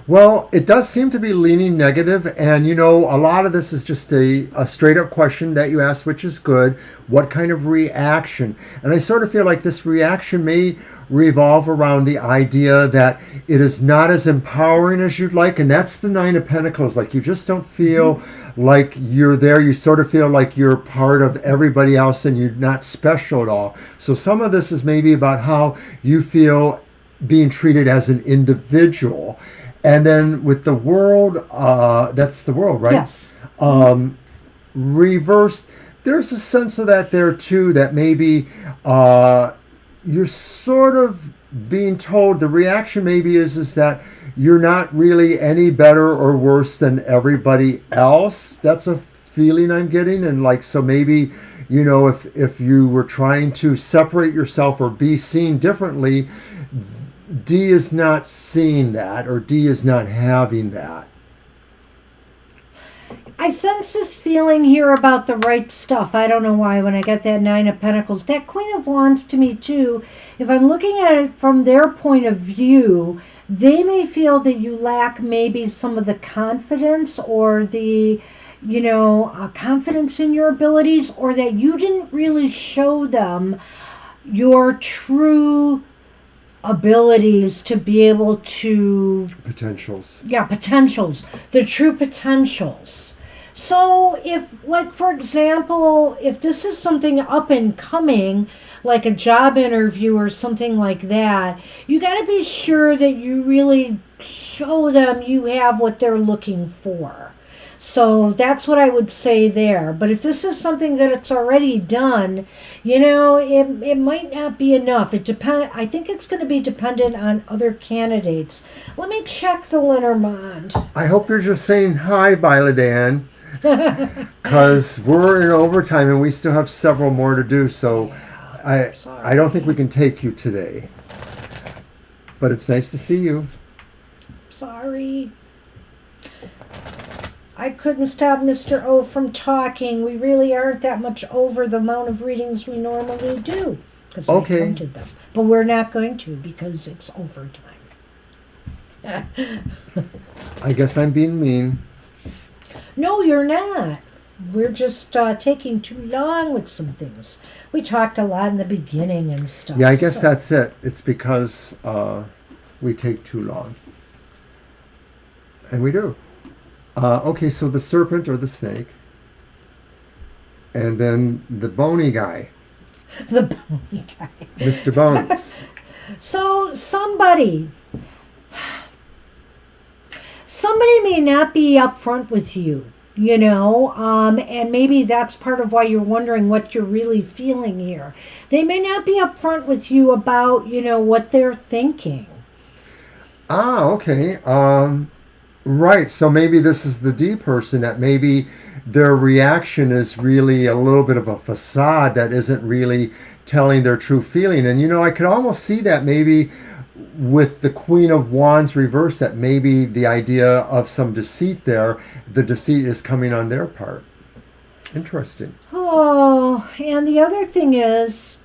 Well, it does seem to be leaning negative, and you know, a lot of this is just a straight up question that you ask, which is good. What kind of reaction? And I sort of feel like this reaction may revolve around the idea that it is not as empowering as you'd like, and that's the Nine of Pentacles. Like, you just don't feel like you're there. You sort of feel like you're part of everybody else and you're not special at all. So some of this is maybe about how you feel being treated as an individual. And then with the World, that's the World, right? Yes. Reversed, there's a sense of that there too, that maybe you're sort of being told, the reaction maybe is that you're not really any better or worse than everybody else. That's a feeling I'm getting. And like, so maybe, you know, if you were trying to separate yourself or be seen differently, D is not seeing that, or D is not having that. I sense this feeling here about the right stuff. I don't know why when I got that Nine of Pentacles. That Queen of Wands to me too, if I'm looking at it from their point of view, they may feel that you lack maybe some of the confidence or the, confidence in your abilities, or that you didn't really show them your true abilities to be able to... Potentials. Yeah, potentials. The true potentials. So if, like, for example, if this is something up and coming, like a job interview or something like that, you got to be sure that you really show them you have what they're looking for. So that's what I would say there. But if this is something that it's already done, it might not be enough. I think it's going to be dependent on other candidates. Let me check the Lenormand. I hope you're just saying hi, Violet Ann, because we're in overtime and we still have several more to do. So I don't think we can take you today. But it's nice to see you. Sorry. I couldn't stop Mr. O from talking. We really aren't that much over the amount of readings we normally do. Because I counted them. But we're not going to because it's overtime. I guess I'm being mean. No, you're not. We're just taking too long with some things. We talked a lot in the beginning and stuff. Yeah, I guess that's it. It's because we take too long. And we do. Okay, so the serpent or the snake. And then the bony guy. The bony guy. Mr. Bones. So somebody may not be upfront with you, and maybe that's part of why you're wondering what you're really feeling here. They may not be upfront with you about, what they're thinking. Okay. Right, so maybe this is the D person, that maybe their reaction is really a little bit of a facade that isn't really telling their true feeling. And I could almost see that maybe with the Queen of Wands reversed, that maybe the idea of some deceit there, the deceit is coming on their part. Interesting. Oh, and the other thing is,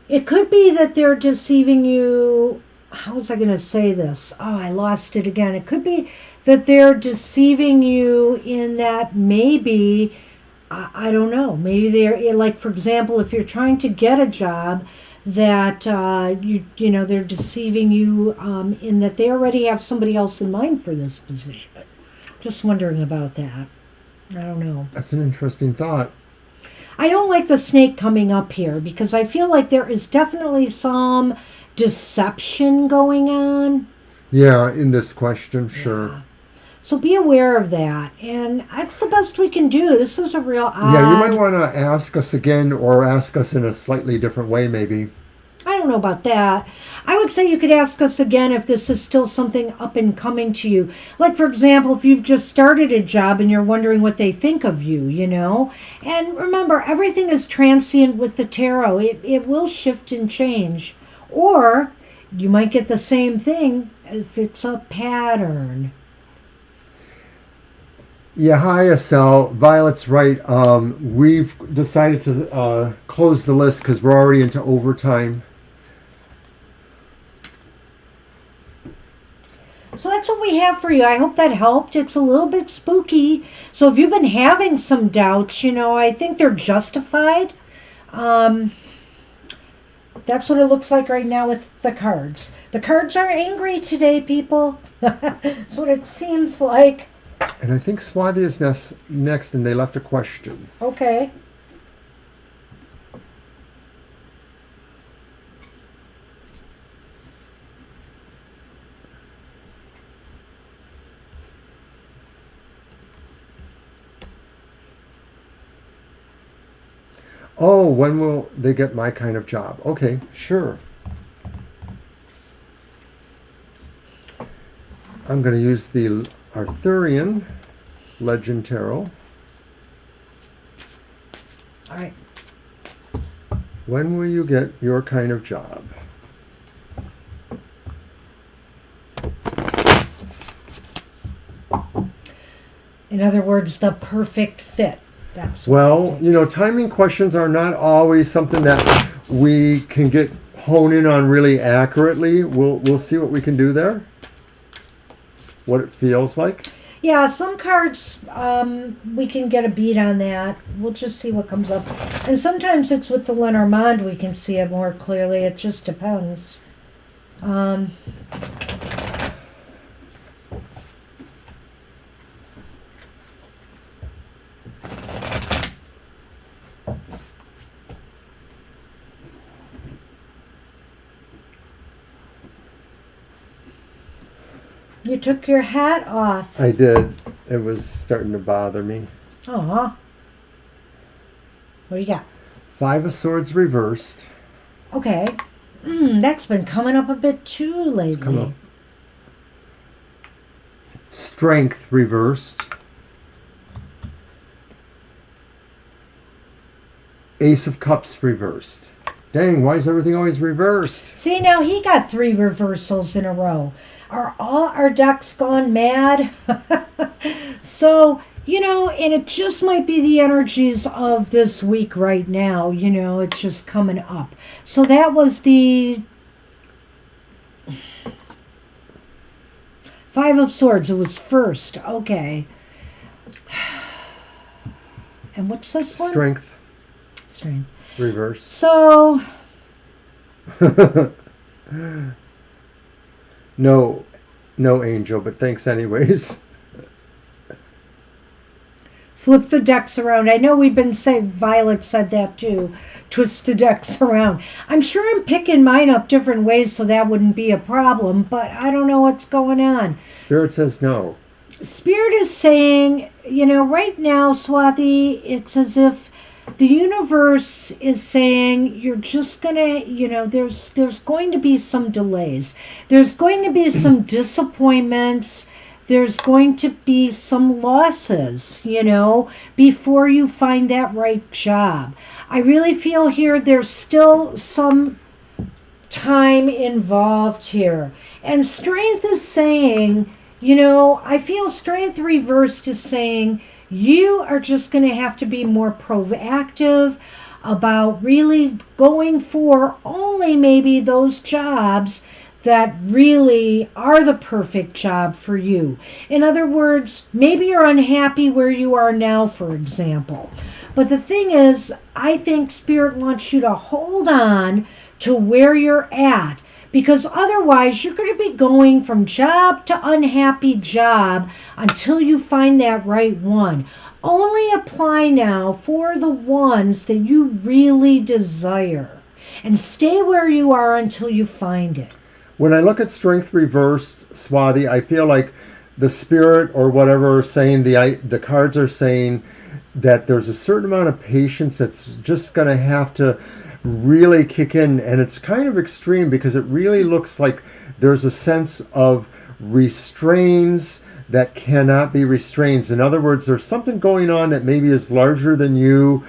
it could be that they're deceiving you. How was I going to say this? Oh, I lost it again. It could be that they're deceiving you in that maybe I don't know. Maybe they're like, for example, if you're trying to get a job, that you know they're deceiving you in that they already have somebody else in mind for this position. Just wondering about that. I don't know. That's an interesting thought. I don't like the snake coming up here because I feel like there is definitely some deception going on. Yeah, in this question, sure. Yeah. So be aware of that. And that's the best we can do. This is a real odd... Yeah, you might want to ask us again or ask us in a slightly different way, maybe. I don't know about that. I would say you could ask us again if this is still something up and coming to you. Like, for example, if you've just started a job and you're wondering what they think of you, you know? And remember, everything is transient with the tarot. It will shift and change. Or you might get the same thing if it's a pattern. Yeah, hi, Estelle. Violet's right. We've decided to close the list because we're already into overtime. So that's what we have for you. I hope that helped. It's a little bit spooky. So if you've been having some doubts, you know, I think they're justified. That's what it looks like right now with the cards. The cards are angry today, people. That's what it seems like. And I think Swathi is next, and they left a question. Okay. Oh, when will they get my kind of job? Okay, sure. I'm going to use the Arthurian Legend Tarot. All right. When will you get your kind of job? In other words, the perfect fit. That's Well, you know, timing questions are not always something that we can get hone in on really accurately. We'll see what we can do there. What it feels like. Yeah, some cards we can get a beat on that. We'll just see what comes up. And sometimes it's with the Lenormand we can see it more clearly. It just depends. You took your hat off. I did. It was starting to bother me. Aw. What do you got? 5 of Swords reversed. Okay. That's been coming up a bit too lately. It's come up. Strength reversed. Ace of Cups reversed. Dang, why is everything always reversed? See, now he got 3 reversals in a row. Are all our decks gone mad? So, you know, and it just might be the energies of this week right now. You know, it's just coming up. So that was the 5 of Swords. It was first. Okay. And what's this one? Strength Strength. reversed. So... No angel, but thanks anyways. Flip the decks around. I know we've been saying, Violet said that too. Twist the decks around. I'm sure I'm picking mine up different ways so that wouldn't be a problem, but I don't know what's going on. Spirit says no. Spirit is saying, you know, right now, Swathi, it's as if the universe is saying you're just gonna, you know, there's going to be some delays. There's going to be some disappointments. There's going to be some losses, you know, before you find that right job. I really feel here there's still some time involved here. And Strength is saying, you know, I feel Strength reversed is saying, you are just going to have to be more proactive about really going for only maybe those jobs that really are the perfect job for you. In other words, maybe you're unhappy where you are now, for example. But the thing is, I think Spirit wants you to hold on to where you're at, because otherwise you're going to be going from job to unhappy job until you find that right one. Only apply now for the ones that you really desire and stay where you are until you find it. When I look at Strength reversed, Swathi, I feel like the Spirit or whatever are saying, the cards are saying that there's a certain amount of patience that's just going to have to really kick in. And it's kind of extreme because it really looks like there's a sense of restraints that cannot be restrained. In other words, there's something going on that maybe is larger than you.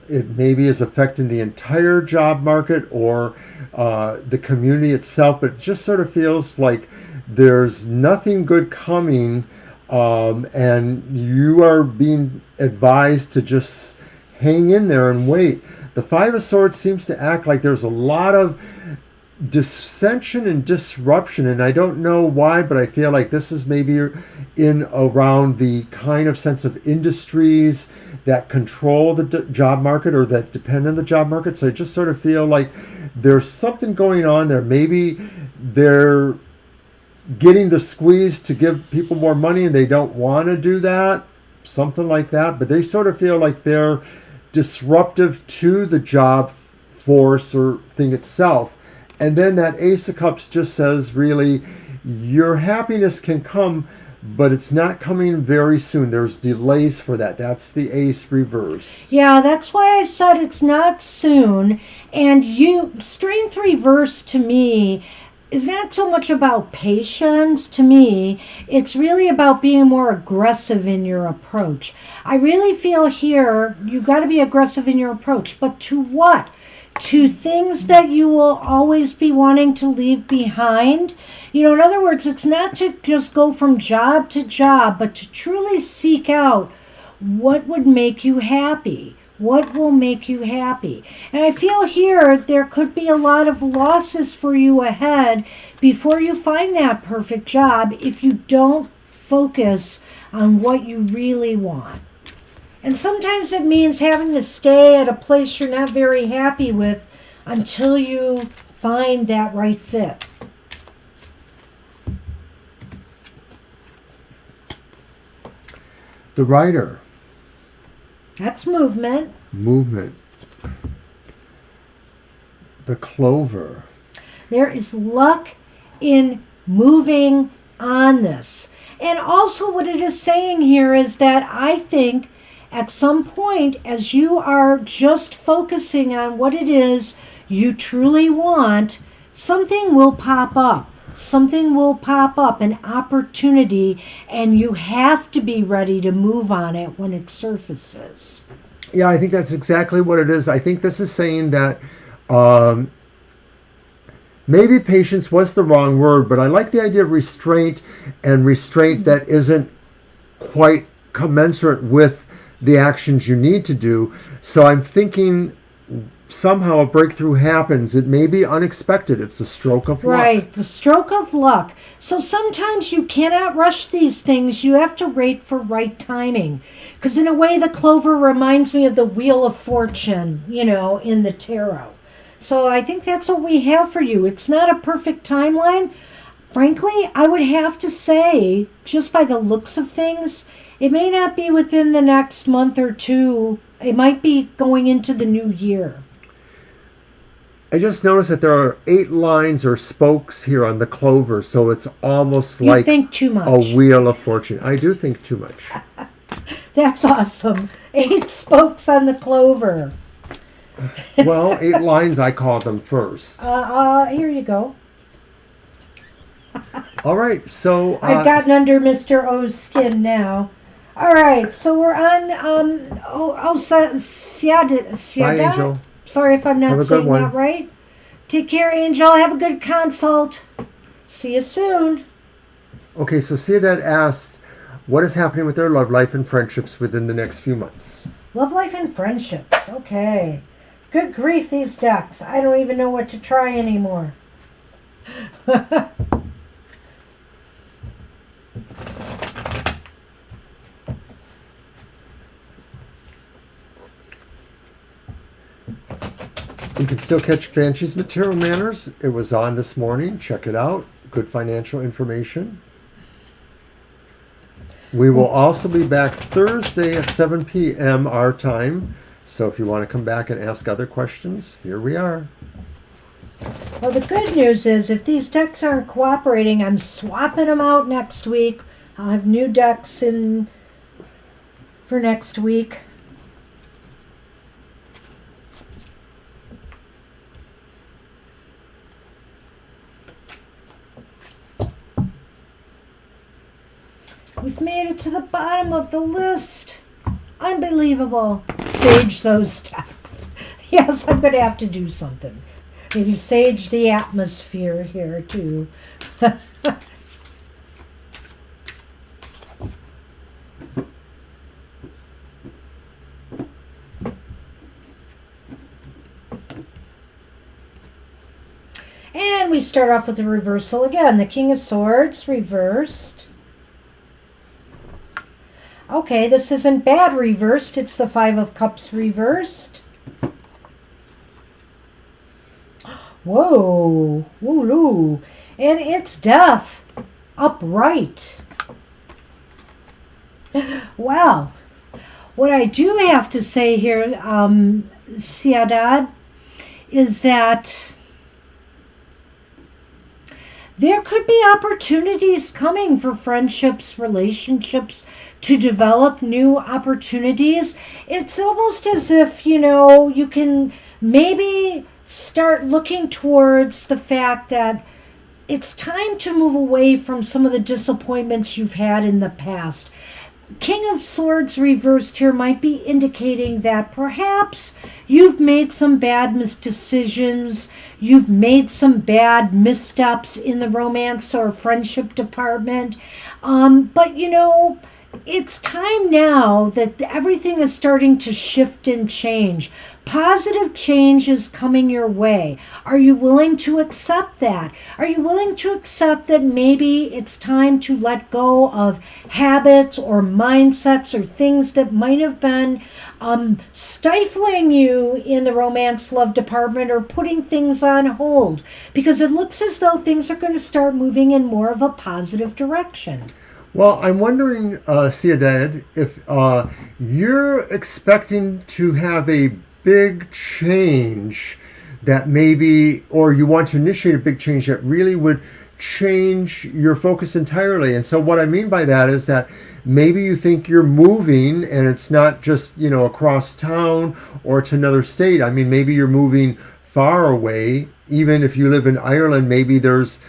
It maybe is affecting the entire job market or the community itself, but it just sort of feels like there's nothing good coming, and you are being advised to just hang in there and wait. The Five of Swords seems to act like there's a lot of dissension and disruption, and I don't know why, but I feel like this is maybe in around the kind of sense of industries that control the job market or that depend on the job market. So I just sort of feel like there's something going on there. Maybe they're getting the squeeze to give people more money and they don't want to do that, something like that, but they sort of feel like they're disruptive to the job force or thing itself. And then that Ace of Cups just says, really, your happiness can come, but it's not coming very soon. There's delays for that. That's the Ace reverse. Yeah, that's why I said it's not soon. And Strength reverse to me is not so much about patience. To me, it's really about being more aggressive in your approach. I really feel here you got to be aggressive in your approach, but to what? To things that you will always be wanting to leave behind. In other words, it's not to just go from job to job, but to truly seek out what would make you happy. What will make you happy? And I feel here there could be a lot of losses for you ahead before you find that perfect job if you don't focus on what you really want. And sometimes it means having to stay at a place you're not very happy with until you find that right fit. The Rider. That's movement. Movement. The Clover. There is luck in moving on this. And also what it is saying here is that I think at some point, as you are just focusing on what it is you truly want, something will pop up. Something will pop up, an opportunity, and you have to be ready to move on it when it surfaces. Yeah, I think that's exactly what it is. I think this is saying that maybe patience was the wrong word, but I like the idea of restraint, and restraint that isn't quite commensurate with the actions you need to do. So I'm thinking somehow a breakthrough happens. It may be unexpected. It's a stroke of luck. Right, the stroke of luck. So sometimes you cannot rush these things. You have to wait for right timing. Because in a way, the clover reminds me of the Wheel of Fortune, in the tarot. So I think that's what we have for you. It's not a perfect timeline. Frankly, I would have to say, just by the looks of things, it may not be within the next month or two. It might be going into the new year. I just noticed that there are 8 lines or spokes here on the clover, so it's almost You like think too much. a Wheel of Fortune. I do think too much. That's awesome. 8 spokes on the clover. Well, 8 lines, I call them first. Here you go. All right, so I've gotten under Mr. O's skin now. All right, so we're on Siada. Bye, Angel. Sorry if I'm Have not a saying good one. that right. Take care, Angel. Have a good consult. See you soon. Okay, so Ciudad asked, what is happening with their love life and friendships within the next few months? Love life and friendships. Okay. Good grief, these decks. I don't even know what to try anymore. You can still catch Banshee's Material Manners. It was on this morning. Check it out. Good financial information. We will also be back Thursday at 7 p.m. our time. So if you want to come back and ask other questions, here we are. Well, the good news is if these decks aren't cooperating, I'm swapping them out next week. I'll have new decks in for next week. We've made it to the bottom of the list. Unbelievable. Sage those decks. Yes, I'm going to have to do something. Maybe sage the atmosphere here, too. And we start off with a reversal again. The King of Swords reversed. Okay, this isn't bad reversed. It's the Five of Cups reversed. Whoa. Woo-loo. And it's Death. Upright. Wow. What I do have to say here, Ciudad, is that there could be opportunities coming for friendships, relationships, to develop new opportunities. It's almost as if, you can maybe start looking towards the fact that it's time to move away from some of the disappointments you've had in the past. King of Swords reversed here might be indicating that perhaps you've made some bad decisions, you've made some bad missteps in the romance or friendship department. But it's time now that everything is starting to shift and change. Positive change is coming your way. Are you willing to accept that? Are you willing to accept that maybe it's time to let go of habits or mindsets or things that might have been stifling you in the romance love department or putting things on hold? Because it looks as though things are going to start moving in more of a positive direction. Well, I'm wondering, Ciudad, if you're expecting to have a big change that maybe, or you want to initiate a big change that really would change your focus entirely. And so what I mean by that is that maybe you think you're moving and it's not just, across town or to another state. I mean, maybe you're moving far away. Even if you live in Ireland, maybe there's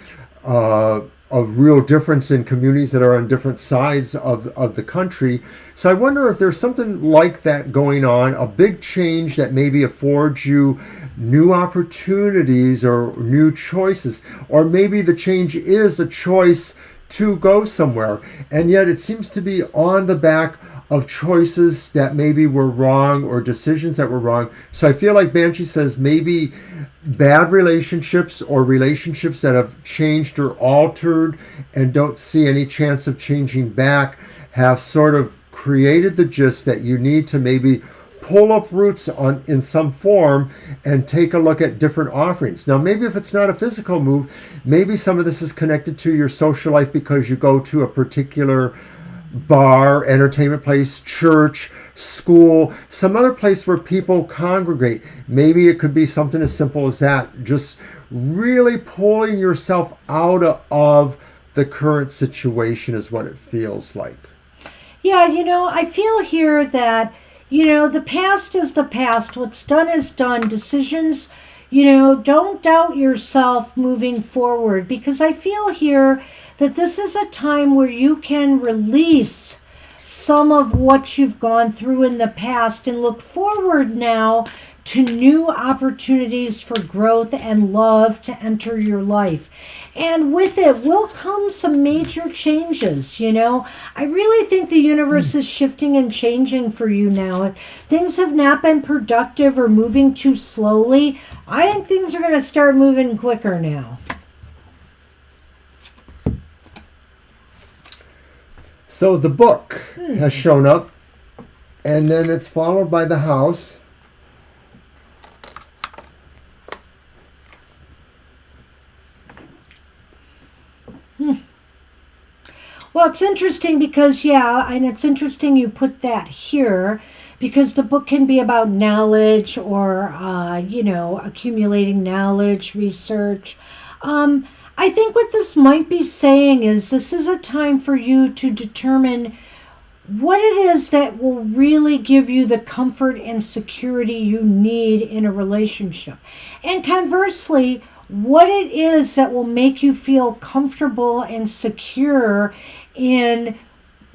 a real difference in communities that are on different sides of the country. So I wonder if there's something like that going on, a big change that maybe affords you new opportunities or new choices, or maybe the change is a choice to go somewhere, and yet it seems to be on the back of choices that maybe were wrong or decisions that were wrong. So I feel like Banshee says maybe bad relationships or relationships that have changed or altered and don't see any chance of changing back have sort of created the gist that you need to maybe pull up roots in some form and take a look at different offerings. Now, maybe if it's not a physical move, maybe some of this is connected to your social life because you go to a particular bar, entertainment place, church, school, some other place where people congregate. Maybe it could be something as simple as that. Just really pulling yourself out of the current situation is what it feels like. Yeah, I feel here that, the past is the past. What's done is done. Decisions, don't doubt yourself moving forward, because I feel here that this is a time where you can release some of what you've gone through in the past and look forward now to new opportunities for growth and love to enter your life. And with it will come some major changes, I really think the universe is shifting and changing for you now. If things have not been productive or moving too slowly, I think things are going to start moving quicker now. So the book has shown up, and then it's followed by the house. Well, it's interesting because, and it's interesting you put that here because the book can be about knowledge or, accumulating knowledge, research. I think what this might be saying is this is a time for you to determine what it is that will really give you the comfort and security you need in a relationship. And conversely, what it is that will make you feel comfortable and secure in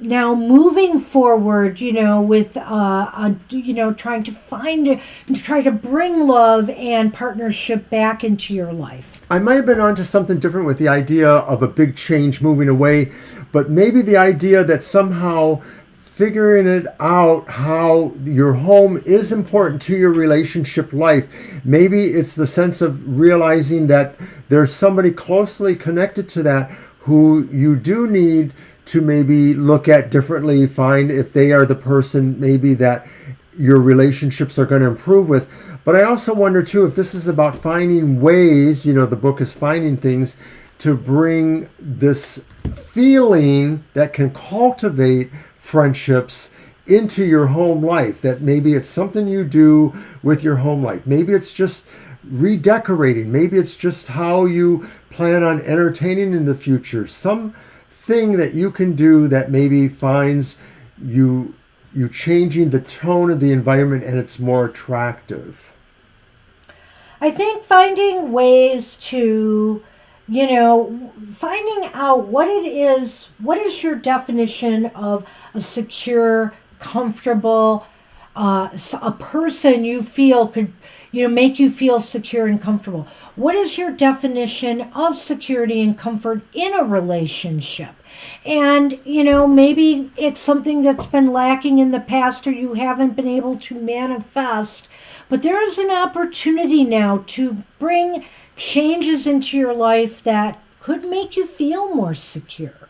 now moving forward, with, trying to try to bring love and partnership back into your life. I might have been onto something different with the idea of a big change moving away, but maybe the idea that somehow figuring it out how your home is important to your relationship life. Maybe it's the sense of realizing that there's somebody closely connected to that who you do need to maybe look at differently, find if they are the person maybe that your relationships are going to improve with. But I also wonder too if this is about finding ways, the book is finding things to bring this feeling that can cultivate friendships into your home life, that maybe it's something you do with your home life. Maybe it's just redecorating. Maybe it's just how you plan on entertaining in the future. Something that you can do that maybe finds you changing the tone of the environment and it's more attractive. I think finding ways to finding out what is your definition of a secure, comfortable, a person you feel could, make you feel secure and comfortable. What is your definition of security and comfort in a relationship? And, maybe it's something that's been lacking in the past or you haven't been able to manifest, but there is an opportunity now to bring changes into your life that could make you feel more secure.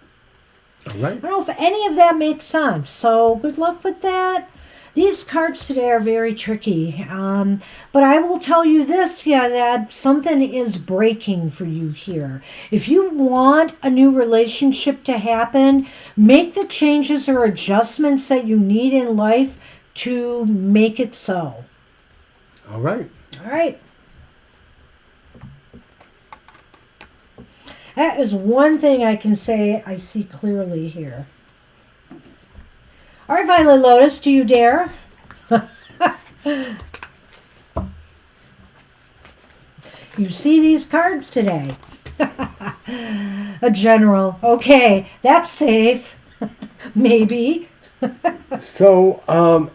All right. I don't know if any of that makes sense. So good luck with that. These cards today are very tricky. But I will tell you this, that something is breaking for you here. If you want a new relationship to happen, make the changes or adjustments that you need in life to make it so. All right. All right. That is one thing I can say I see clearly here. All right, Violet Lotus, do you dare? You see these cards today. A general. Okay, that's safe. Maybe. So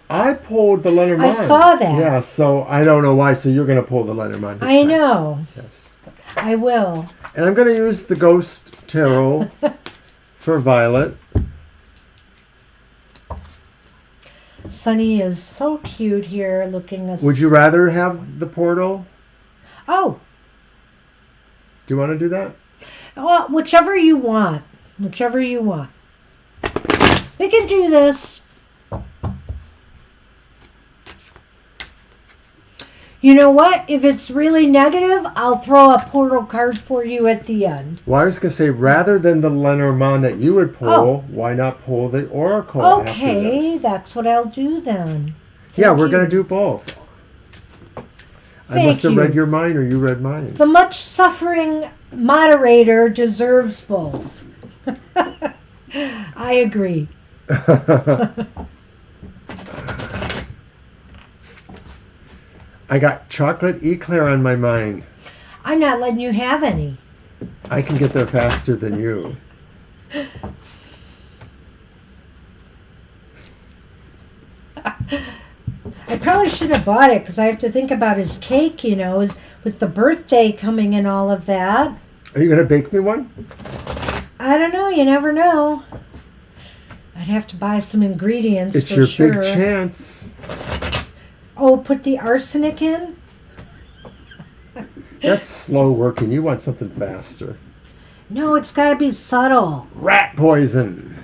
I pulled the Lenormand. I saw that. Yeah, so I don't know why. So you're going to pull the Lenormand this I time. know. Yes. I will. And I'm going to use the Ghost Tarot for Violet. Sunny is so cute here looking. Would you rather have the portal? Oh. Do you want to do that? Well, whichever you want. Whichever you want. We can do this. You know what? If it's really negative, I'll throw a portal card for you at the end. Well, I was going to say, rather than the Lenormand that you would pull, why not pull the Oracle after this? That's what I'll do then. We're going to do both. I must have read your mind or you read mine. The much suffering moderator deserves both. I agree. I got chocolate eclair on my mind. I'm not letting you have any. I can get there faster than you. I probably should have bought it because I have to think about his cake, with the birthday coming and all of that. Are you going to bake me one? I don't know. You never know. I'd have to buy some ingredients it's for your sure. big chance. Oh, put the arsenic in? That's slow working. You want something faster. No, it's got to be subtle. Rat poison.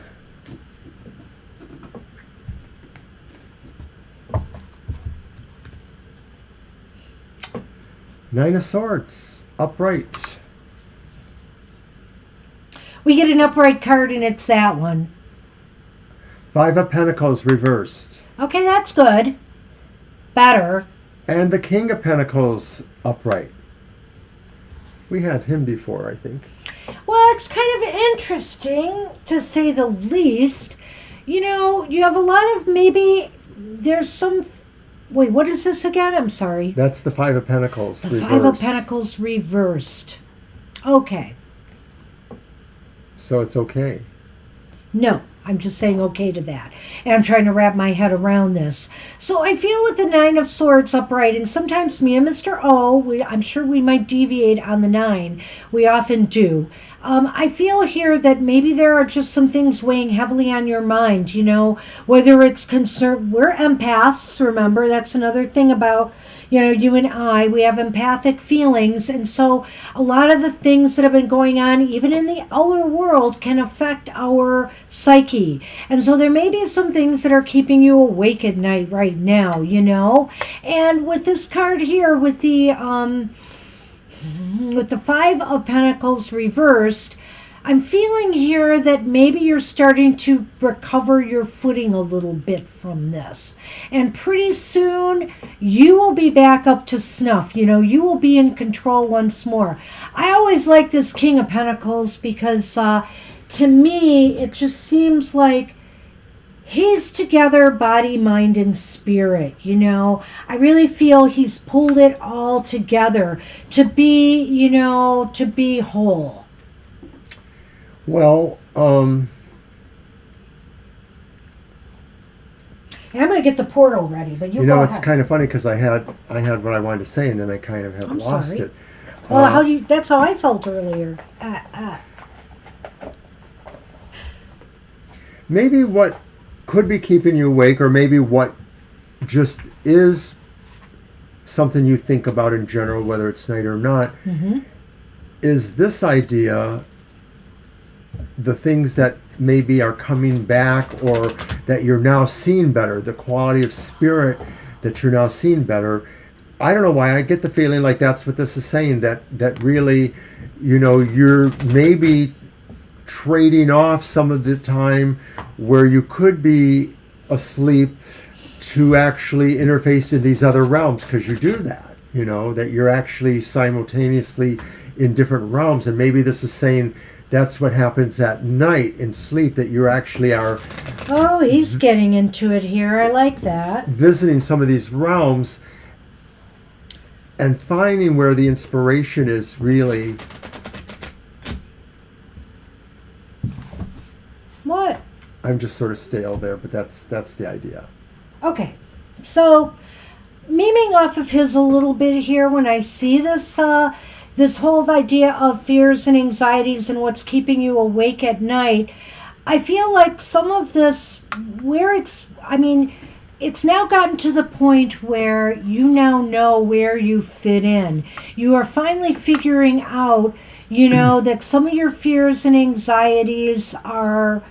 Nine of Swords, upright. We get an upright card, and it's that one. Five of Pentacles, reversed. Okay, that's good. Better. And the King of Pentacles, upright. We had him before, I think. Well, it's kind of interesting, to say the least. You know, you have a lot of there's some... Wait, what is this again? I'm sorry. That's the Five of Pentacles, The reversed. Five of Pentacles reversed. Okay. So it's okay. No, I'm just saying okay to that. And I'm trying to wrap my head around this. So I feel with the Nine of Swords upright, and sometimes me and Mr. O, I'm sure we might deviate on the 9. We often do. I feel here that maybe there are just some things weighing heavily on your mind, you know, whether it's concern. We're empaths, remember, that's another thing about, you know, you and I, we have empathic feelings. And so a lot of the things that have been going on, even in the outer world, can affect our psyche. And so there may be some things that are keeping you awake at night right now, you know. And with this card here, with the Five of Pentacles reversed, I'm feeling here that maybe you're starting to recover your footing a little bit from this. And pretty soon, you will be back up to snuff. You know, you will be in control once more. I always like this King of Pentacles because to me, it just seems like he's together, body, mind, and spirit, you know. I really feel he's pulled it all together to be, you know, to be whole. Well, And I'm going to get the portal ready, but you know, go it's ahead. kind of funny because I had what I wanted to say, and then I kind of have I'm lost sorry. it. Well, that's how I felt earlier. Maybe what could be keeping you awake, or maybe what just is something you think about in general, whether it's night or not, is this idea, the things that maybe are coming back or that you're now seeing better, the quality of spirit that you're now seeing better. I don't know why I get the feeling like that's what this is saying, that really, you know, you're maybe trading off some of the time where you could be asleep to actually interface in these other realms, because you do that, you know, that you're actually simultaneously in different realms. And maybe this is saying that's what happens at night in sleep, that you actually are Oh, he's getting into it here. I like that. visiting some of these realms and finding where the inspiration is really. What? I'm just sort of stale there, but that's the idea. Okay, so memeing off of his a little bit here, when I see this this whole idea of fears and anxieties and what's keeping you awake at night, I feel like some of this, where it's now gotten to the point where you now know where you fit in. You are finally figuring out, you know, that some of your fears and anxieties are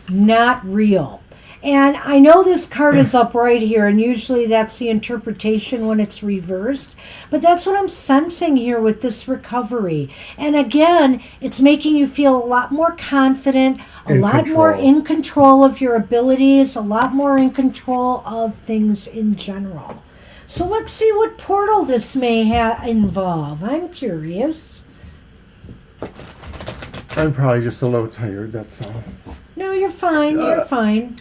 not real. And I know this card is upright here, and usually that's the interpretation when it's reversed. But that's what I'm sensing here with this recovery. And again, it's making you feel a lot more confident, a lot more in control of your abilities, a lot more in control of things in general. So let's see what portal this may involve. I'm curious. I'm probably just a little tired, that's all. No, you're fine. You're fine.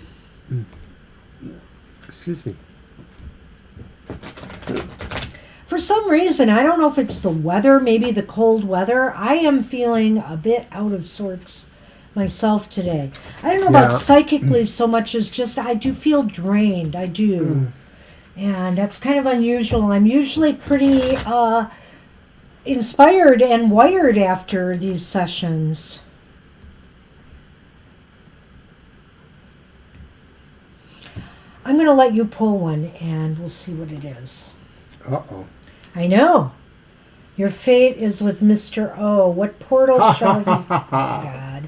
Excuse me. For some reason, I don't know if it's the weather, maybe the cold weather, I am feeling a bit out of sorts myself today. I don't know about psychically so much as just I do feel drained. I do. And that's kind of unusual. I'm usually pretty inspired and wired after these sessions. I'm going to let you pull one, and we'll see what it is. Uh-oh. I know. Your fate is with Mr. O. What portal shall you... God.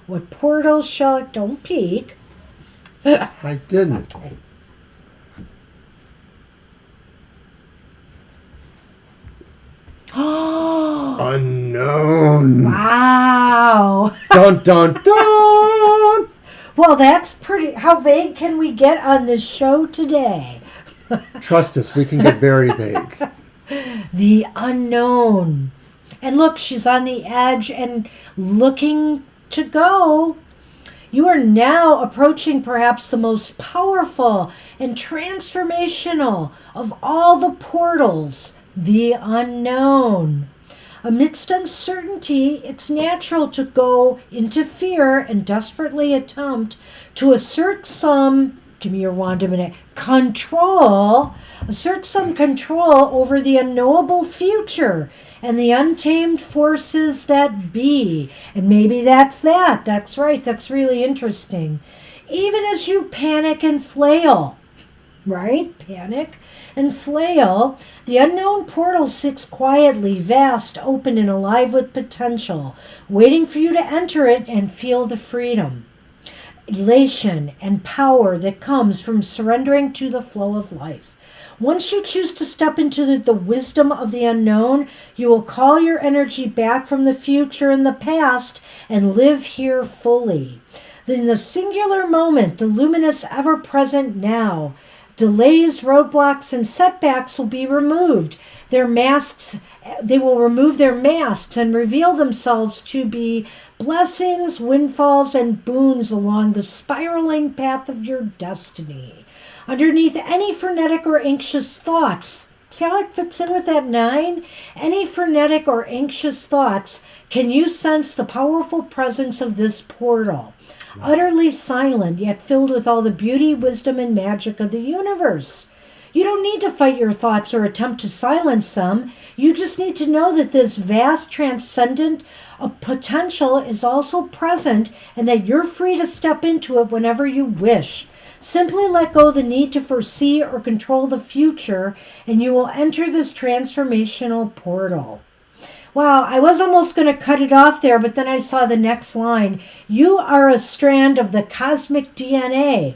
What portal shall... Don't peek. I didn't. Okay. Unknown. Wow. Dun, dun, dun. Well, that's pretty. How vague can we get on this show today? Trust us, we can get very vague. The unknown. And look, she's on the edge and looking to go. You are now approaching perhaps the most powerful and transformational of all the portals, the unknown. Amidst uncertainty, it's natural to go into fear and desperately attempt to assert some, give me your wand a minute, assert some control over the unknowable future and the untamed forces that be. And maybe that's that. That's right. That's really interesting. Even as you panic and flail, right? Panic and flail, the unknown portal sits quietly, vast, open, and alive with potential, waiting for you to enter it and feel the freedom, elation, and power that comes from surrendering to the flow of life. Once you choose to step into the wisdom of the unknown, you will call your energy back from the future and the past and live here fully. In the singular moment, the luminous ever-present now, delays, roadblocks, and setbacks will be removed. They will remove their masks and reveal themselves to be blessings, windfalls, and boons along the spiraling path of your destiny. Underneath any frenetic or anxious thoughts, see how it fits in with that 9? Any frenetic or anxious thoughts, can you sense the powerful presence of this portal? Utterly silent, yet filled with all the beauty, wisdom, and magic of the universe. You don't need to fight your thoughts or attempt to silence them. You just need to know that this vast, transcendent potential is also present and that you're free to step into it whenever you wish. Simply let go of the need to foresee or control the future, and you will enter this transformational portal. Wow, I was almost going to cut it off there, but then I saw the next line. You are a strand of the cosmic DNA,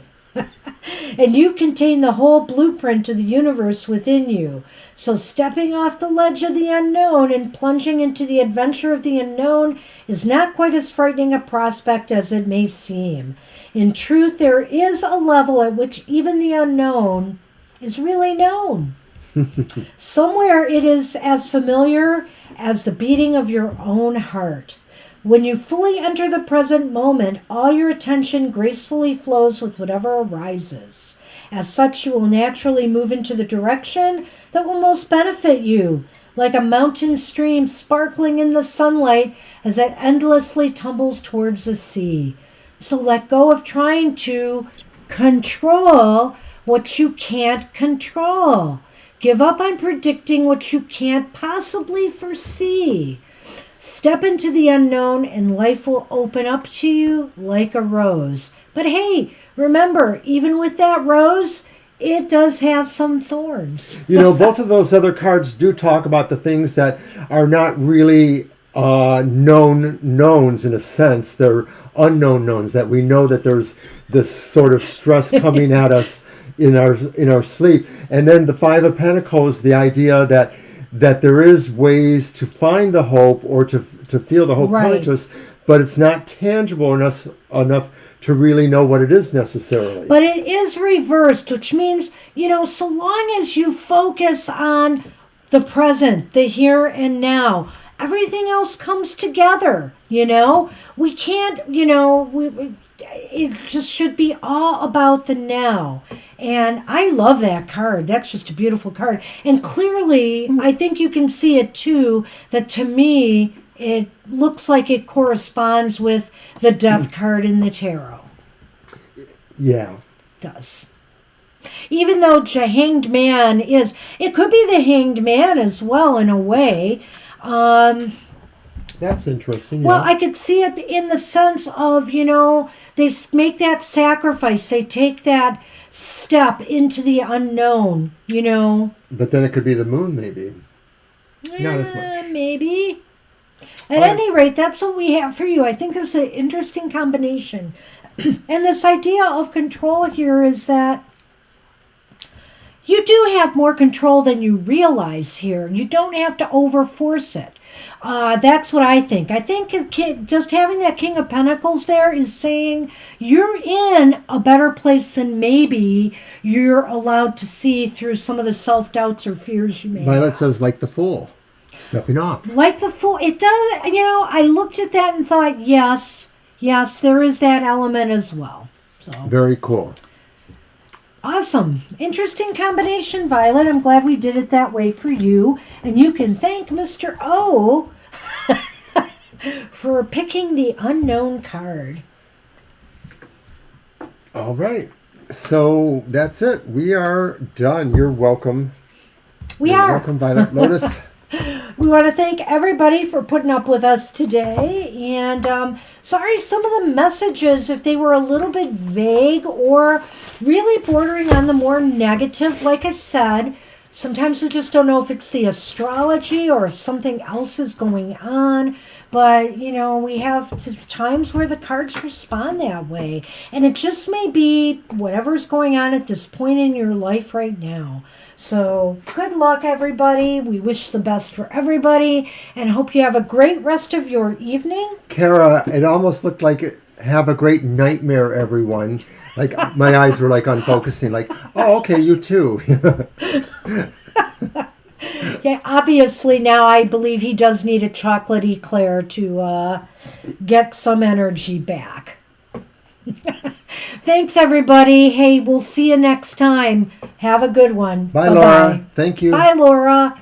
and you contain the whole blueprint of the universe within you. So stepping off the ledge of the unknown and plunging into the adventure of the unknown is not quite as frightening a prospect as it may seem. In truth, there is a level at which even the unknown is really known. Somewhere it is as familiar as the beating of your own heart. When you fully enter the present moment, all your attention gracefully flows with whatever arises. As such, you will naturally move into the direction that will most benefit you, like a mountain stream sparkling in the sunlight as it endlessly tumbles towards the sea. So let go of trying to control what you can't control. Give up on predicting what you can't possibly foresee. Step into the unknown and life will open up to you like a rose. But hey, remember, even with that rose, it does have some thorns. Both of those other cards do talk about the things that are not really known knowns in a sense. They're unknown knowns, that we know that there's this sort of stress coming at us in our sleep. And then the 5 of Pentacles, the idea that there is ways to find the hope or to feel the hope coming to us, but it's not tangible enough to really know what it is necessarily. But it is reversed, which means, so long as you focus on the present, the here and now, everything else comes together, We can't, it just should be all about the now. And I love that card. That's just a beautiful card. And clearly, I think you can see it too, that to me, it looks like it corresponds with the Death card in the tarot. Yeah. It does. Even though the Hanged Man it could be the Hanged Man as well in a way. That's interesting. Well, I could see it in the sense of, they make that sacrifice. They take that step into the unknown, But then it could be the moon, maybe. Not as much. Maybe. At any rate, that's what we have for you. I think it's an interesting combination. And this idea of control here is that, You do have more control than you realize here. You don't have to overforce it. That's what I think. I think just having that King of Pentacles there is saying you're in a better place than maybe you're allowed to see through some of the self-doubts or fears you may Violet have. says, like the Fool, stepping off. Like the Fool, it does, I looked at that and thought, yes, there is that element as well. So Very cool. awesome. Interesting combination, Violet. I'm glad we did it that way for you. And you can thank Mr. O for picking the unknown card. All right. So that's it. We are done. You're welcome. You're welcome, Violet. Lotus. We want to thank everybody for putting up with us today. And sorry, some of the messages, if they were a little bit vague or really bordering on the more negative, like I said, sometimes we just don't know if it's the astrology or if something else is going on. But, we have times where the cards respond that way. And it just may be whatever's going on at this point in your life right now. So good luck, everybody. We wish the best for everybody and hope you have a great rest of your evening. Kara, it almost looked like have a great nightmare, everyone. Like my eyes were like unfocusing, like, oh, okay, you too. Yeah, obviously now I believe he does need a chocolate eclair to get some energy back. Thanks, everybody. Hey, we'll see you next time. Have a good one. Bye, Bye-bye. Laura. Thank you. Bye, Laura.